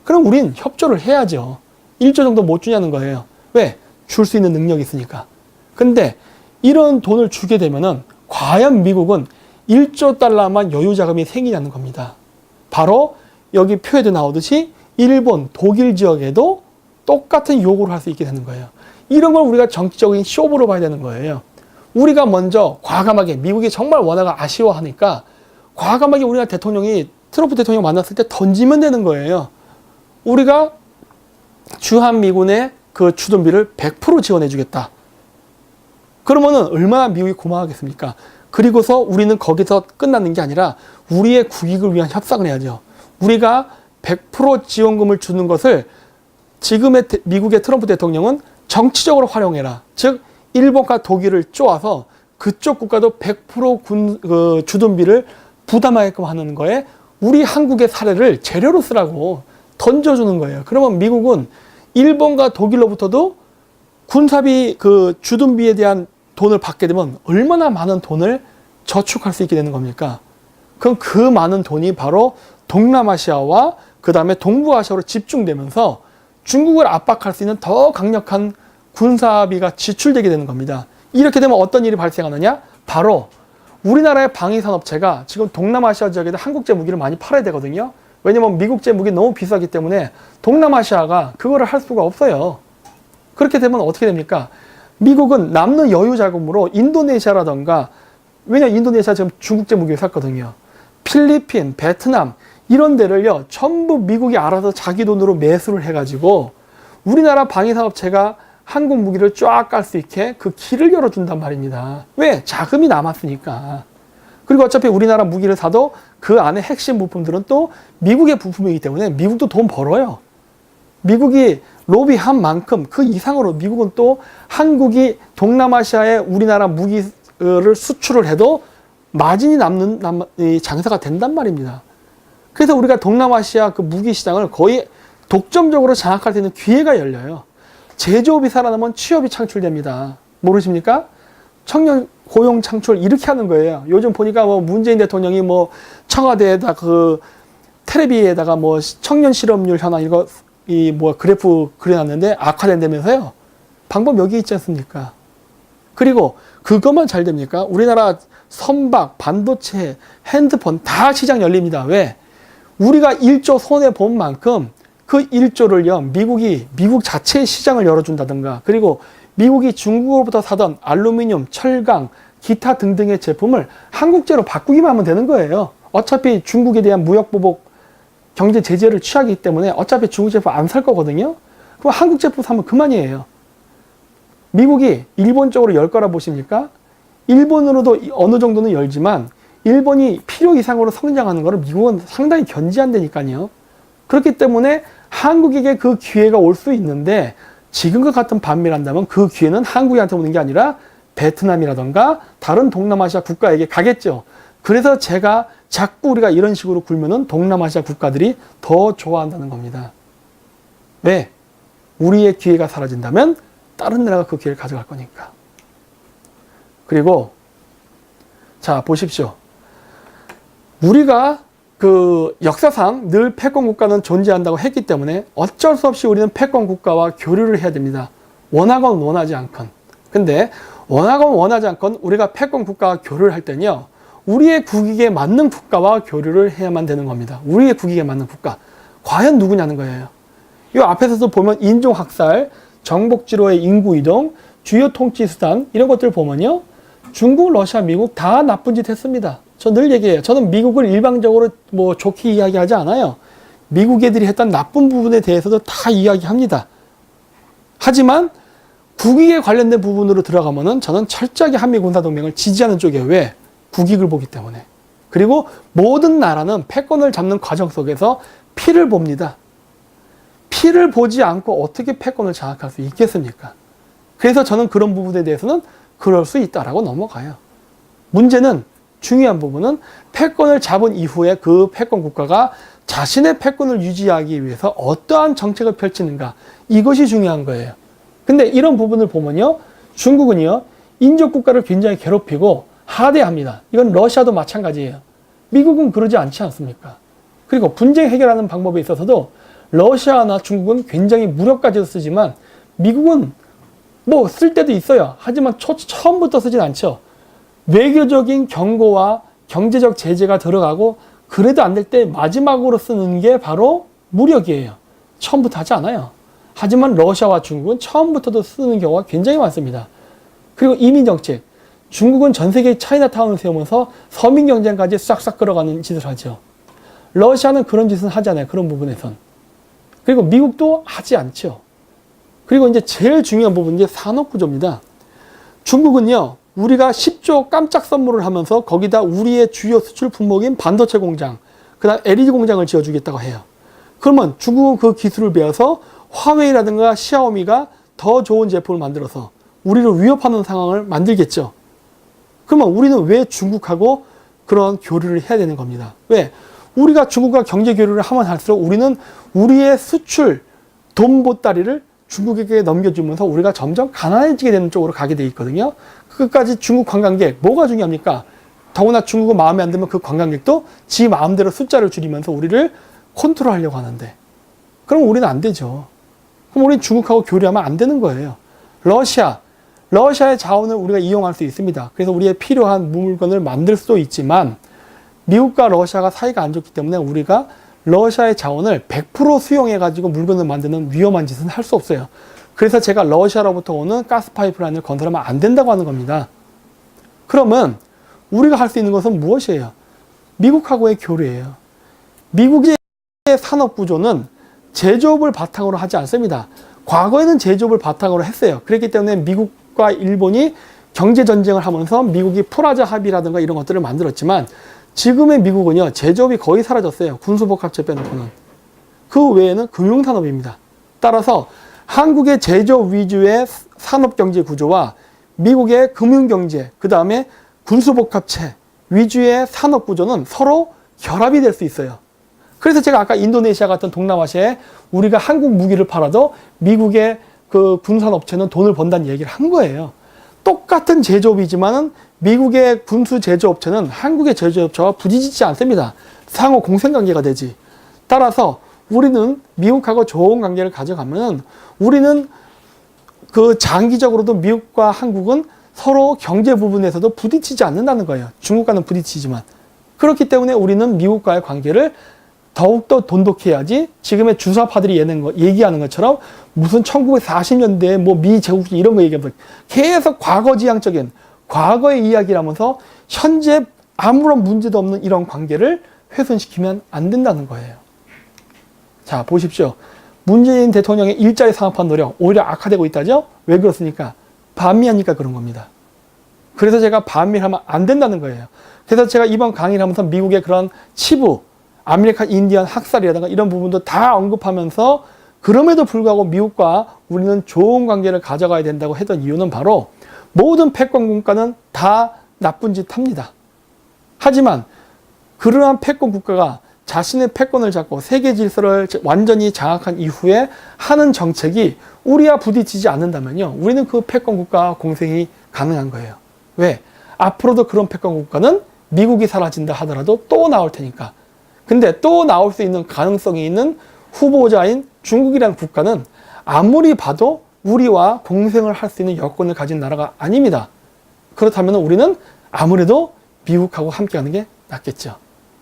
그럼 우린 협조를 해야죠. 1조 정도 못 주냐는 거예요. 왜? 줄 수 있는 능력이 있으니까. 근데 이런 돈을 주게 되면은 과연 미국은 1조 달러만 여유 자금이 생기냐는 겁니다. 바로 여기 표에도 나오듯이 일본, 독일 지역에도 똑같은 요구를 할 수 있게 되는 거예요. 이런 걸 우리가 정치적인 쇼부로 봐야 되는 거예요. 우리가 먼저 과감하게, 미국이 정말 원화가 아쉬워하니까 과감하게 우리나라 대통령이 트럼프 대통령 만났을 때 던지면 되는 거예요. 우리가 주한미군의 그 주둔비를 100% 지원해 주겠다. 그러면은 얼마나 미국이 고마워하겠습니까? 그리고서 우리는 거기서 끝나는 게 아니라 우리의 국익을 위한 협상을 해야죠. 우리가 100% 지원금을 주는 것을 지금의 미국의 트럼프 대통령은 정치적으로 활용해라. 즉 일본과 독일을 쪼아서 그쪽 국가도 100% 주둔비를 부담하게끔 하는 거에 우리 한국의 사례를 재료로 쓰라고 던져주는 거예요. 그러면 미국은 일본과 독일로부터도 군사비 그 주둔비에 대한 돈을 받게 되면 얼마나 많은 돈을 저축할 수 있게 되는 겁니까? 그럼 그 많은 돈이 바로 동남아시아와 그 다음에 동부아시아로 집중되면서 중국을 압박할 수 있는 더 강력한 군사비가 지출되게 되는 겁니다. 이렇게 되면 어떤 일이 발생하느냐? 바로 우리나라의 방위산업체가 지금 동남아시아 지역에도 한국제 무기를 많이 팔아야 되거든요. 왜냐면 미국제 무기 너무 비싸기 때문에 동남아시아가 그거를 할 수가 없어요. 그렇게 되면 어떻게 됩니까? 미국은 남는 여유 자금으로 인도네시아라던가, 왜냐면 인도네시아 지금 중국제 무기를 샀거든요. 필리핀, 베트남 이런 데를요 전부 미국이 알아서 자기 돈으로 매수를 해가지고 우리나라 방위산업체가 한국 무기를 쫙 깔 수 있게 그 길을 열어준단 말입니다. 왜? 자금이 남았으니까. 그리고 어차피 우리나라 무기를 사도 그 안에 핵심 부품들은 또 미국의 부품이기 때문에 미국도 돈 벌어요. 미국이 로비한 만큼 그 이상으로 미국은 또 한국이 동남아시아에 우리나라 무기를 수출을 해도 마진이 남는 장사가 된단 말입니다. 그래서 우리가 동남아시아 그 무기 시장을 거의 독점적으로 장악할 수 있는 기회가 열려요. 제조업이 살아나면 취업이 창출됩니다. 모르십니까? 청년 고용 창출 이렇게 하는 거예요. 요즘 보니까 뭐 문재인 대통령이 뭐 청와대에다 그 텔레비에다가 뭐 청년 실업률 현황 이거 뭐 그래프 그려놨는데 악화된다면서요. 방법 여기 있지 않습니까? 그리고 그것만 잘 됩니까? 우리나라 선박, 반도체, 핸드폰 다 시장 열립니다. 왜? 우리가 1조 손해 본 만큼 그 1조를요 미국 자체의 시장을 열어준다든가, 그리고 미국이 중국으로부터 사던 알루미늄, 철강, 기타 등등의 제품을 한국제로 바꾸기만 하면 되는 거예요. 어차피 중국에 대한 무역보복 경제 제재를 취하기 때문에 어차피 중국 제품 안 살 거거든요. 그럼 한국 제품 사면 그만이에요. 미국이 일본 쪽으로 열 거라 보십니까? 일본으로도 어느 정도는 열지만 일본이 필요 이상으로 성장하는 거를 미국은 상당히 견제한다니까요. 그렇기 때문에 한국에게 그 기회가 올 수 있는데 지금과 같은 반미란다면 그 기회는 한국한테 오는 게 아니라 베트남이라던가 다른 동남아시아 국가에게 가겠죠. 그래서 제가 자꾸 우리가 이런 식으로 굴면은 동남아시아 국가들이 더 좋아한다는 겁니다. 왜? 우리의 기회가 사라진다면 다른 나라가 그 기회를 가져갈 거니까. 그리고 자 보십시오. 우리가 그 역사상 늘 패권 국가는 존재한다고 했기 때문에 어쩔 수 없이 우리는 패권 국가와 교류를 해야 됩니다. 원하건 원하지 않건. 근데 원하건 원하지 않건 우리가 패권 국가와 교류를 할 때는요, 우리의 국익에 맞는 국가와 교류를 해야만 되는 겁니다. 우리의 국익에 맞는 국가. 과연 누구냐는 거예요. 이 앞에서도 보면 인종학살, 정복지로의 인구이동, 주요 통치수단 이런 것들을 보면요, 중국, 러시아, 미국 다 나쁜 짓 했습니다. 저 늘 얘기해요. 저는 미국을 일방적으로 뭐 좋게 이야기하지 않아요. 미국 애들이 했던 나쁜 부분에 대해서도 다 이야기합니다. 하지만 국익에 관련된 부분으로 들어가면은 저는 철저하게 한미군사동맹을 지지하는 쪽이에요. 왜? 국익을 보기 때문에. 그리고 모든 나라는 패권을 잡는 과정 속에서 피를 봅니다. 피를 보지 않고 어떻게 패권을 장악할 수 있겠습니까? 그래서 저는 그런 부분에 대해서는 그럴 수 있다라고 넘어가요. 문제는, 중요한 부분은 패권을 잡은 이후에 그 패권 국가가 자신의 패권을 유지하기 위해서 어떠한 정책을 펼치는가, 이것이 중요한 거예요. 근데 이런 부분을 보면요, 중국은요 인접 국가를 굉장히 괴롭히고 하대합니다. 이건 러시아도 마찬가지예요. 미국은 그러지 않지 않습니까? 그리고 분쟁 해결하는 방법에 있어서도 러시아나 중국은 굉장히 무력까지도 쓰지만 미국은 뭐 쓸 때도 있어요. 하지만 처음부터 쓰진 않죠. 외교적인 경고와 경제적 제재가 들어가고 그래도 안 될 때 마지막으로 쓰는 게 바로 무력이에요. 처음부터 하지 않아요. 하지만 러시아와 중국은 처음부터도 쓰는 경우가 굉장히 많습니다. 그리고 이민정책. 중국은 전 세계 차이나타운을 세우면서 서민 경쟁까지 싹싹 끌어가는 짓을 하죠. 러시아는 그런 짓은 하지 않아요. 그런 부분에선. 그리고 미국도 하지 않죠. 그리고 이제 제일 중요한 부분은 이제 산업구조입니다. 중국은요, 우리가 10조 깜짝 선물을 하면서 거기다 우리의 주요 수출 품목인 반도체 공장, 그 다음 LED 공장을 지어주겠다고 해요. 그러면 중국은 그 기술을 배워서 화웨이라든가 시아오미가 더 좋은 제품을 만들어서 우리를 위협하는 상황을 만들겠죠. 그러면 우리는 왜 중국하고 그런 교류를 해야 되는 겁니다. 왜? 우리가 중국과 경제 교류를 하면 할수록 우리는 우리의 수출 돈 보따리를 중국에게 넘겨주면서 우리가 점점 가난해지게 되는 쪽으로 가게 돼 있거든요. 끝까지 중국 관광객, 뭐가 중요합니까? 더구나 중국은 마음에 안 들면 그 관광객도 지 마음대로 숫자를 줄이면서 우리를 컨트롤하려고 하는데, 그럼 우리는 안 되죠. 그럼 우리 중국하고 교류하면 안 되는 거예요. 러시아의 자원을 우리가 이용할 수 있습니다. 그래서 우리의 필요한 물건을 만들 수도 있지만 미국과 러시아가 사이가 안 좋기 때문에 우리가 러시아의 자원을 100% 수용해가지고 물건을 만드는 위험한 짓은 할 수 없어요. 그래서 제가 러시아로부터 오는 가스파이프라인을 건설하면 안 된다고 하는 겁니다. 그러면 우리가 할 수 있는 것은 무엇이에요? 미국하고의 교류예요. 미국의 산업 구조는 제조업을 바탕으로 하지 않습니다. 과거에는 제조업을 바탕으로 했어요. 그렇기 때문에 미국과 일본이 경제전쟁을 하면서 미국이 프라자 합의라든가 이런 것들을 만들었지만 지금의 미국은요, 제조업이 거의 사라졌어요. 군수복합체 빼놓고는. 그 외에는 금융산업입니다. 따라서 한국의 제조업 위주의 산업경제 구조와 미국의 금융경제, 그 다음에 군수복합체 위주의 산업구조는 서로 결합이 될 수 있어요. 그래서 제가 아까 인도네시아 같은 동남아시아에 우리가 한국 무기를 팔아도 미국의 그 군산업체는 돈을 번다는 얘기를 한 거예요. 똑같은 제조업이지만은 미국의 군수 제조업체는 한국의 제조업체와 부딪히지 않습니다. 상호 공생관계가 되지. 따라서 우리는 미국하고 좋은 관계를 가져가면은 우리는 그 장기적으로도 미국과 한국은 서로 경제 부분에서도 부딪히지 않는다는 거예요. 중국과는 부딪히지만. 그렇기 때문에 우리는 미국과의 관계를 더욱더 돈독해야지 지금의 주사파들이 얘기하는 것처럼 무슨 1940년대에 뭐 미 제국주의 이런 거 얘기하면 계속 과거지향적인 과거의 이야기를 하면서 현재 아무런 문제도 없는 이런 관계를 훼손시키면 안 된다는 거예요. 자, 보십시오. 문재인 대통령의 일자리 산업화 노력 오히려 악화되고 있다죠? 왜 그렇습니까? 반미하니까 그런 겁니다. 그래서 제가 반미하면 안 된다는 거예요. 그래서 제가 이번 강의를 하면서 미국의 그런 치부, 아메리칸 인디언 학살이라든가 이런 부분도 다 언급하면서 그럼에도 불구하고 미국과 우리는 좋은 관계를 가져가야 된다고 했던 이유는 바로 모든 패권 국가는 다 나쁜 짓 합니다. 하지만 그러한 패권 국가가 자신의 패권을 잡고 세계 질서를 완전히 장악한 이후에 하는 정책이 우리와 부딪히지 않는다면요. 우리는 그 패권 국가와 공생이 가능한 거예요. 왜? 앞으로도 그런 패권 국가는 미국이 사라진다 하더라도 또 나올 테니까. 근데 또 나올 수 있는 가능성이 있는 후보자인 중국이라는 국가는 아무리 봐도 우리와 공생을 할 수 있는 여건을 가진 나라가 아닙니다. 그렇다면 우리는 아무래도 미국하고 함께하는 게 낫겠죠.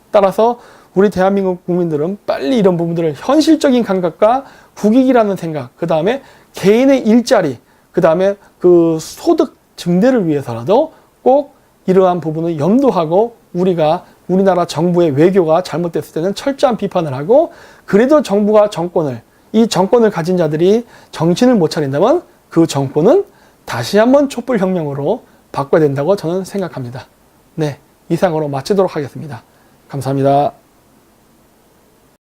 따라서 우리 대한민국 국민들은 빨리 이런 부분들을 현실적인 감각과 국익이라는 생각, 그 다음에 개인의 일자리, 그 다음에 그 소득 증대를 위해서라도 꼭 이러한 부분을 염두하고 우리가 우리나라 정부의 외교가 잘못됐을 때는 철저한 비판을 하고 그래도 정부가 이 정권을 가진 자들이 정신을 못 차린다면 그 정권은 다시 한번 촛불혁명으로 바꿔야 된다고 저는 생각합니다. 네, 이상으로 마치도록 하겠습니다. 감사합니다.